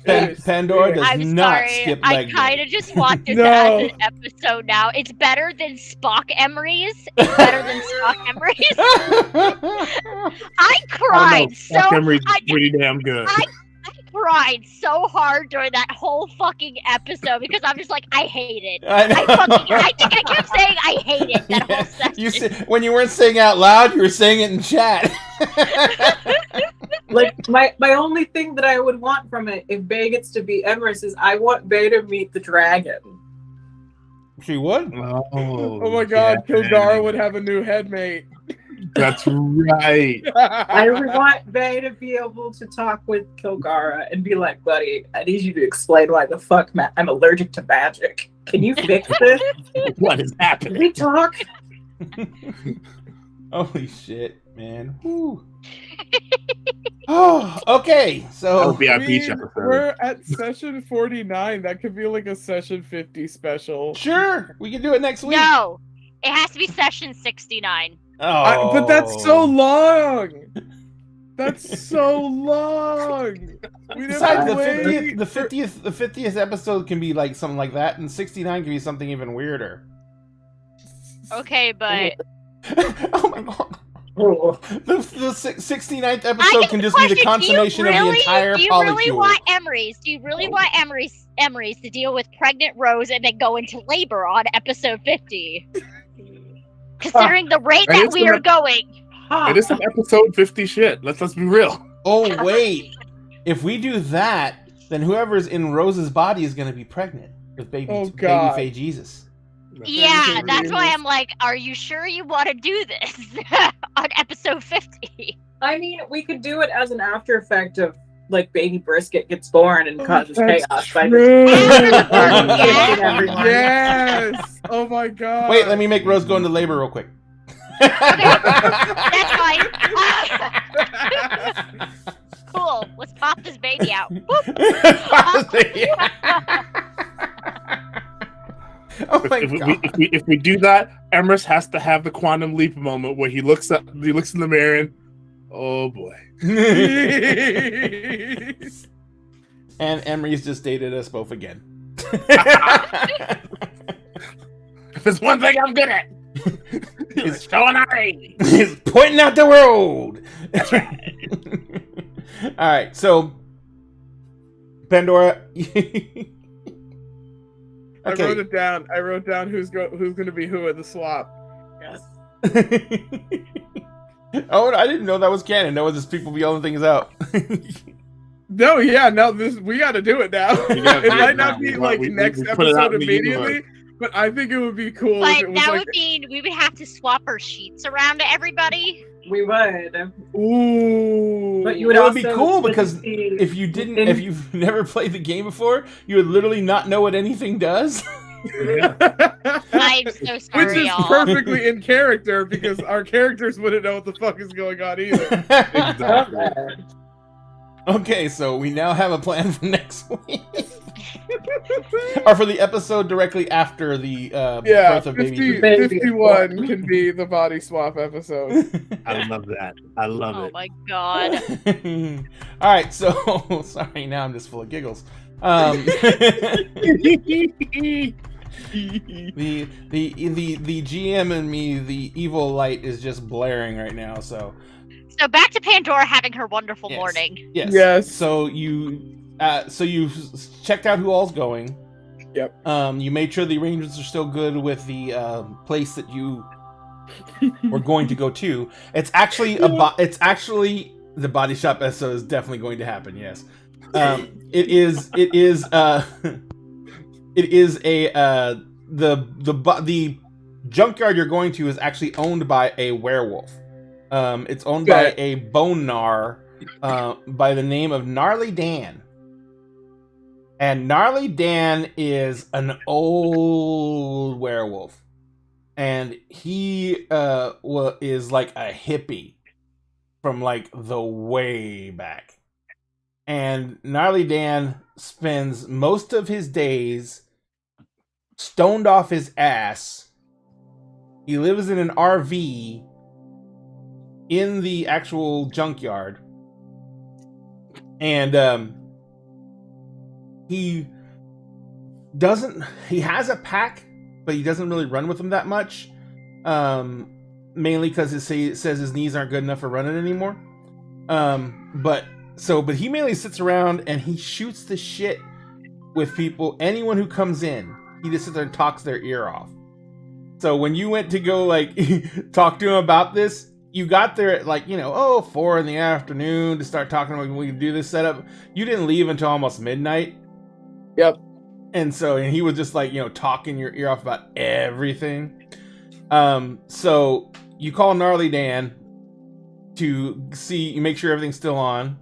Pandora does I'm not sorry. skip I leg kind day. of just want this as an episode now. It's better than Spock Emery's. It's better than Spock Emery's. I cried so. Emery's pretty damn good. I cried so hard during that whole fucking episode because I'm just like, I hate it. I think I kept saying I hate it that whole session. When you weren't saying out loud, you were saying it in chat. Like, my only thing that I would want from it, if Bae gets to be Emrys, is I want Bae to meet the dragon. She would? Oh my god, Kilgara would have a new headmate. That's right. I want Bae to be able to talk with Kilgara and be like, buddy, I need you to explain why the fuck I'm allergic to magic. Can you fix this? What is Can happening? we talk? Holy shit, man. Whew. Oh, okay. So That would be our beach episode. We're at session 49. That could be like a session 50 special. sure, we can do it next week. No, it has to be session 69. Oh. But that's so long. That's so long. We Besides, didn't wait. the 50th episode can be like something like that, and 69 can be something even weirder. Okay, but Oh my god. Oh. The 69th episode can just be the consummation of the entire Do you polycule. really want Emery's? Do you really want Emery's to deal with pregnant Rose and then go into labor on episode 50? Considering the rate that we are going. It is some episode 50 shit. Let's be real. Oh wait, if we do that, then whoever's in Rose's body is going to be pregnant with baby Faye Jesus. Yeah, that's why I'm like, are you sure you want to do this on episode 50? I mean, we could do it as an after effect of, like, baby Brisket gets born and causes chaos by Yes! Oh my god. Wait, let me make Rose go into labor real quick. That's fine. Cool. Let's pop this baby out. Oh my god. If we do that, Emrys has to have the quantum leap moment where he looks in the mirror and, oh boy. And Emery's just dated us both again. If there's one thing I'm good at, it's showing our age. He's pointing out the road. That's right. All right, so Pandora. I wrote it down. I wrote down who's going to be who at the swap. Yes. Oh, I didn't know that was canon. That was just people yelling things out. No, we got to do it now. It might not be like next episode immediately, but I think it would be cool. But if it was that like... would mean we would have to swap our sheets around to everybody. We would. Ooh. But you would That also would be cool because see- if you've never played the game before, you would literally not know what anything does. I'm so sorry, Which is y'all. perfectly in character because our characters wouldn't know what the fuck is going on either. Exactly. Okay, so we now have a plan for next week. Or for the episode directly after the birth of baby. 51 can be the body swap episode. I love that. I love Oh it. my god. All right, so sorry, now I'm just full of giggles. The GM and me, the evil light is just blaring right now. So back to Pandora having her wonderful Yes. morning. Yes. So you've checked out who all's going. Yep. You made sure the arrangements are still good with the place that you were going to go to. It's actually it's actually the body shop episode is definitely going to happen. Yes. It is the junkyard you're going to is actually owned by a werewolf. It's owned by a bone gnar by the name of Gnarly Dan. And Gnarly Dan is an old werewolf. And he is like a hippie from like the way back. And Gnarly Dan spends most of his days stoned off his ass. He lives in an RV in the actual junkyard. And he has a pack, but he doesn't really run with them that much. Mainly because it says his knees aren't good enough for running anymore. But he mainly sits around and he shoots the shit with people. Anyone who comes in, he just sits there and talks their ear off. So when you went to go like talk to him about this, you got there at like 4 p.m. to start talking about we can do this setup. You didn't leave until almost midnight. Yep. And he was just like talking your ear off about everything. So you call Gnarly Dan to make sure everything's still on.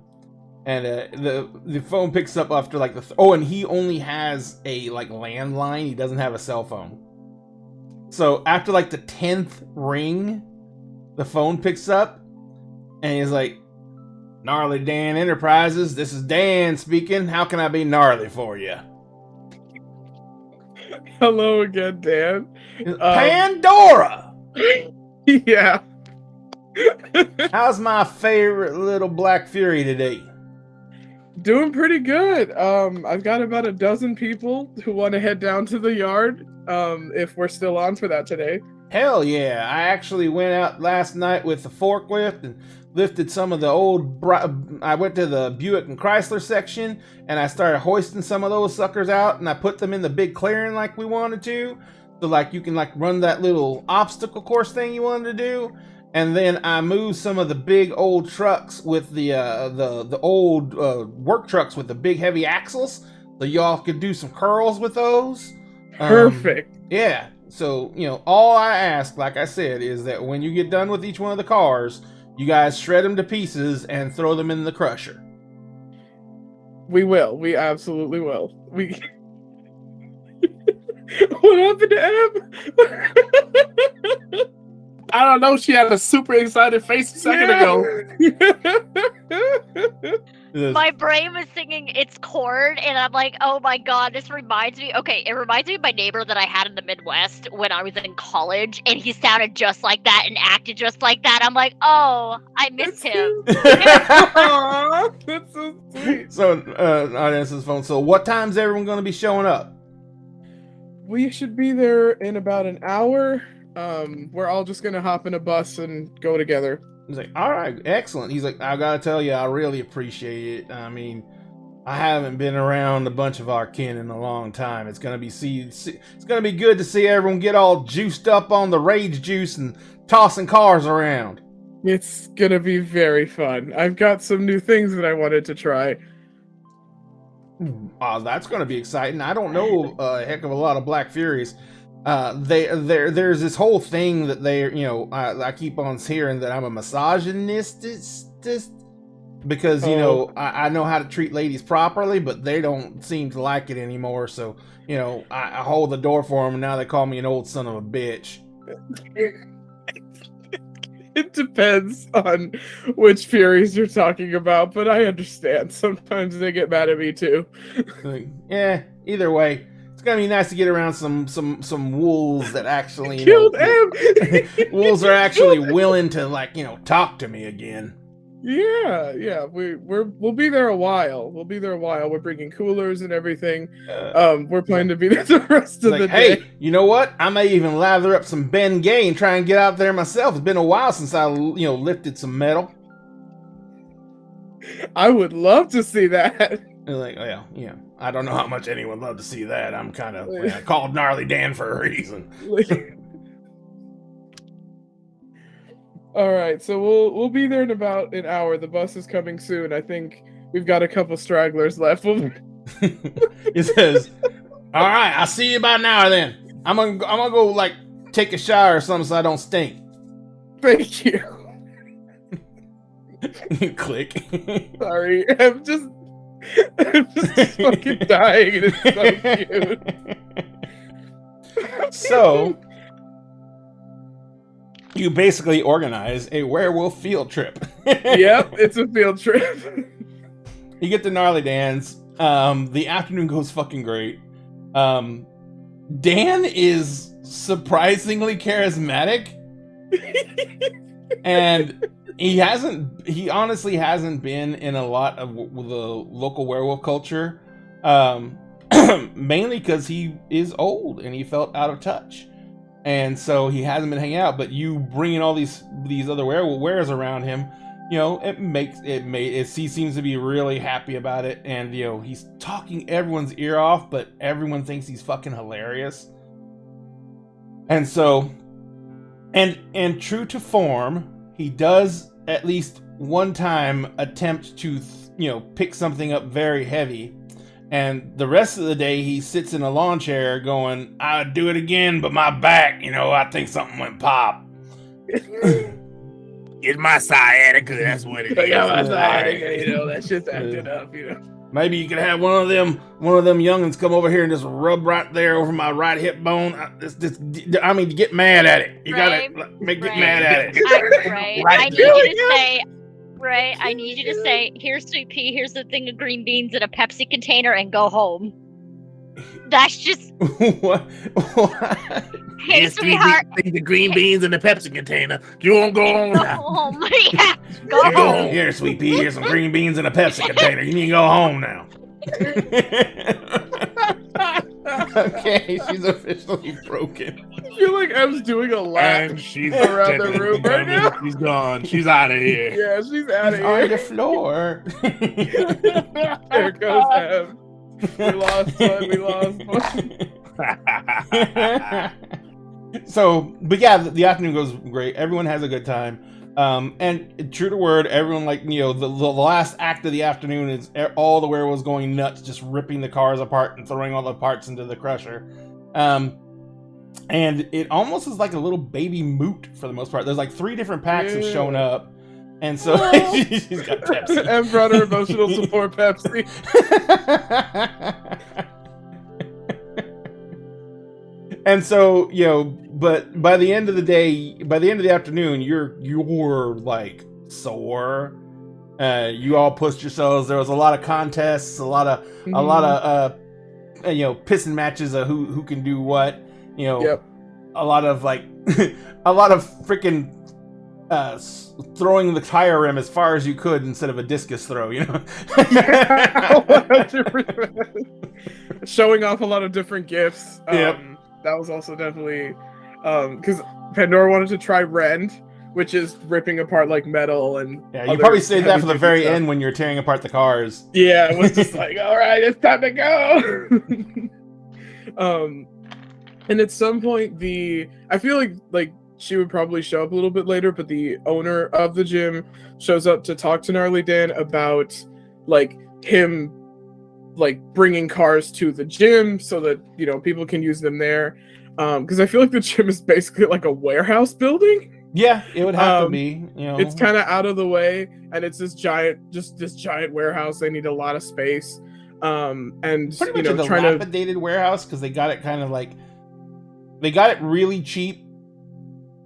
And the phone picks up after like and he only has a like landline. He doesn't have a cell phone. So after like the 10th ring, the phone picks up and he's like, Gnarly Dan Enterprises, this is Dan speaking. How can I be gnarly for you? Hello again, Dan. Pandora! Yeah. How's my favorite little Black Fury today? Doing pretty good. I've got about a dozen people who want to head down to the yard, if we're still on for that today. Hell yeah. I actually went out last night with the forklift and lifted some of the old... I went to the Buick and Chrysler section, and I started hoisting some of those suckers out, and I put them in the big clearing like we wanted to. So like you can like run that little obstacle course thing you wanted to do. And then I moved some of the big old trucks with the old work trucks with the big heavy axles, so y'all could do some curls with those. Perfect. Yeah. So all I ask, like I said, is that when you get done with each one of the cars, you guys shred them to pieces and throw them in the crusher. We will. We absolutely will. What happened to Em? I don't know. She had a super excited face a second ago. My brain was singing its chord, and I'm like, oh my god, this reminds me. Okay, it reminds me of my neighbor that I had in the Midwest when I was in college, and he sounded just like that and acted just like that. I'm like, oh, I miss him. Aww, that's so sweet. So, audience is phone. So, what time's everyone going to be showing up? We should be there in about an hour. We're all just gonna hop in a bus and go together. He's like, all right, excellent. He's like, I gotta tell you, I really appreciate it. I mean, I haven't been around a bunch of our kin in a long time. It's gonna be good to see everyone get all juiced up on the rage juice and tossing cars around. It's gonna be very fun. I've got some new things that I wanted to try. That's gonna be exciting. I don't know a heck of a lot of Black Furies. There's this whole thing that I keep on hearing that I'm a misogynist because I know how to treat ladies properly, but they don't seem to like it anymore. So I hold the door for them, and now they call me an old son of a bitch. It depends on which Furies you're talking about, but I understand. Sometimes they get mad at me too. Either way. It's gonna be nice to get around some wolves that actually killed him. Wolves are actually willing to talk to me again. Yeah. We'll be there a while. We're bringing coolers and everything. We're planning to be there the rest of the day. Hey, you know what? I may even lather up some Ben Gay and try and get out there myself. It's been a while since I lifted some metal. I would love to see that. Like, oh, yeah. I don't know how much anyone would love to see that. I'm kind of called Gnarly Dan for a reason. All right, so we'll be there in about an hour. The bus is coming soon. I think we've got a couple stragglers left. He says, "All right, I'll see you by now. Then I'm gonna go like take a shower or something so I don't stink." Thank you. Click. Sorry, I'm just fucking dying, and it's so cute. So, you basically organize a werewolf field trip. Yep, it's a field trip. You get to Gnarly Dan's. The afternoon goes fucking great. Dan is surprisingly charismatic. And he honestly hasn't been in a lot of the local werewolf culture. Mainly because he is old and he felt out of touch. And so he hasn't been hanging out, but you bringing all these other wearers around him, you know, he seems to be really happy about it. And, you know, he's talking everyone's ear off, but everyone thinks he's fucking hilarious. And so, and true to form, he does at least one time attempt to, you know, pick something up very heavy. And the rest of the day, he sits in a lawn chair going, "I would do it again, but my back, you know, I think something went pop." It's my sciatica, that's what it is. Yeah, my sciatica, you know, that shit's acting up, you know. Maybe you could have one of them youngins come over here and just rub right there over my right hip bone. I mean, to get mad at it. You gotta get mad at it. I need you to say, "Here's Sweet Pea, here's a thing of green beans in a Pepsi container," and go home. That's just... What? Hey, sweetheart. The green beans in the Pepsi container. You won't go home now. Go home. Yeah, go home. Here, Sweet Pea, here's some green beans in a Pepsi container. You need to go home now. Okay, she's officially broken. I feel like I was doing a lap And she's around the room right now. She's gone. She's out of here. Yeah, she's out of On here. the floor. There goes Em. We lost one. So, but yeah, the afternoon goes great. Everyone has a good time. And true to word, everyone, like, you know, the last act of the afternoon is all the werewolves going nuts, just ripping the cars apart and throwing all the parts into the crusher. And it almost is like a little baby moot for the most part. There's like 3 different packs have shown up. And so she's got Pepsi. Em brought her emotional support Pepsi. And so, you know, but by the end of the day, by the end of the afternoon, you're like sore. You all pushed yourselves. There was a lot of contests, a lot of you know, pissing matches of who can do what. You know, a lot of like a lot of freaking throwing the tire rim as far as you could instead of a discus throw. You know, 100%. Showing off a lot of different gifts. That was also definitely because Pandora wanted to try Rend, which is ripping apart like metal and you probably saved that for the very end when you're tearing apart the cars. Yeah, it was just like, all right, it's time to go. And at some point, I feel like she would probably show up a little bit later, but the owner of the gym shows up to talk to Gnarly Dan about like him like bringing cars to the gym so that, you know, people can use them there. Because I feel like the gym is basically like a warehouse building. Yeah, it would have to be. You know, it's kind of out of the way, and it's this giant warehouse. They need a lot of space. And pretty much a dilapidated warehouse because they got it kind of like they got it really cheap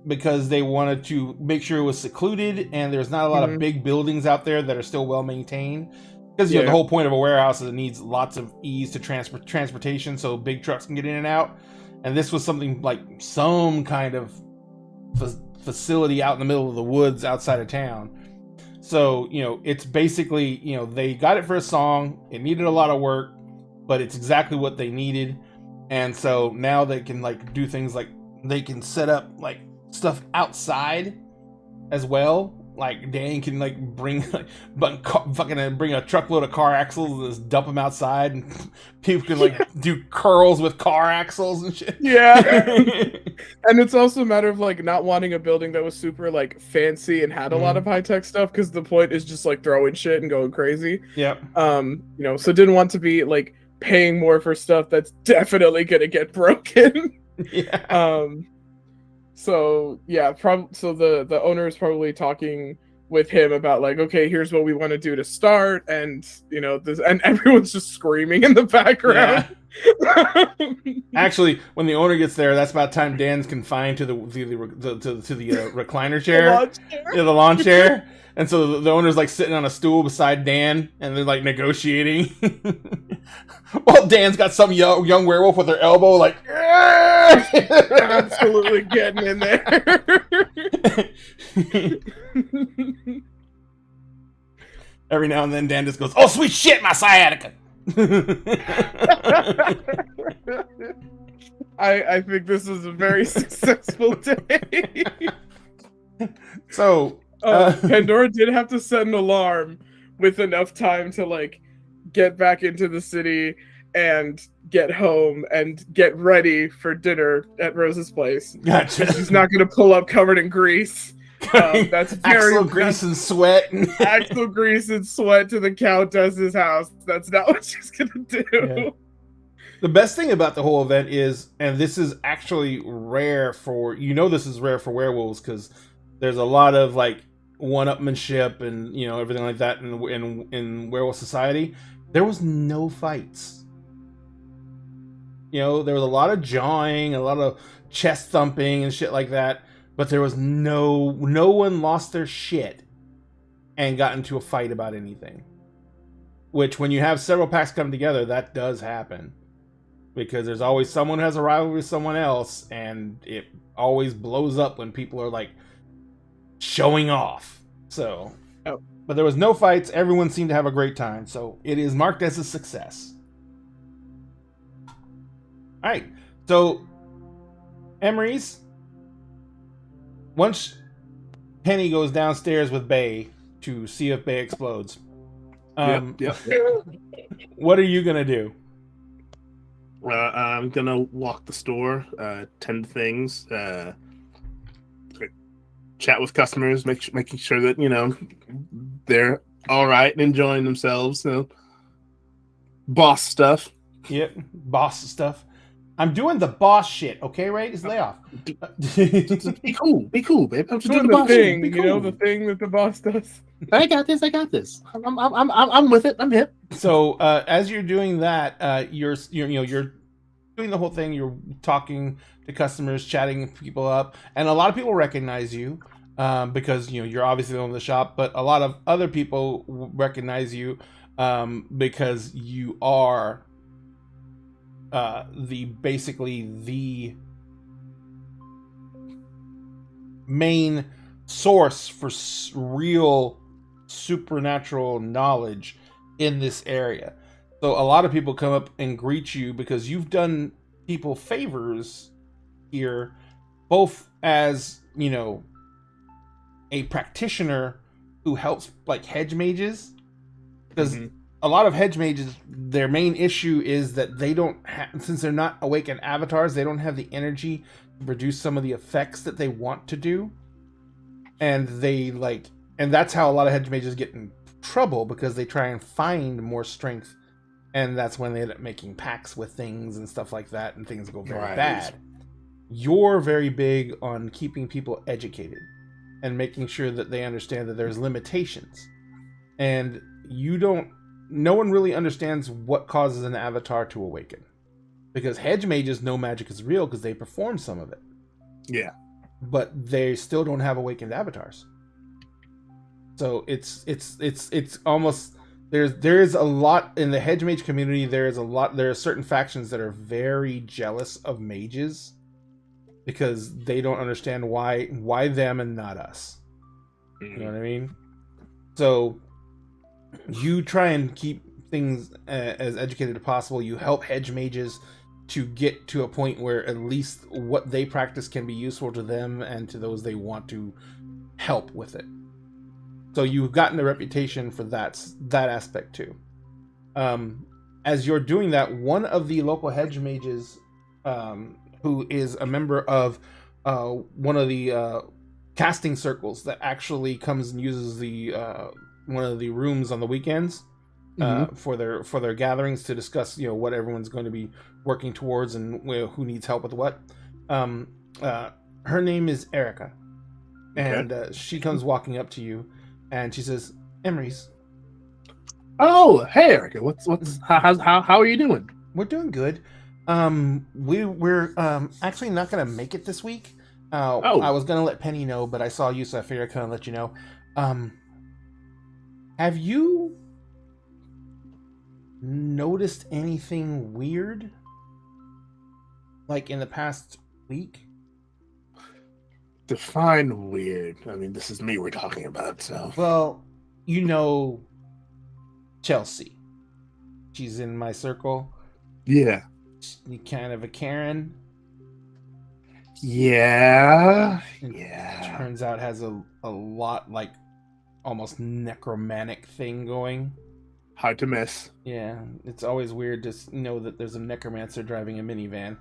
because they wanted to make sure it was secluded and there's not a lot of big buildings out there that are still well maintained. Because you know the whole point of a warehouse is it needs lots of ease to transportation, so big trucks can get in and out. And this was something like some kind of facility out in the middle of the woods outside of town. So, you know, it's basically, you know, they got it for a song. It needed a lot of work, but it's exactly what they needed. And so now they can like do things like they can set up like stuff outside as well. like Dan can like bring bring a truckload of car axles and just dump them outside, and people can like do curls with car axles and shit. Yeah. And it's also a matter of like not wanting a building that was super like fancy and had a lot of high tech stuff, because the point is just like throwing shit and going crazy. Yep. So didn't want to be like paying more for stuff that's definitely gonna get broken. Yeah. So yeah, so the owner is probably talking with him about like, okay, here's what we want to do to start, and this, and everyone's just screaming in the background. Yeah. Actually, when the owner gets there, that's about time Dan's confined to the recliner chair, the lawn chair, and so the owner's like sitting on a stool beside Dan, and they're like negotiating. Well, Dan's got some young werewolf with her elbow, like absolutely getting in there. Every now and then, Dan just goes, "Oh, sweet shit, my sciatica." I think this is a very successful day. So, Pandora did have to set an alarm with enough time to like get back into the city and get home and get ready for dinner at Rose's place. Gotcha. She's not going to pull up covered in grease. That's very Axel grease and sweat. Axel grease and sweat to the Countess's house. That's not what she's gonna do. Yeah. The best thing about the whole event is, and this is actually rare for this is rare for werewolves, because there's a lot of like one-upmanship and everything like that in werewolf society. There was no fights. There was a lot of jawing, a lot of chest thumping and shit like that. But there was no one lost their shit and got into a fight about anything. Which, when you have several packs come together, that does happen. Because there's always someone who has a rivalry with someone else, and it always blows up when people are like showing off. So, but there was no fights. Everyone seemed to have a great time. So it is marked as a success. All right. So, Emery's. Once Penny goes downstairs with Bay to see if Bay explodes, Yep. What are you gonna do? I'm gonna walk the store, tend things, chat with customers, making sure that they're all right and enjoying themselves. Boss stuff. Yep, boss stuff. I'm doing the boss shit, okay, Ray? Just lay off. Be cool, babe. I'm just doing doing the the boss thing, shit. Be cool. the thing that the boss does. I got this. I'm with it. I'm hip. So as you're doing that, you're doing the whole thing. You're talking to customers, chatting people up, and a lot of people recognize you because you're obviously the owner of the shop. But a lot of other people recognize you because you are basically the main source for real supernatural knowledge in this area. So a lot of people come up and greet you because you've done people favors here, both as a practitioner who helps like hedge mages, because a lot of hedge mages, their main issue is that they don't since they're not awakened avatars, they don't have the energy to produce some of the effects that they want to do, and that's how a lot of hedge mages get in trouble, because they try and find more strength, and that's when they end up making pacts with things and stuff like that, and things go very bad. You're very big on keeping people educated and making sure that they understand that there's limitations, and no one really understands what causes an avatar to awaken, because hedge mages know magic is real because they perform some of it. Yeah, but they still don't have awakened avatars. So it's almost there's a lot in the hedge mage community. There are certain factions that are very jealous of mages because they don't understand why them and not us. You know what I mean? So you try and keep things as educated as possible. You help hedge mages to get to a point where at least what they practice can be useful to them and to those they want to help with it. So you've gotten a reputation for that aspect too. As you're doing that, one of the local hedge mages, who is a member of one of the casting circles that actually comes and uses the one of the rooms on the weekends for their gatherings to discuss what everyone's going to be working towards and who needs help with what. Her name is Erica, and she comes walking up to you, and she says, "Emery's." Oh, hey Erica, how are you doing? We're doing good. We're actually not gonna make it this week. I was gonna let Penny know, but I saw you, so I figured I'd kind of let you know. Have you noticed anything weird, like in the past week? Define weird. I mean, this is me we're talking about, so. Well, Chelsea. She's in my circle. Yeah. She's kind of a Karen. Yeah. Turns out has a lot, like, almost necromantic thing going. Hard to miss. Yeah, it's always weird to know that there's a necromancer driving a minivan.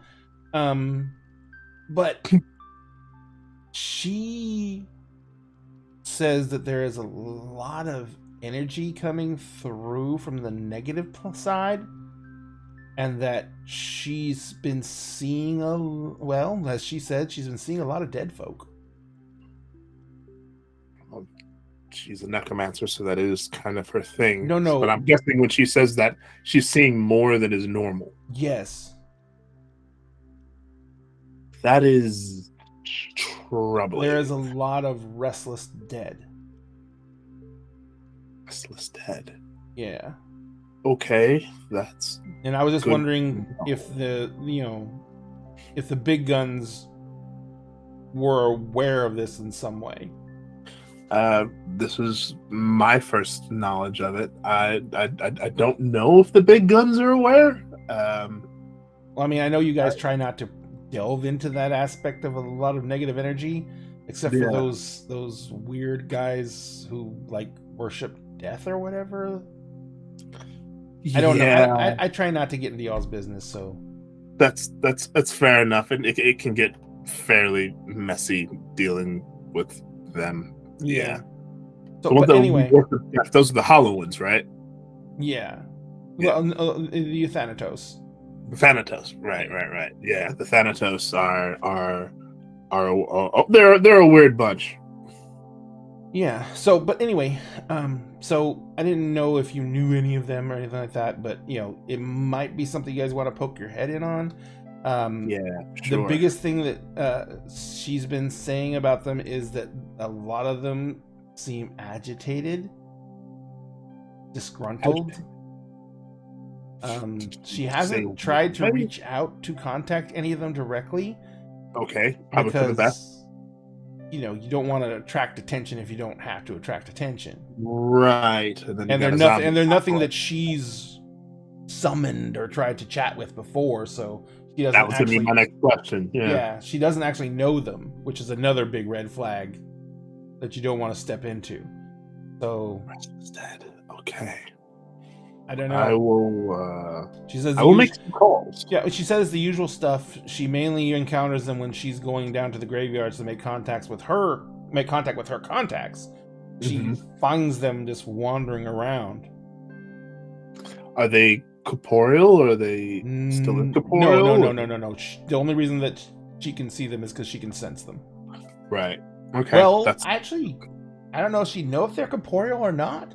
But she says that there is a lot of energy coming through from the negative side, and that she's been seeing as she said, she's been seeing a lot of dead folk. Well, she's a necromancer, so that is kind of her thing. No. But I'm guessing when she says that, she's seeing more than is normal. Yes. That is troubling. There is a lot of restless dead. Restless dead. Yeah. Okay, that's. And I was just good. wondering if the big guns were aware of this in some way. This is my first knowledge of it. I don't know if the big guns are aware. Well, I mean, I know you guys try not to delve into that aspect of a lot of negative energy, except for those weird guys who like worship death or whatever. I don't know. I try not to get into y'all's business, so that's fair enough, and it can get fairly messy dealing with them. Yeah. So, but anyway, those are the hollow ones, right? Yeah. Well, the Thanatos. The Thanatos, right. Yeah, the Thanatos are they're a weird bunch. Yeah. So, but anyway, so I didn't know if you knew any of them or anything like that, but it might be something you guys want to poke your head in on. Yeah, sure. The biggest thing that she's been saying about them is that a lot of them seem agitated, disgruntled. She hasn't tried to reach out to contact any of them directly. Okay, probably for the best. You don't want to attract attention if you don't have to attract attention. Right. And they're nothing that she's summoned or tried to chat with before, so she doesn't. That was going to be my next question. Yeah, she doesn't actually know them, which is another big red flag that you don't want to step into. So Restless dead. Okay. I don't know. I will. She says I will make some calls. Yeah, she says the usual stuff. She mainly encounters them when she's going down to the graveyards to make contact with her contacts. She finds them just wandering around. Are they corporeal, or are they still incorporeal? No. The only reason that she can see them is because she can sense them. Right. Okay. Well, actually, I don't know if she'd know if they're corporeal or not.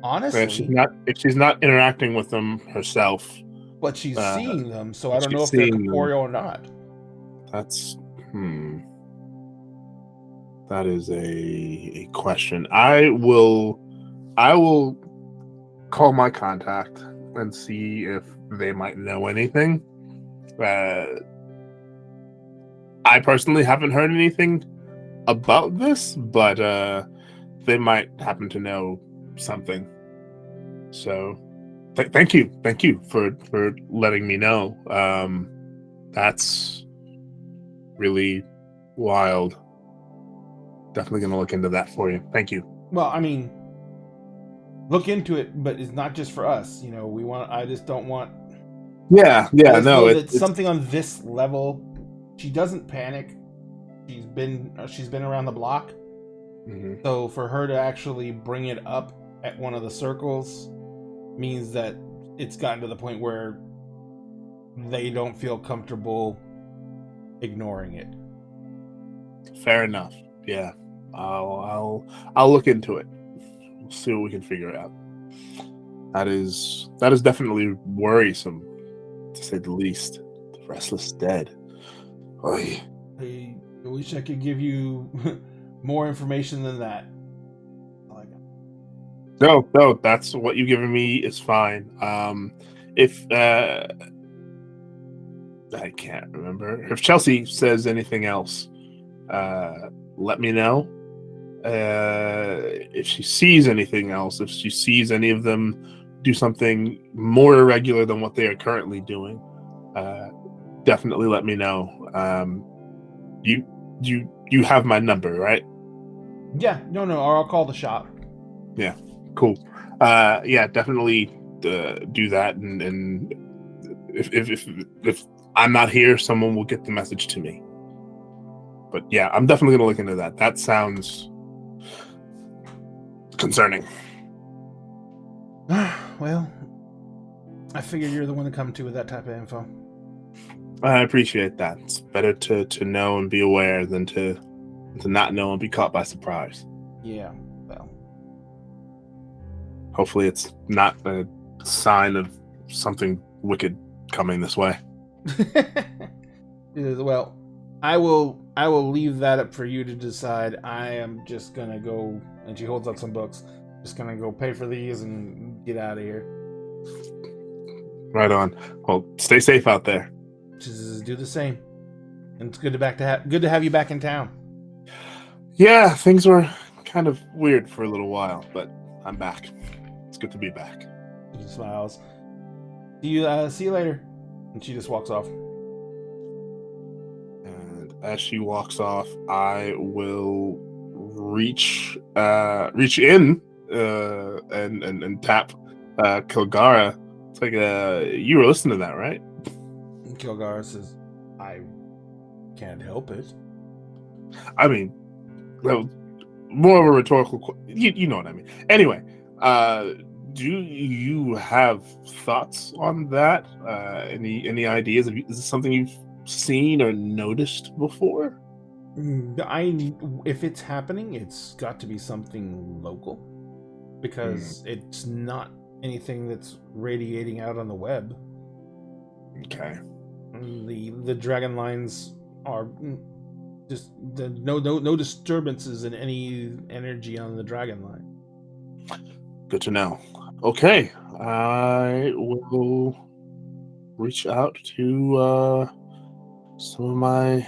Honestly, if she's not interacting with them herself, but she's seeing them, so I don't know if they're corporeal or not. That's that is a question. I will call my contact and see if they might know anything. I personally haven't heard anything about this, but they might happen to know something. So thank you for letting me know. That's really wild. Definitely gonna look into that for you. Thank you. Well, I mean, look into it, but it's not just for us. You know, I just don't want. Yeah, I just no, know that it's something on this level. She doesn't panic. She's been around the block. Mhm. So for her to actually bring it up at one of the circles means that it's gotten to the point where they don't feel comfortable ignoring it. fair enough. Yeah, I'll look into it. We'll see what we can figure out. That is definitely worrisome, to say the least. The Restless Dead. Oy. I wish I could give you more information than that. No, that's what you've given me is fine. If I can't remember if Chelsea says anything else, let me know. If she sees anything else, if she sees any of them do something more irregular than what they are currently doing, definitely let me know. You have my number, right? Yeah, no, or I'll call the shop. Yeah, cool. Yeah, definitely do that, and if I'm not here, someone will get the message to me. But yeah, I'm definitely gonna look into that. That sounds concerning. Well, I figure you're the one to come to with that type of info. I appreciate that. It's better to know and be aware than to not know and be caught by surprise. Yeah, well. Hopefully it's not a sign of something wicked coming this way. Well, I will leave that up for you to decide. I am just gonna go, and she holds up some books. Just gonna go pay for these and get out of here. Right on. Well, stay safe out there. Just do the same. And it's good to have you back in town. Yeah, things were kind of weird for a little while, but I'm back. It's good to be back. She smiles. See you later. And she just walks off. And as she walks off, I will reach in and tap Kilgara. It's like you were listening to that, right? And Kilgara says, "I can't help it." I mean, well, more of a rhetorical. You know what I mean. Anyway, do you have thoughts on that? Any ideas? Is this something you've seen or noticed before? If it's happening, it's got to be something local, because it's not anything that's radiating out on the web. Okay. The dragon lines are just no disturbances in any energy on the dragon line. Good to know. Okay, I will reach out to some of my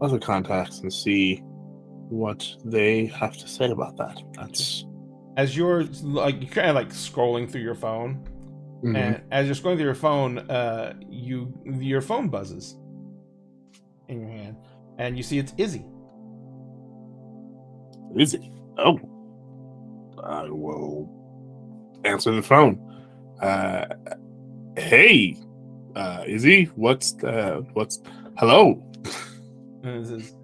other contacts and see what they have to say about that. That's as you're kind of scrolling through your phone, and as you're scrolling through your phone, your phone buzzes in your hand, and you see it's Izzy. Izzy. Oh, I will answer the phone. Hey, Izzy, what's hello? And it says,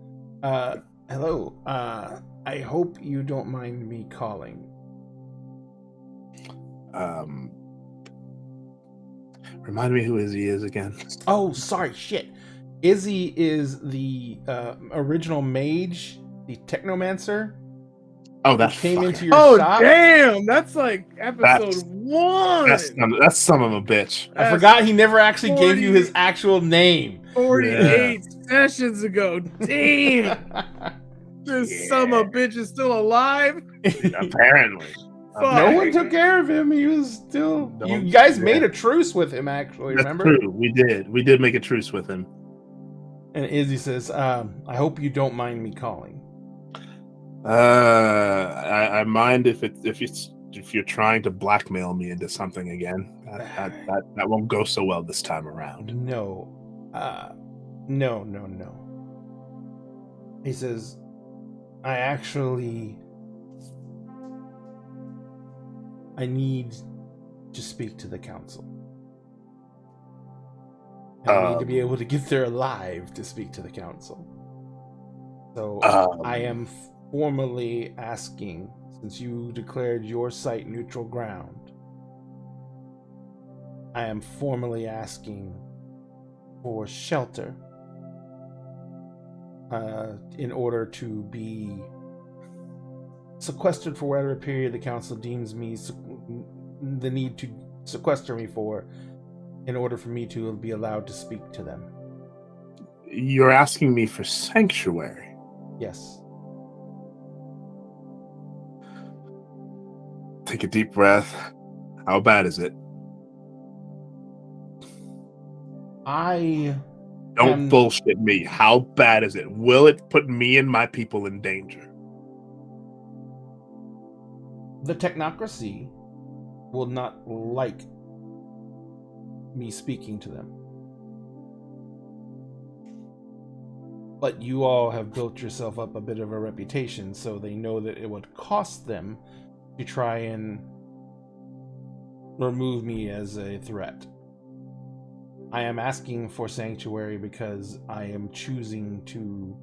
hello. I hope you don't mind me calling. Remind me who Izzy is again. Oh, sorry, shit. Izzy is the original mage, the technomancer. Oh, that came into your shop. Damn, that's like episode 1. That's son of a bitch. I forgot he never actually gave you his actual name. 48 sessions ago. Damn. This son of a bitch is still alive. Apparently. No one took care of him. He was still. You guys made a truce with him, actually. That's remember? True. We did. We did make a truce with him. And Izzy says, "I hope you don't mind me calling." I mind if you're trying to blackmail me into something again. That won't go so well this time around. No. No. He says, I actually I need to speak to the council. And I need to be able to get there alive to speak to the council. So I am formally asking, since you declared your site neutral ground, I am formally asking for shelter in order to be sequestered for whatever period the council deems me the need to sequester me for, in order for me to be allowed to speak to them. You're asking me for sanctuary? Yes. Take a deep breath. How bad is it? Don't bullshit me. How bad is it? Will it put me and my people in danger? The technocracy will not like me speaking to them. But you all have built yourself up a bit of a reputation, so they know that it would cost them to try and remove me as a threat. I am asking for sanctuary because I am choosing to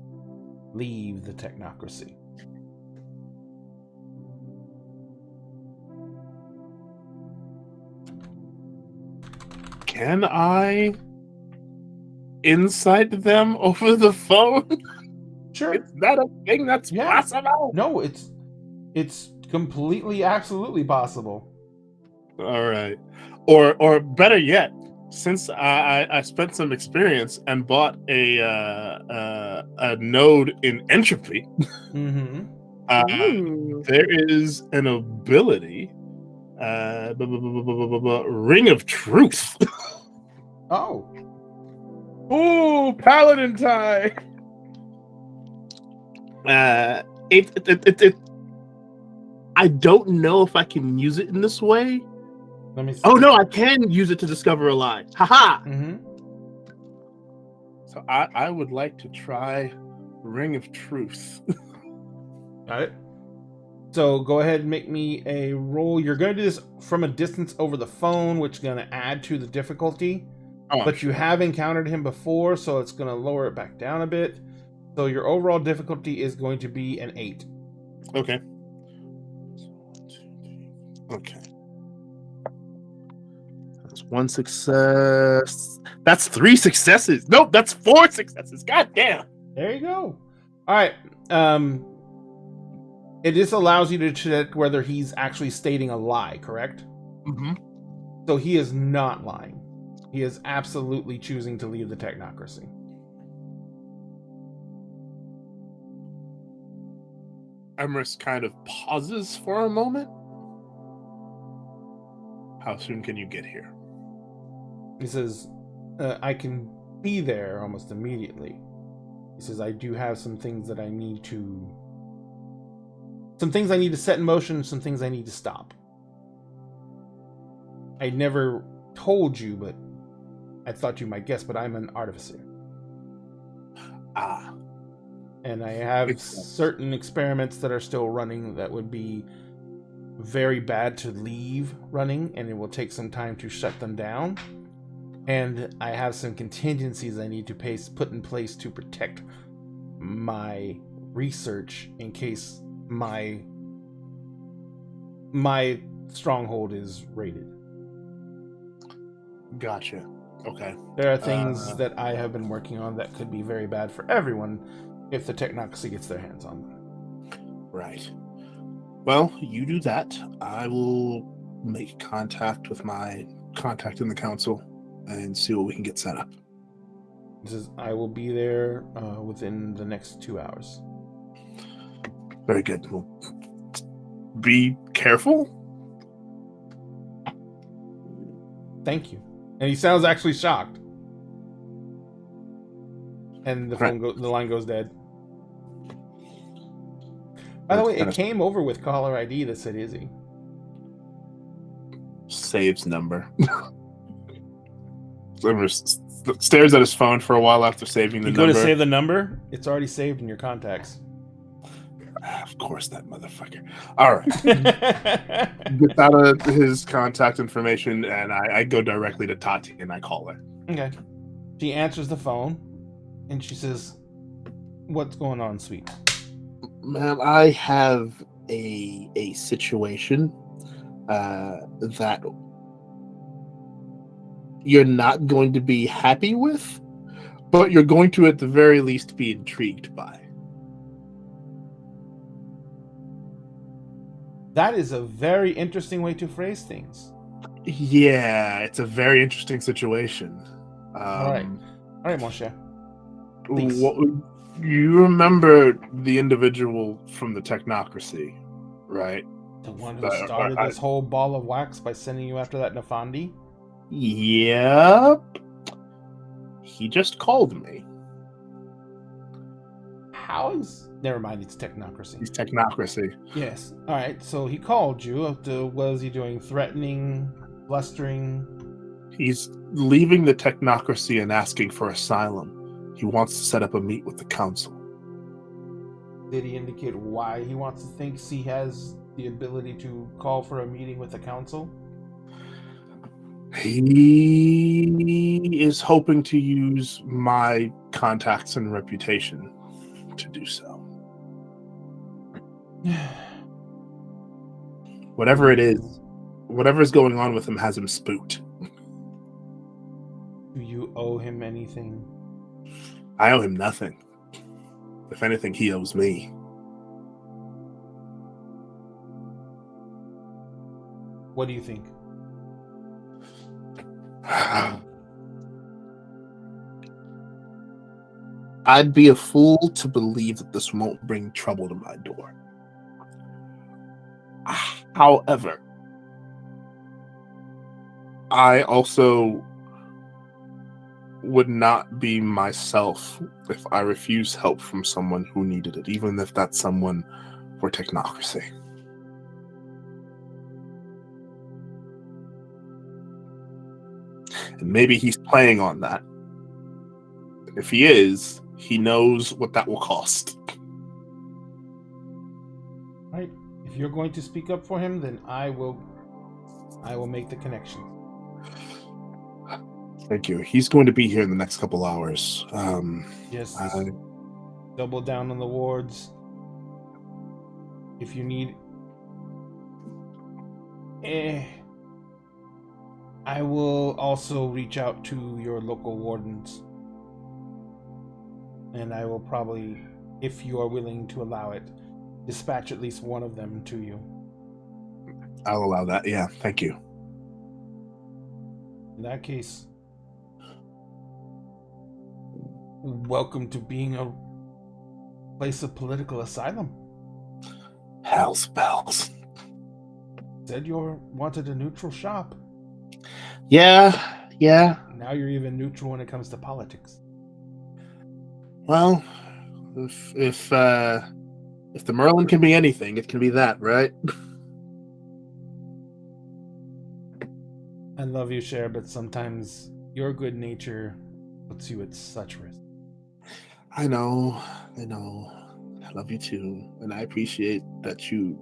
leave the technocracy. Can I incite them over the phone? Sure. Is that a thing that's possible? No, it's completely, absolutely possible. All right. Or better yet, since I spent some experience and bought a node in entropy, Mm-hmm. there is an ability, Ring of Truth. Oh. Ooh, Paladin tie. I don't know if I can use it in this way. Let me see. Oh no, I can use it to discover a lie. Haha. Mm-hmm. So I would like to try Ring of Truth. Got it. So go ahead and make me a roll. You're going to do this from a distance over the phone, which is going to add to the difficulty. But you have encountered him before, so it's going to lower it back down a bit. So your overall difficulty is going to be an 8. Okay. Okay. That's 1 success. That's 3 successes. Nope, that's 4 successes. God damn. There you go. All right. It just allows you to check whether he's actually stating a lie, correct? Mm-hmm. So he is not lying. He is absolutely choosing to leave the technocracy. Emrys kind of pauses for a moment. How soon can you get here? He says, I can be there almost immediately. He says, I do have some things that I need to... Some things I need to set in motion, some things I need to stop. I never told you, but I thought you might guess, but I'm an artificer. Ah. And I have certain experiments that are still running that would be very bad to leave running, and it will take some time to shut them down. And I have some contingencies I need to put in place to protect my research in case my stronghold is raided. Gotcha. Okay. There are things that I have been working on that could be very bad for everyone if the technocracy gets their hands on them. Right. Well, you do that. I will make contact with my contact in the council and see what we can get set up. This is, I will be there within the next 2 hours. Very good. Well, be careful. Thank you. And he sounds actually shocked. And the the line goes dead. By the way, it came over with caller ID that said Izzy. Saves number. Stares at his phone for a while after saving the number. You go to save the number, it's already saved in your contacts. Of course, that motherfucker. All right. Gets out of his contact information, and I go directly to Tati, and I call her. Okay. She answers the phone, and she says, "What's going on, sweet?" Ma'am, I have a situation that you're not going to be happy with, but you're going to, at the very least, be intrigued by. That is a very interesting way to phrase things. Yeah, it's a very interesting situation. All right, Moshe. You remember the individual from the technocracy, right? The one who started this whole ball of wax by sending you after that Nafandi? Yep. He just called me. How is... Never mind, it's technocracy. He's technocracy. Yes. All right, so he called you. What is he doing? Threatening? Blustering? He's leaving the technocracy and asking for asylum. He wants to set up a meet with the council. Did he indicate why he wants to think he has the ability to call for a meeting with the council? He is hoping to use my contacts and reputation to do so. Whatever it is, whatever's going on with him has him spooked. Do you owe him anything? I owe him nothing. If anything, he owes me. What do you think? I'd be a fool to believe that this won't bring trouble to my door. However, I also would not be myself if I refused help from someone who needed it, even if that someone were technocracy. And maybe he's playing on that. If he is, he knows what that will cost. Right. If you're going to speak up for him, then I will make the connection. Thank you. He's going to be here in the next couple hours. Yes. Double down on the wards. If you need... I will also reach out to your local wardens. And I will probably, if you are willing to allow it, dispatch at least one of them to you. I'll allow that. Yeah, thank you. In that case, welcome to being a place of political asylum. Hell's bells. Said you wanted a neutral shop. Yeah. Now you're even neutral when it comes to politics. Well, if the Merlin can be anything, it can be that, right? I love you, Cher, but sometimes your good nature puts you at such risk. I know. I love you too, and I appreciate that you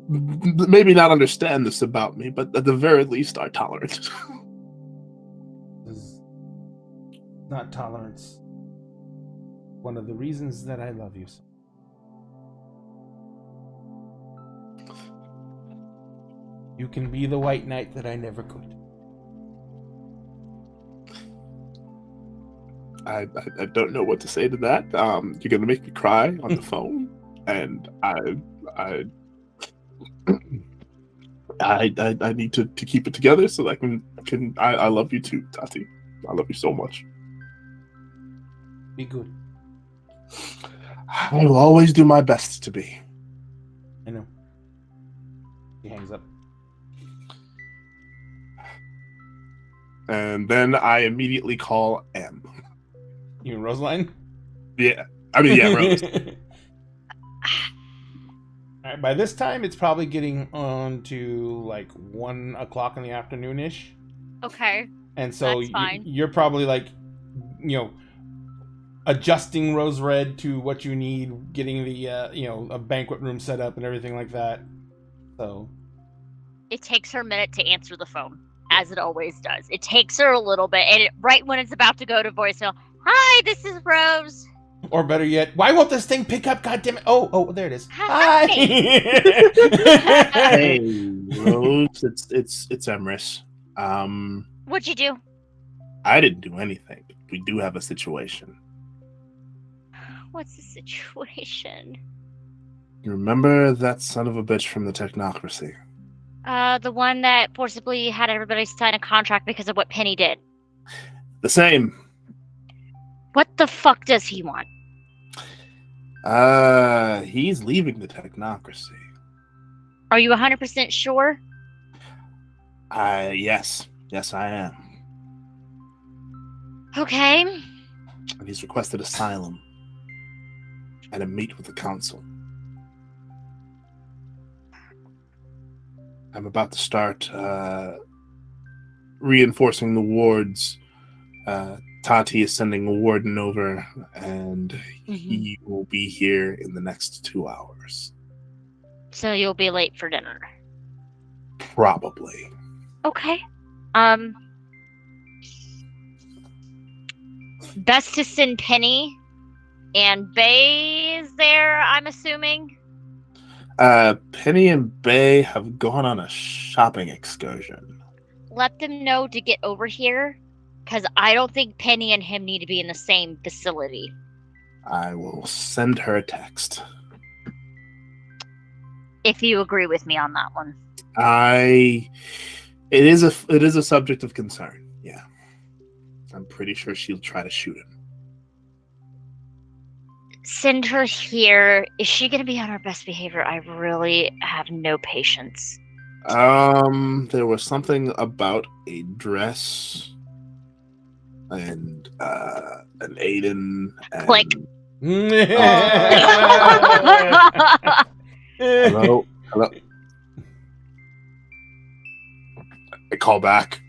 maybe not understand this about me, but at the very least are tolerant. This is not tolerance. One of the reasons that I love you so. You can be the white knight that I never could. I don't know what to say to that. You're gonna make me cry on the phone, and I need to keep it together so that I love you too, Tati. I love you so much. Be good. I will always do my best to be. I know. He hangs up. And then I immediately call M. You mean Rosaline? Yeah. I mean, yeah, Rose. Alright, by this time, it's probably getting on to like 1 o'clock in the afternoon-ish. Okay. And so That's fine. you're probably like, adjusting Rose Red to what you need, getting the a banquet room set up and everything like that. So it takes her a minute to answer the phone, as it always does. It takes her a little bit, and right when it's about to go to voicemail, "Hi, this is Rose." Or better yet, why won't this thing pick up? God damn it! Oh, there it is. Hi. Hey, Rose, it's Emrys. What'd you do? I didn't do anything. We do have a situation. What's the situation? You remember that son of a bitch from the technocracy? The one that forcibly had everybody sign a contract because of what Penny did. The same. What the fuck does he want? He's leaving the technocracy. Are you 100% sure? Yes, I am. Okay. And he's requested asylum and a meet with the council. I'm about to start reinforcing the wards. Tati is sending a warden over, and he will be here in the next 2 hours. So you'll be late for dinner. Probably. Okay. Best to send Penny and Bay is there, I'm assuming? Penny and Bay have gone on a shopping excursion. Let them know to get over here, because I don't think Penny and him need to be in the same facility. I will send her a text. If you agree with me on that one. It is a subject of concern. Yeah. I'm pretty sure she'll try to shoot him. Send her here. Is she going to be on her best behavior? I really have no patience. There was something about a dress and an Aiden. And... Click. Hello. I call back.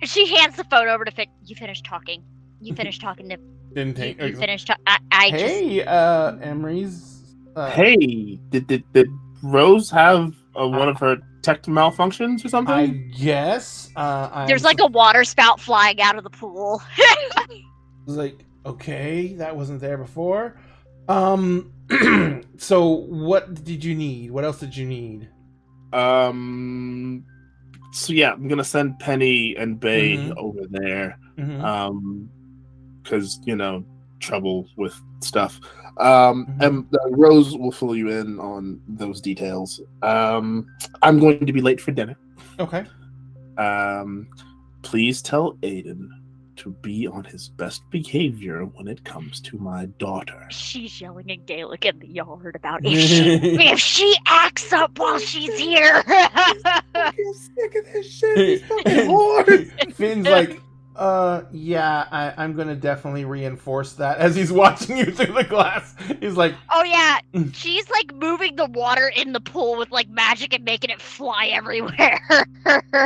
She hands the phone over to Finn. You finished talking. You finished talking to. Didn't take. You finished. Hey, Emery's. Hey, did Rose have one of her tech malfunctions or something? I guess. There's like a water spout flying out of the pool. I was like, okay, that wasn't there before. So what did you need? What else did you need? So yeah, I'm gonna send Penny and Bay over there. Because trouble with stuff. And Rose will fill you in on those details. I'm going to be late for dinner. Okay. Please tell Aiden to be on his best behavior when it comes to my daughter. She's yelling in Gaelic in the yard about if she acts up while she's here. I'm sick of this shit. These fucking whores. Finn's like, yeah, I'm gonna definitely reinforce that as he's watching you through the glass. He's like, oh yeah, she's like moving the water in the pool with like magic and making it fly everywhere.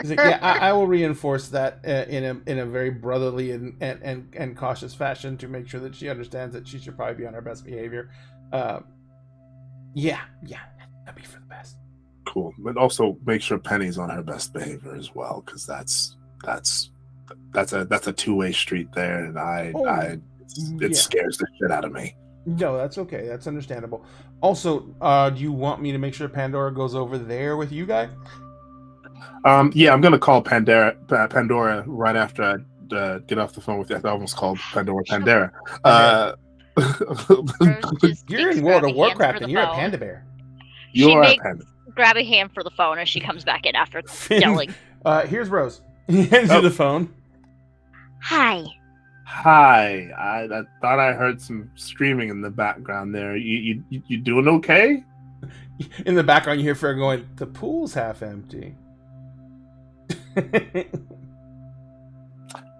He's like, yeah, I will reinforce that in a very brotherly and cautious fashion to make sure that she understands that she should probably be on her best behavior. Yeah, that'd be for the best. Cool, but also make sure Penny's on her best behavior as well, because that's a two-way street there, and it scares the shit out of me. No, that's okay. That's understandable. Also, do you want me to make sure Pandora goes over there with you guys? Yeah, I'm gonna call Pandora right after I get off the phone with you. I almost called Pandora. You're in World of Warcraft, and you're a panda bear. You are a panda. Grab a hand for the phone as she comes back in after yelling. Here's Rose. He hands you the phone. Hi. I thought I heard some screaming in the background there. You doing okay? In the background, you hear Farrah going, "The pool's half empty."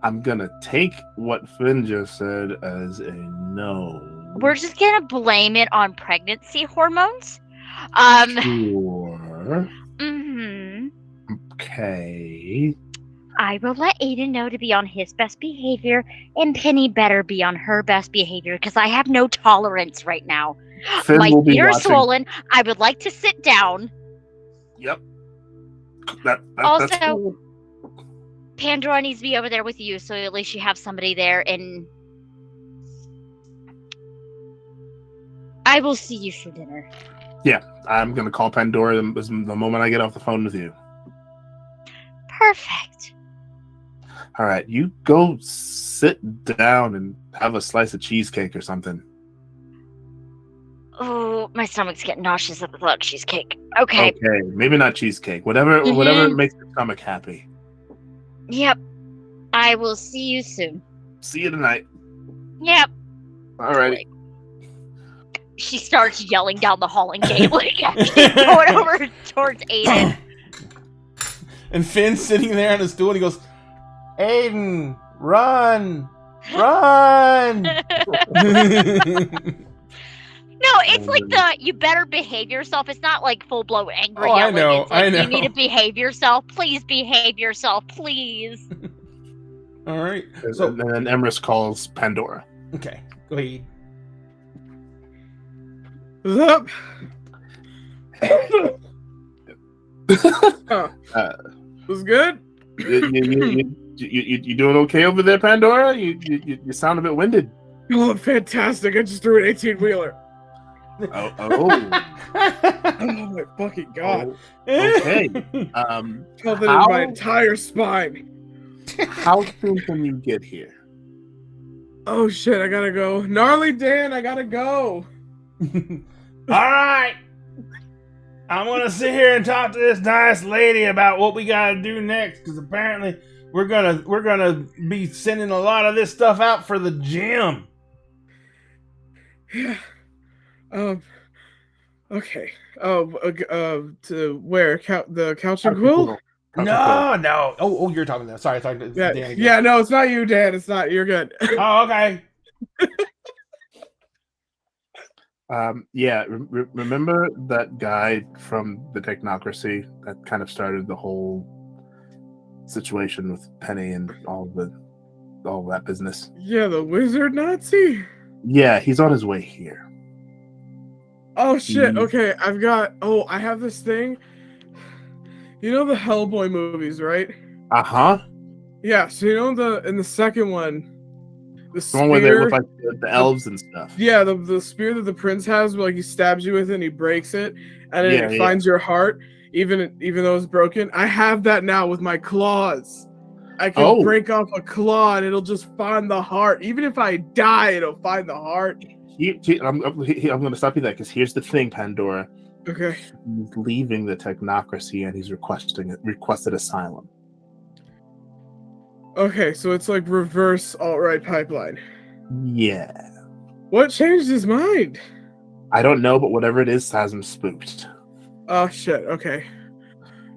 I'm gonna take what Finn just said as a no. We're just gonna blame it on pregnancy hormones. Sure. Mm-hmm. Okay. I will let Aiden know to be on his best behavior, and Penny better be on her best behavior because I have no tolerance right now. Finn My will be feet are watching. swollen. I would like to sit down. Yep. Also, that's cool. Pandora needs to be over there with you, so at least you have somebody there, and I will see you for dinner. Yeah, I'm gonna call Pandora the moment I get off the phone with you. Perfect. All right, you go sit down and have a slice of cheesecake or something. Oh, my stomach's getting nauseous at the thought of cheesecake. Okay. Okay, maybe not cheesecake. Whatever makes your stomach happy. Yep. I will see you soon. See you tonight. Yep. All right. She starts yelling down the hall and Galen going over towards Aiden. And Finn's sitting there on a stool and he goes, Aiden, run! Run! No, it's like you better behave yourself. It's not like full blown angry Oh, yelling. I know, It's like, I know. You need to behave yourself. Please behave yourself, please. All right. And So, then Emrys calls Pandora. okay, go ahead. What's up? Was good? You doing okay over there, Pandora? You sound a bit winded. Oh, fantastic. I just threw an 18-wheeler. Oh. Oh my fucking god. Okay. Felt it in my entire spine. How soon can you get here? Oh shit, I gotta go. Gnarly Dan, I gotta go. All right. I'm gonna sit here and talk to this nice lady about what we gotta do next, because apparently we're gonna be sending a lot of this stuff out for the gym. Yeah. Okay. To where? The couch and quill? No. Oh, you're talking to. Sorry, to Yeah. Dan again. Yeah. No, it's not you, Dan. It's not. You're good. Oh, okay. Yeah. Remember that guy from the Technocracy that kind of started the whole situation with Penny and all that business? Yeah, the wizard Nazi. Yeah, he's on his way here. Oh shit. Okay, I have this thing. You know the Hellboy movies, right? Uh-huh. Yeah, so you know in the second one, the The one where they spear, look like the elves and stuff. yeah, the spear that the prince has, like he stabs you with it and he breaks it, and then it finds your heart, even though it's broken. I have that now with my claws. I can break off a claw and it'll just find the heart. Even if I die, it'll find the heart. I'm going to stop you there, because here's the thing, Pandora. Okay. He's leaving the Technocracy and he's requested asylum. Okay, so it's like reverse alt-right pipeline. Yeah. What changed his mind? I don't know, but whatever it is has him spooked. Oh shit. Okay.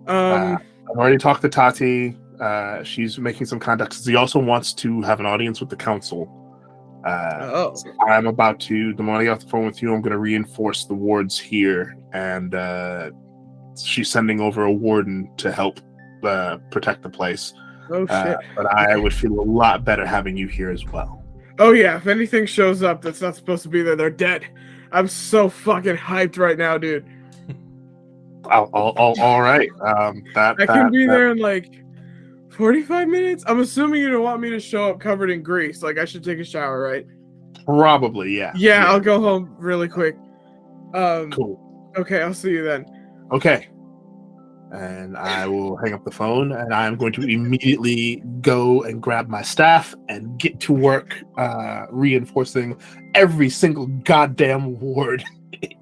I've already talked to Tati. She's making some contacts. He also wants to have an audience with the council. So I'm about to, the moment I get off the phone with you, I'm going to reinforce the wards here, and she's sending over a warden to help protect the place. Oh shit. But I would feel a lot better having you here as well. Oh yeah, if anything shows up that's not supposed to be there, they're dead. I'm so fucking hyped right now, dude. All right. I can be there in like 45 minutes? I'm assuming you don't want me to show up covered in grease. Like, I should take a shower, right? Probably, yeah. Yeah, I'll go home really quick. Cool. Okay, I'll see you then. Okay. And I will hang up the phone, and I'm going to immediately go and grab my staff and get to work reinforcing every single goddamn ward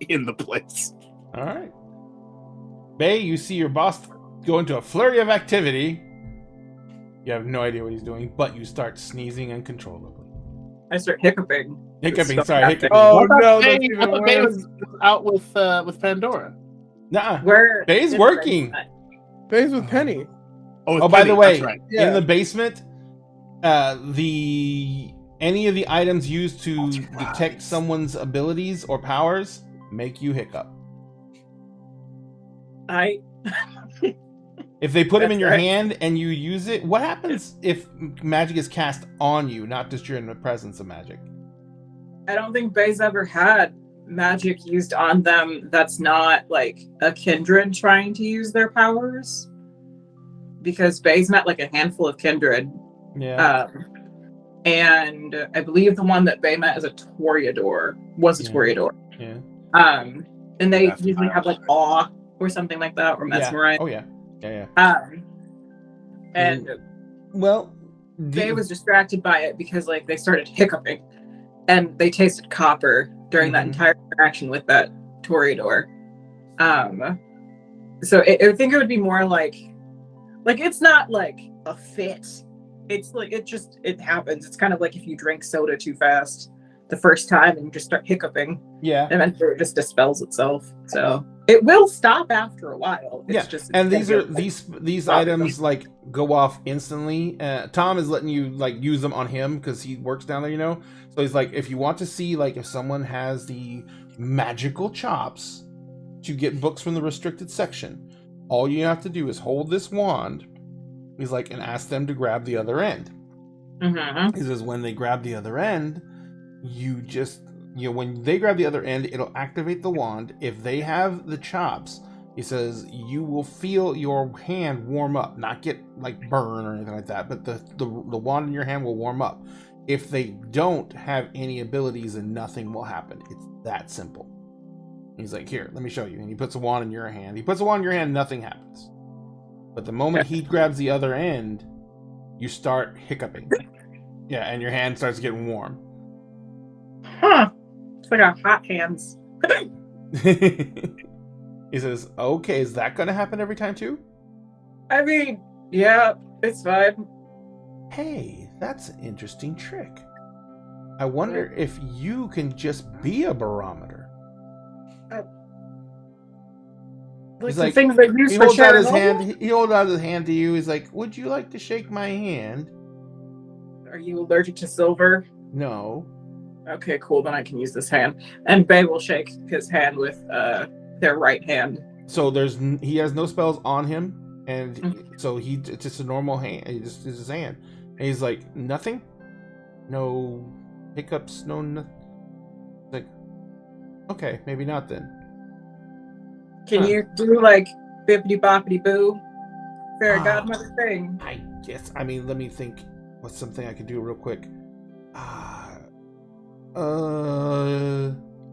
in the place. All right. Bay, you see your boss go into a flurry of activity. You have no idea what he's doing, but you start sneezing uncontrollably. I start hiccuping. Hiccuping, sorry, hiccuping. Oh no, that's even worse. Bay was out with Pandora. Nuh-uh. Where Bay's working. Bay's with Penny. Oh, by the way, that's right. Yeah. in the basement, any of the items used to detect someone's abilities or powers make you hiccup. If they put him in your right. hand and you use it, what happens if magic is cast on you, not just you're in the presence of magic? I don't think Bay's ever had magic used on them that's not like a kindred trying to use their powers. Because Bay's met like a handful of kindred. Yeah. And I believe the one that Bay met is a Toreador. Was a Toreador. Yeah. And they usually have like awe or something like that, or mesmerize. Oh yeah. Yeah. And well, Bay was distracted by it because like they started hiccuping, and they tasted copper during that entire interaction with that Toreador. So I think it would be more like it's not like a fit. It's like it happens. It's kind of like if you drink soda too fast the first time and you just start hiccuping. Yeah. And then it just dispels itself. So it will stop after a while. It's just and these items like go off instantly. Tom is letting you like use them on him because he works down there, you know. So he's like, if you want to see like if someone has the magical chops to get books from the restricted section, all you have to do is hold this wand. He's like, and ask them to grab the other end. He says when they grab the other end, when they grab the other end, it'll activate the wand. If they have the chops, he says, you will feel your hand warm up, not get like burn or anything like that, but the wand in your hand will warm up. If they don't have any abilities, then nothing will happen. It's that simple. He's like, here, let me show you. And he puts a wand in your hand. He puts a wand in your hand, nothing happens. But the moment he grabs the other end, you start hiccuping. Yeah, and your hand starts getting warm. Huh. It's like our hot hands. He says, okay, is that going to happen every time too? I mean, yeah, it's fine. Hey, that's an interesting trick. I wonder if you can just be a barometer. Like he's the like, things they use he for holds out his sharing hand. He holds out his hand to you. He's like, would you like to shake my hand? Are you allergic to silver? No. Okay, cool. Then I can use this hand. And Bay will shake his hand with their right hand. So he has no spells on him, and so it's just a normal hand. It's his hand. And he's like, nothing? No hiccups? No nothing? Like, okay, maybe not then. Can you do like bippity boppity boo? Fairy godmother thing? I guess. I mean, let me think. What's something I could do real quick?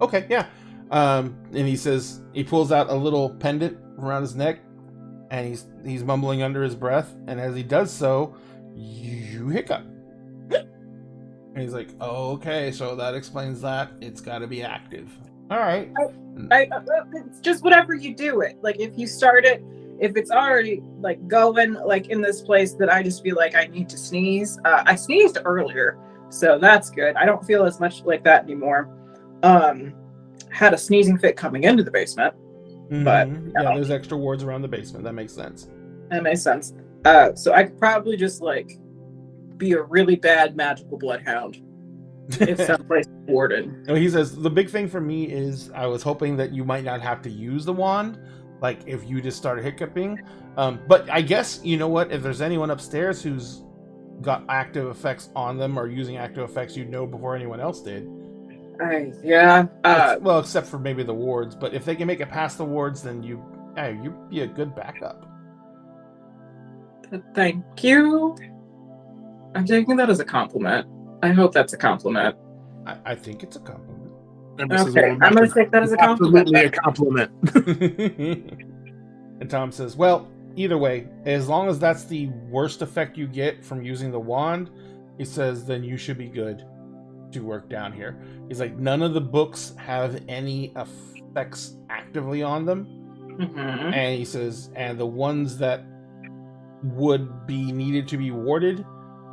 Okay, yeah. And he says he pulls out a little pendant around his neck, and he's mumbling under his breath. And as he does so, you hiccup. And he's like, oh, okay, so that explains that. It's got to be active. All right. It's just whatever you do it. Like if you start it, if it's already like going like in this place that I just feel like I need to sneeze. I sneezed earlier, so that's good. I don't feel as much like that anymore. Had a sneezing fit coming into the basement, but yeah, there's extra wards around the basement. That makes sense. That makes sense. So I could probably just like be a really bad magical bloodhound. If someplace is warded. He says the big thing for me is I was hoping that you might not have to use the wand, like if you just started hiccuping. But I guess you know what? If there's anyone upstairs who's got active effects on them or using active effects, you know before anyone else did. Yeah. Well, except for maybe the wards. But if they can make it past the wards, then you'd be a good backup. Thank you. I'm taking that as a compliment. I hope that's a compliment. I think it's a compliment. Okay, I'm going to take that as a compliment. Absolutely a compliment. And Tom says, well, either way, as long as that's the worst effect you get from using the wand, he says, then you should be good to work down here. He's like, none of the books have any effects actively on them. And he says, and the ones that would be needed to be warded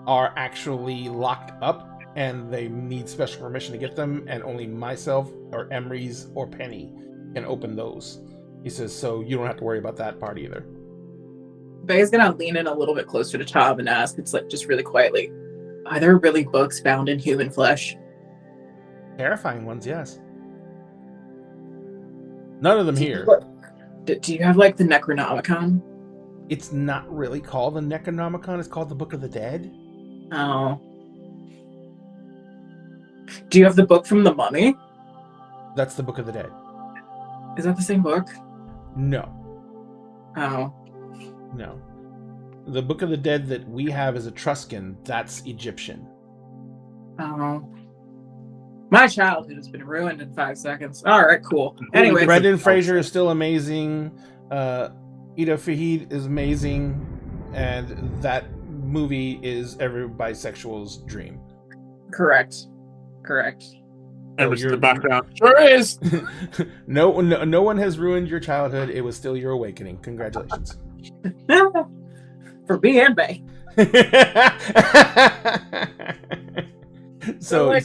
are actually locked up, and they need special permission to get them, and only myself or Emery's or Penny can open those. He says, so you don't have to worry about that part either. Bay's gonna lean in a little bit closer to Tom and ask, it's like just really quietly, are there really books bound in human flesh? Terrifying ones, yes. None of them here. Do you have like the Necronomicon? It's not really called the Necronomicon. It's called the Book of the Dead. Oh. Do you have the book from the Mummy? That's the Book of the Dead. Is that the same book? No. Oh. No. The Book of the Dead that we have is Etruscan. That's Egyptian. Oh. My childhood has been ruined in 5 seconds. All right, cool. Anyway, Brendan Fraser is still amazing. Ida Fahid is amazing, and that movie is every bisexual's dream. Correct. Ever in the background. Sure is. No one has ruined your childhood. It was still your awakening. Congratulations. For me and Bay. So like,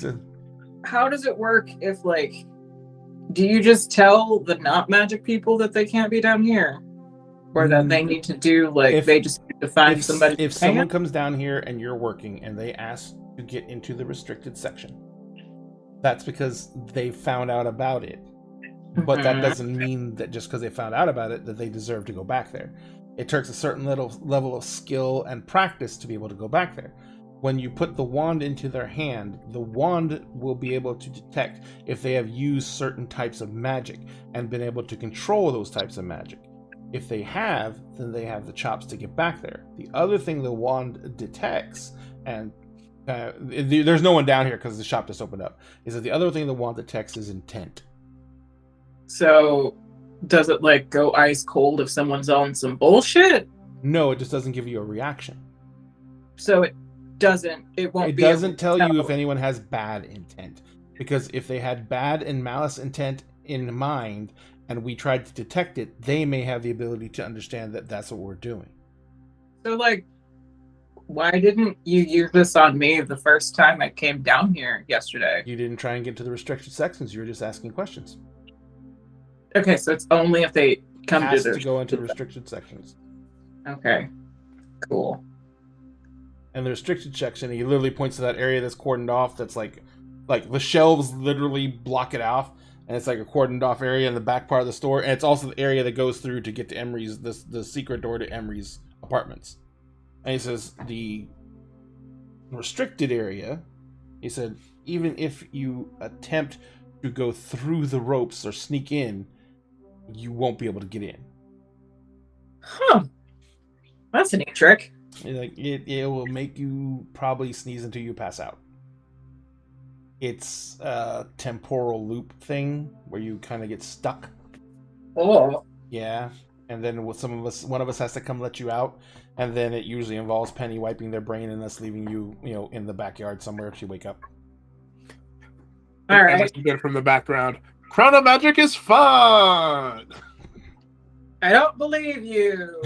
how does it work if, like, do you just tell the not magic people that they can't be down here? Or that they need to do, like, they just need to find somebody? If someone comes down here and you're working and they ask to get into the restricted section, that's because they found out about it. But that doesn't mean that just because they found out about it that they deserve to go back there. It takes a certain level of skill and practice to be able to go back there. When you put the wand into their hand, the wand will be able to detect if they have used certain types of magic and been able to control those types of magic. If they have, then they have the chops to get back there. The other thing the wand detects, and there's no one down here because the shop just opened up, is that the other thing the wand detects is intent. So, does it, like, go ice cold if someone's on some bullshit? No, it just doesn't give you a reaction. So it doesn't tell you if anyone has bad intent. Because if they had bad and malice intent in mind, and we tried to detect it, they may have the ability to understand that that's what we're doing. So, like, why didn't you use this on me the first time I came down here yesterday? You didn't try and get to the restricted sections. You were just asking questions. Okay, so it's only if they come to go into the restricted sections. Okay, cool. And the restricted section, he literally points to that area that's cordoned off. That's like the shelves literally block it off, and it's like a cordoned off area in the back part of the store. And it's also the area that goes through to get to Emery's, the secret door to Emery's apartments. And he says the restricted area, he said, even if you attempt to go through the ropes or sneak in, you won't be able to get in. Huh. That's a neat trick. Like it will make you probably sneeze until you pass out. It's a temporal loop thing where you kind of get stuck. Oh. Yeah. And then one of us has to come let you out. And then it usually involves Penny wiping their brain and us leaving you, in the backyard somewhere if you wake up. All right. You get from the background. Crown of Magic is fun. I don't believe you.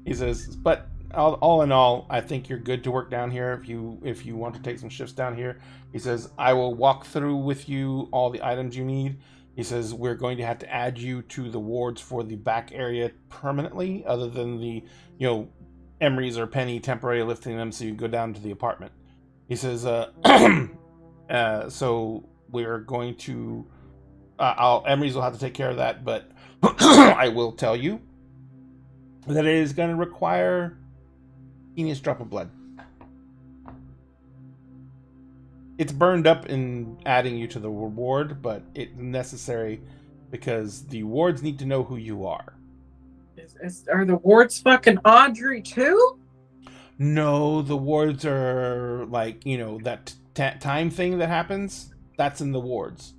He says, but all in all, I think you're good to work down here if you want to take some shifts down here. He says, I will walk through with you all the items you need. He says, we're going to have to add you to the wards for the back area permanently, other than the, Emery's or Penny temporarily lifting them so you go down to the apartment. He says, so we're going to, Emery's will have to take care of that, but I will tell you that it is going to require teeniest drop of blood. It's burned up in adding you to the ward, but it's necessary because the wards need to know who you are. Are the wards fucking Audrey too? No, the wards are like, that time thing that happens. That's in the wards.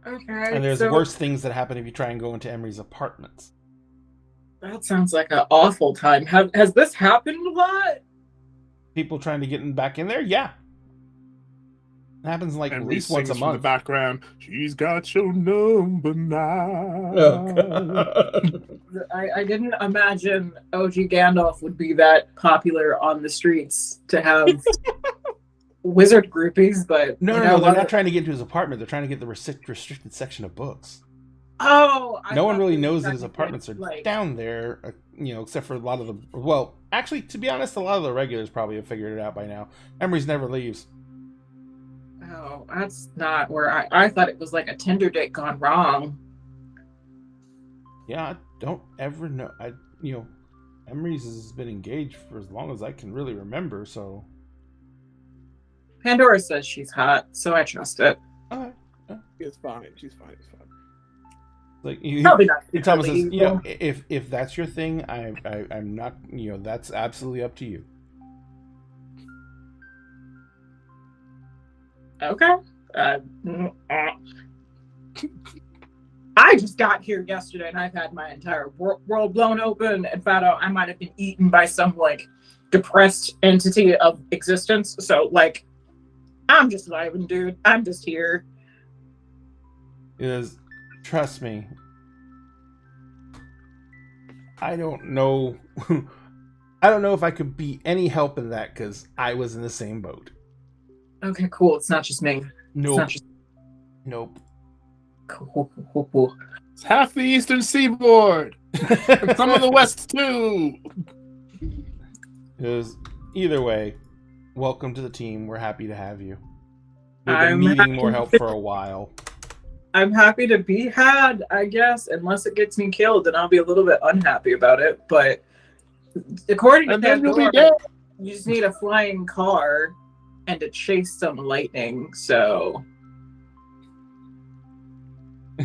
Okay. And there's worse things that happen if you try and go into Emery's apartments. That sounds like an awful time. Has this happened a lot? People trying to get back in there? Yeah. It happens like at least once a month. In the background, she's got your number now. Oh, God. I didn't imagine OG Gandalf would be that popular on the streets to have wizard groupies, but... No, they're not trying to get into his apartment. They're trying to get the restricted section of books. Oh! No one really knows that his apartments are down there, except for a lot of the... Well, actually, to be honest, a lot of the regulars probably have figured it out by now. Emery's never leaves. Oh, that's not where I thought it was like a Tinder date gone wrong. Yeah, don't ever know. Emery's has been engaged for as long as I can really remember, so. Pandora says she's hot, so I trust it. Alright. It's fine. She's fine. Like Probably not. Thomas says, if that's your thing, I'm not. That's absolutely up to you. Okay. I just got here yesterday, and I've had my entire world blown open, and found out I might have been eaten by some depressed entity of existence. So I'm just vibing, dude. I'm just here. Trust me. I don't know. I don't know if I could be any help in that because I was in the same boat. Okay, cool. It's not just me. Nope. Nope. Cool. It's half the eastern seaboard. And some of the west too. Either way, welcome to the team. We're happy to have you. We've been needing more help for a while. I'm happy to be had, I guess, unless it gets me killed, then I'll be a little bit unhappy about it. But according to Pandora, you just need a flying car and to chase some lightning. So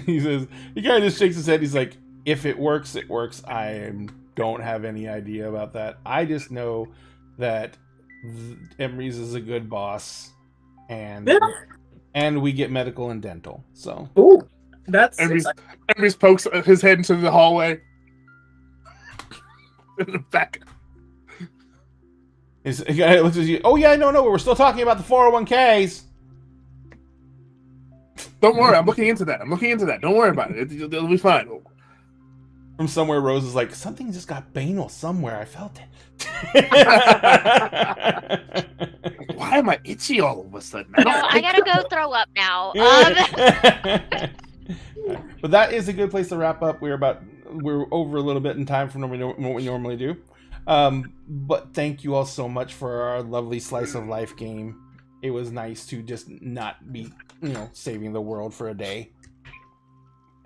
he says he kind of just shakes his head. He's like, "If it works, it works. I don't have any idea about that. I just know that Emery's is a good boss, and." Yeah. And we get medical and dental. So, that's Emery's pokes his head into the hallway. In the back. The guy looks at you. Oh yeah, no, we're still talking about the 401ks. Don't worry, I'm looking into that. Don't worry about it. It'll be fine. From somewhere, Rose is like, something just got banal somewhere. I felt it. Why am I itchy all of a sudden? I gotta go throw up now. But that is a good place to wrap up. We're over a little bit in time from what we normally do. But thank you all so much for our lovely slice of life game. It was nice to just not be, saving the world for a day.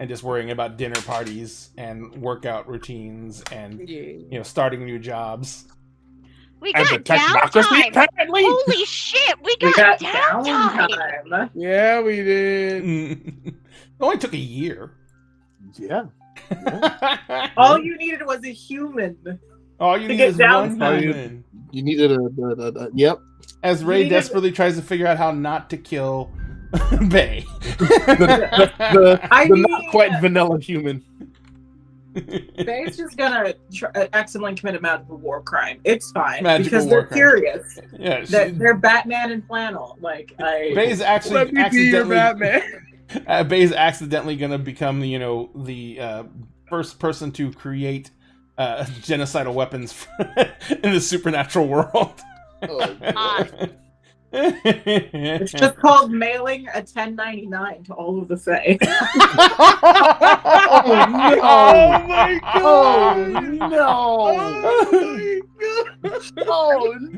And just worrying about dinner parties and workout routines and, starting new jobs. We got downtime. Holy shit, we got downtime. Yeah, we did. It only took a year. Yeah. All you needed was a human. All you need is one human. You needed a yep. As Ray desperately tries to figure out how not to kill Bay. the not quite vanilla human. Bay's just gonna accidentally commit a magical war crime. It's fine Magical because they're curious. Yeah, they're Batman and flannel. Bay's actually accidentally Batman. Bay's accidentally gonna become the first person to create genocidal weapons in the supernatural world. It's just called mailing a 1099 to all of the Fae. Oh my god! Oh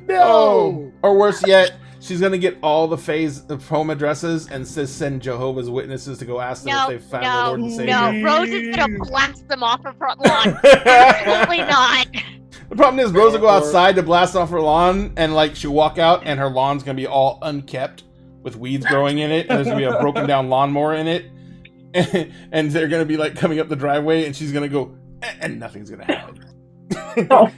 no! Or worse yet, she's gonna get all the Fae's home addresses and send Jehovah's Witnesses to go ask them if they found the Lord and Savior. No, Rose is gonna blast them off her front lawn. Absolutely not. The problem is Rose will go outside to blast off her lawn, and she'll walk out, and her lawn's gonna be all unkept with weeds growing in it, and there's gonna be a broken down lawnmower in it, and they're gonna be coming up the driveway, and she's gonna go, and nothing's gonna happen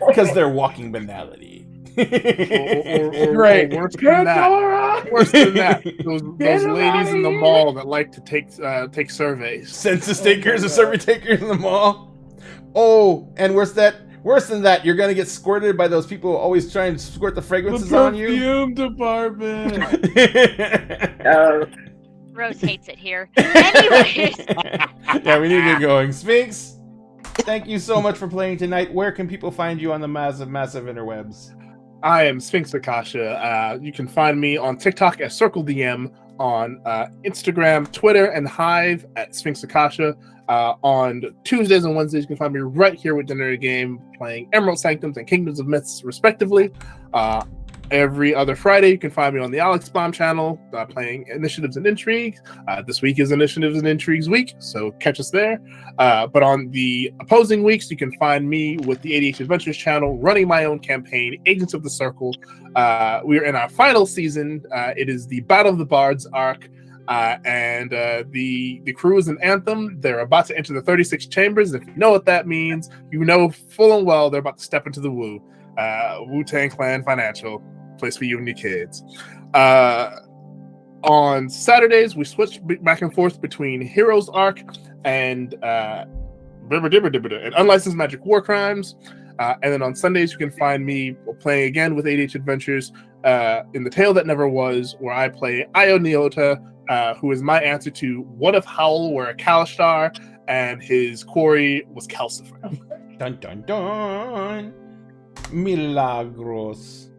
because they're walking banality. Right. Worse than that. Those ladies in the mall that like to take surveys. Census takers or survey takers in the mall. Oh, and worse than that, you're gonna get squirted by those people who always try and squirt the fragrances on you. Perfume department. Rose hates it here. Anyways. Yeah, we need to get going. Sphinx, thank you so much for playing tonight. Where can people find you on the massive interwebs? I am Sphinx Akasha. You can find me on TikTok at CircleDM, on Instagram, Twitter, and Hive at Sphinx Akasha. On Tuesdays and Wednesdays, you can find me right here with Dinner Game, playing Emerald Sanctums and Kingdoms of Myths, respectively. every other Friday, you can find me on the Alex Bomb channel playing Initiatives and Intrigues. This week is Initiatives and Intrigues week, so catch us there. But on the opposing weeks, you can find me with the ADH Adventures channel running my own campaign, Agents of the Circle. We are in our final season. It is the Battle of the Bards arc. And the crew is an Anthem. They're about to enter the 36 chambers. If you know what that means, you know full and well they're about to step into the Wu. Wu-Tang Clan Financial, place for you and your kids. On Saturdays, we switch back and forth between Heroes Arc and Unlicensed Magic War Crimes. And then on Sundays, you can find me playing again with ADH Adventures in The Tale That Never Was, where I play Io Neota, who is my answer to What If Howl were a Kalashtar and his quarry was Calcifer. Dun dun dun. Milagros.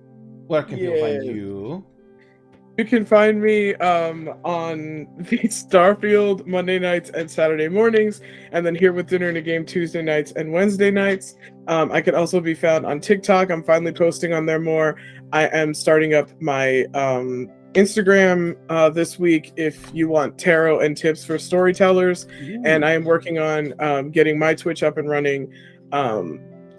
Where can people find you? You can find me on the Starfield Monday nights and Saturday mornings, and then Here with Dinner and a Game Tuesday nights and Wednesday nights. I can also be found on TikTok. I'm finally posting on there more. I am starting up my Instagram this week if you want tarot and tips for storytellers. Ooh. And I am working on getting my Twitch up and running.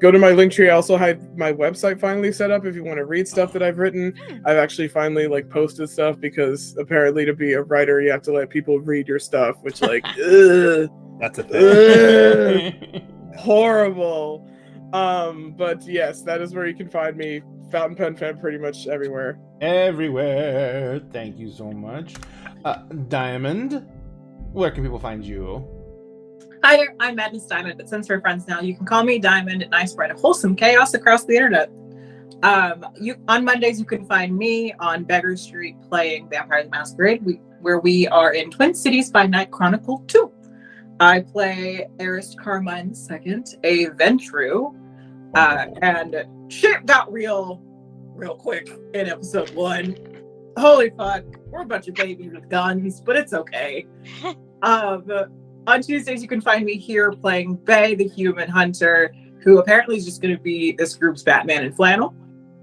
Go to my Linktree. I also have my website finally set up if you want to read stuff that I've written. I've actually finally posted stuff because apparently to be a writer you have to let people read your stuff, which that's a thing. Horrible. But yes, that is where you can find me. Fountain Pen Fed pretty much everywhere. Everywhere. Thank you so much. Diamond, where can people find you? Hi there, I'm Madness Diamond, but since we're friends now, you can call me Diamond, and I spread wholesome chaos across the internet. On Mondays, you can find me on Beggar Street playing Vampire the Masquerade, where we are in Twin Cities by Night Chronicle 2. I play Arist Carmine II, a Ventru, and shit got real quick in episode 1. Holy fuck, we're a bunch of babies with guns, but it's okay. On Tuesdays, you can find me here playing Bay, the Human Hunter, who apparently is just going to be this group's Batman in flannel,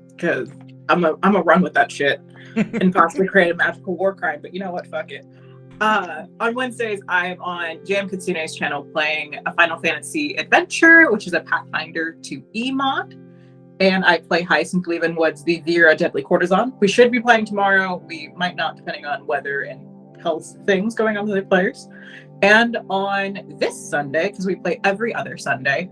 because I'm a run with that shit and possibly create a magical war crime. But you know what? Fuck it. On Wednesdays, I'm on Jam Kitsune's channel playing a Final Fantasy Adventure, which is a Pathfinder 2E mod. And I play Hyacinth Leavenwood's the Vera Deadly Courtesan. We should be playing tomorrow. We might not, depending on weather and health things going on with the players. And on this Sunday, because we play every other Sunday,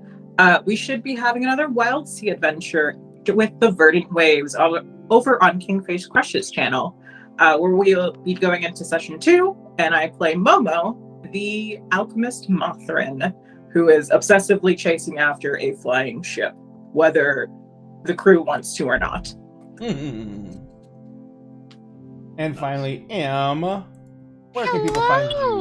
we should be having another Wild Sea adventure with the Verdant Waves over on Kingfish Crush's channel, where we'll be going into session 2, and I play Momo, the alchemist Mothrin, who is obsessively chasing after a flying ship, whether the crew wants to or not. And finally, where can people find you?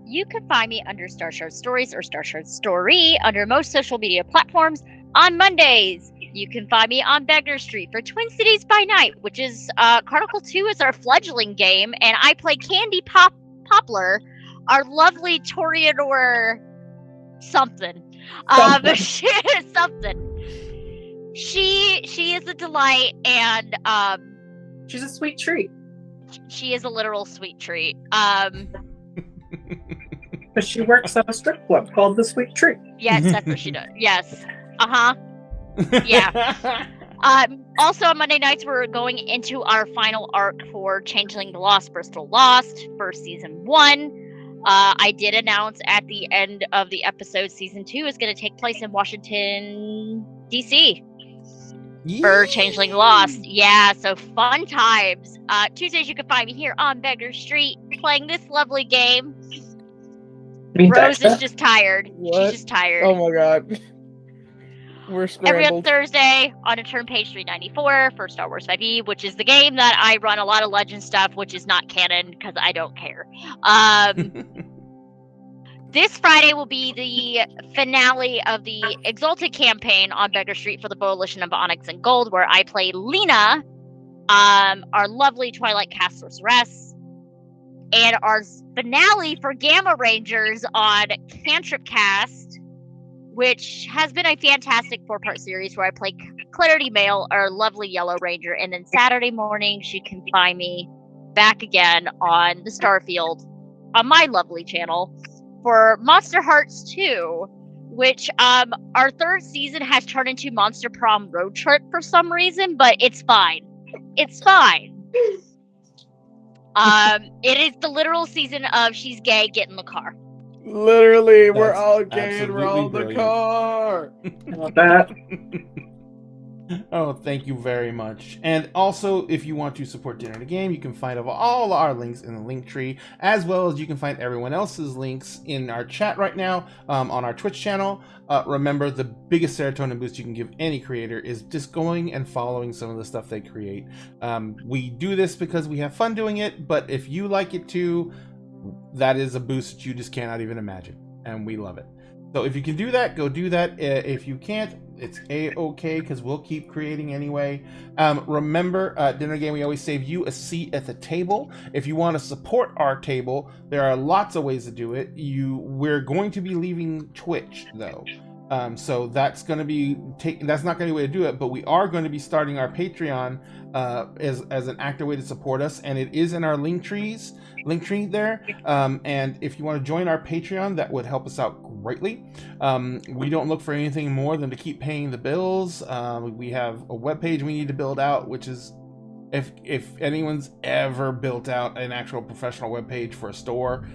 You can find me under Starshard Stories or Starshard Story under most social media platforms. On Mondays, you can find me on Beggar Street for Twin Cities by Night, which is Chronicle 2 is our fledgling game, and I play Candy Poplar, our lovely Toreador something. She is something. She is a delight, and she's a sweet treat. She is a literal sweet treat. But she works at a strip club called The Sweet Treat. Yes, that's what she does. Yes. Yeah. Also on Monday nights, we're going into our final arc for Changeling the Lost, Bristol Lost for season 1. I did announce at the end of the episode, season 2 is going to take place in Washington, D.C. for Changeling Lost. Yeah, so fun times. Tuesdays, you can find me here on Beggar Street playing this lovely game. Rose is just tired. What? She's just tired. Oh my god. We're scrambled. Every other Thursday on a turn page 394 for Star Wars 5e, which is the game that I run a lot of Legend stuff, which is not canon because I don't care. This Friday will be the finale of the Exalted campaign on Beggar Street for the Coalition of Onyx and Gold, where I play Lena, our lovely Twilight Cast Sorceress. And our finale for Gamma Rangers on Cantrip Cast, which has been a fantastic 4-part series where I play Clarity Mail, our lovely Yellow Ranger, and then Saturday mornings you can find me back again on the Starfield on my lovely channel for Monster Hearts 2, which our third season has turned into Monster Prom Road Trip for some reason, but it's fine. It's fine. It is the literal season of she's gay, get in the car. Literally, we're That's all gay and we're all in the absolutely car. I love that. Oh, thank you very much. And also, if you want to support Dinner and a Game, you can find all our links in the link tree, as well as you can find everyone else's links in our chat right now on our Twitch channel. Remember, the biggest serotonin boost you can give any creator is just going and following some of the stuff they create. We do this because we have fun doing it, but if you like it too, that is a boost that you just cannot even imagine, and we love it. So if you can do that, go do that. If you can't, it's a-okay, because we'll keep creating anyway. Remember, Dinner Game, we always save you a seat at the table. If you want to support our table, there are lots of ways to do it. We're going to be leaving Twitch, though. So that's going to be that's not going to be a way to do it, but we are going to be starting our Patreon as an active way to support us, and it is in our link tree there. And if you want to join our Patreon, that would help us out greatly. We don't look for anything more than to keep paying the bills. We have a webpage we need to build out, which is, if anyone's ever built out an actual professional webpage for a store,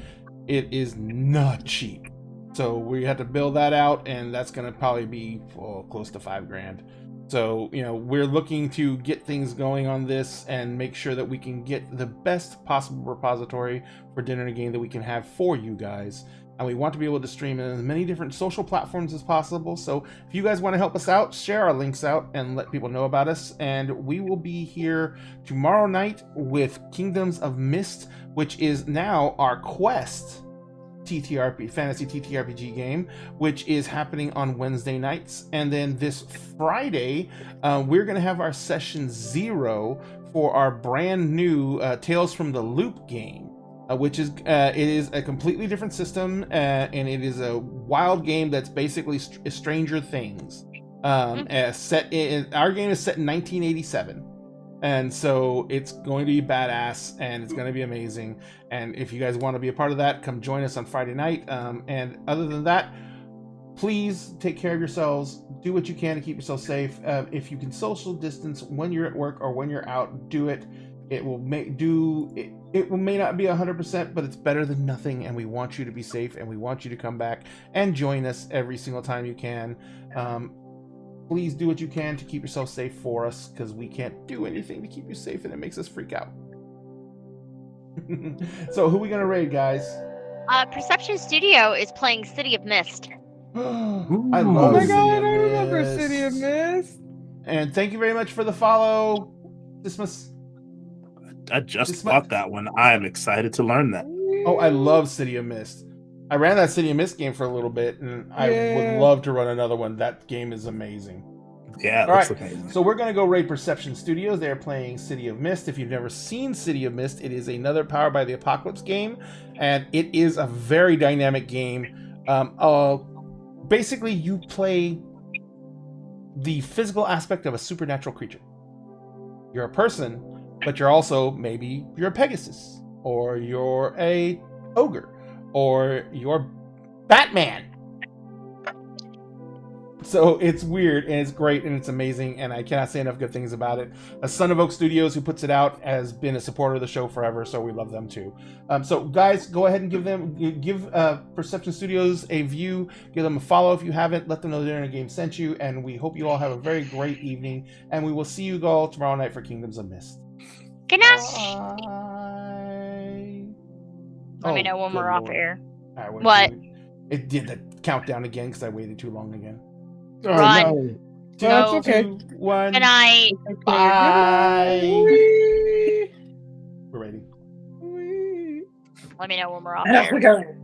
it is not cheap. So we had to build that out, and that's going to probably be close to $5,000. So, we're looking to get things going on this and make sure that we can get the best possible repository for Dinner and a Game that we can have for you guys. And we want to be able to stream in as many different social platforms as possible. So if you guys want to help us out, share our links out and let people know about us. And we will be here tomorrow night with Kingdoms of Mist, which is now our Quest fantasy TTRPG game, which is happening on Wednesday nights. And then this Friday, we're going to have our session 0 for our brand new Tales from the Loop game, which is it is a completely different system, and it is a wild game that's basically Stranger Things. Our game is set in 1987. And so it's going to be badass, and it's going to be amazing. And if you guys want to be a part of that, come join us on Friday night. And other than that, please take care of yourselves. Do what you can to keep yourself safe. If you can social distance when you're at work or when you're out, do it. It may not be 100%, but it's better than nothing. And we want you to be safe, and we want you to come back and join us every single time you can. Please do what you can to keep yourself safe for us, because we can't do anything to keep you safe, and it makes us freak out. So who are we going to raid, guys? Perception Studio is playing City of Mist. I love Oh my City god, of I remember Mist. City of Mist. And thank you very much for the follow. Dismiss. I just bought that one. I am excited to learn that. Oh, I love City of Mist. I ran that City of Mist game for a little bit, and I would love to run another one. That game is amazing. Yeah, all right. Amazing. So we're going to go raid Perception Studios. They're playing City of Mist. If you've never seen City of Mist, it is another Powered by the Apocalypse game, and it is a very dynamic game. Basically, you play the physical aspect of a supernatural creature. You're a person, but you're also you're a Pegasus, or you're a ogre, or you're Batman. So it's weird, and it's great, and it's amazing, and I cannot say enough good things about it. Son of Oak Studios, who puts it out, has been a supporter of the show forever, so we love them too. So guys, go ahead and give Perception Studios a view, give them a follow if you haven't, let them know Dinner and a Game sent you, and we hope you all have a very great evening, and we will see you all tomorrow night for Kingdoms of Mist. Good night. Let me know when we're off air. What? It did the countdown again because I waited too long again. Oh, Run. no. That's okay. 2, 1. Good night. Bye. We're ready. Let me know when we're off air.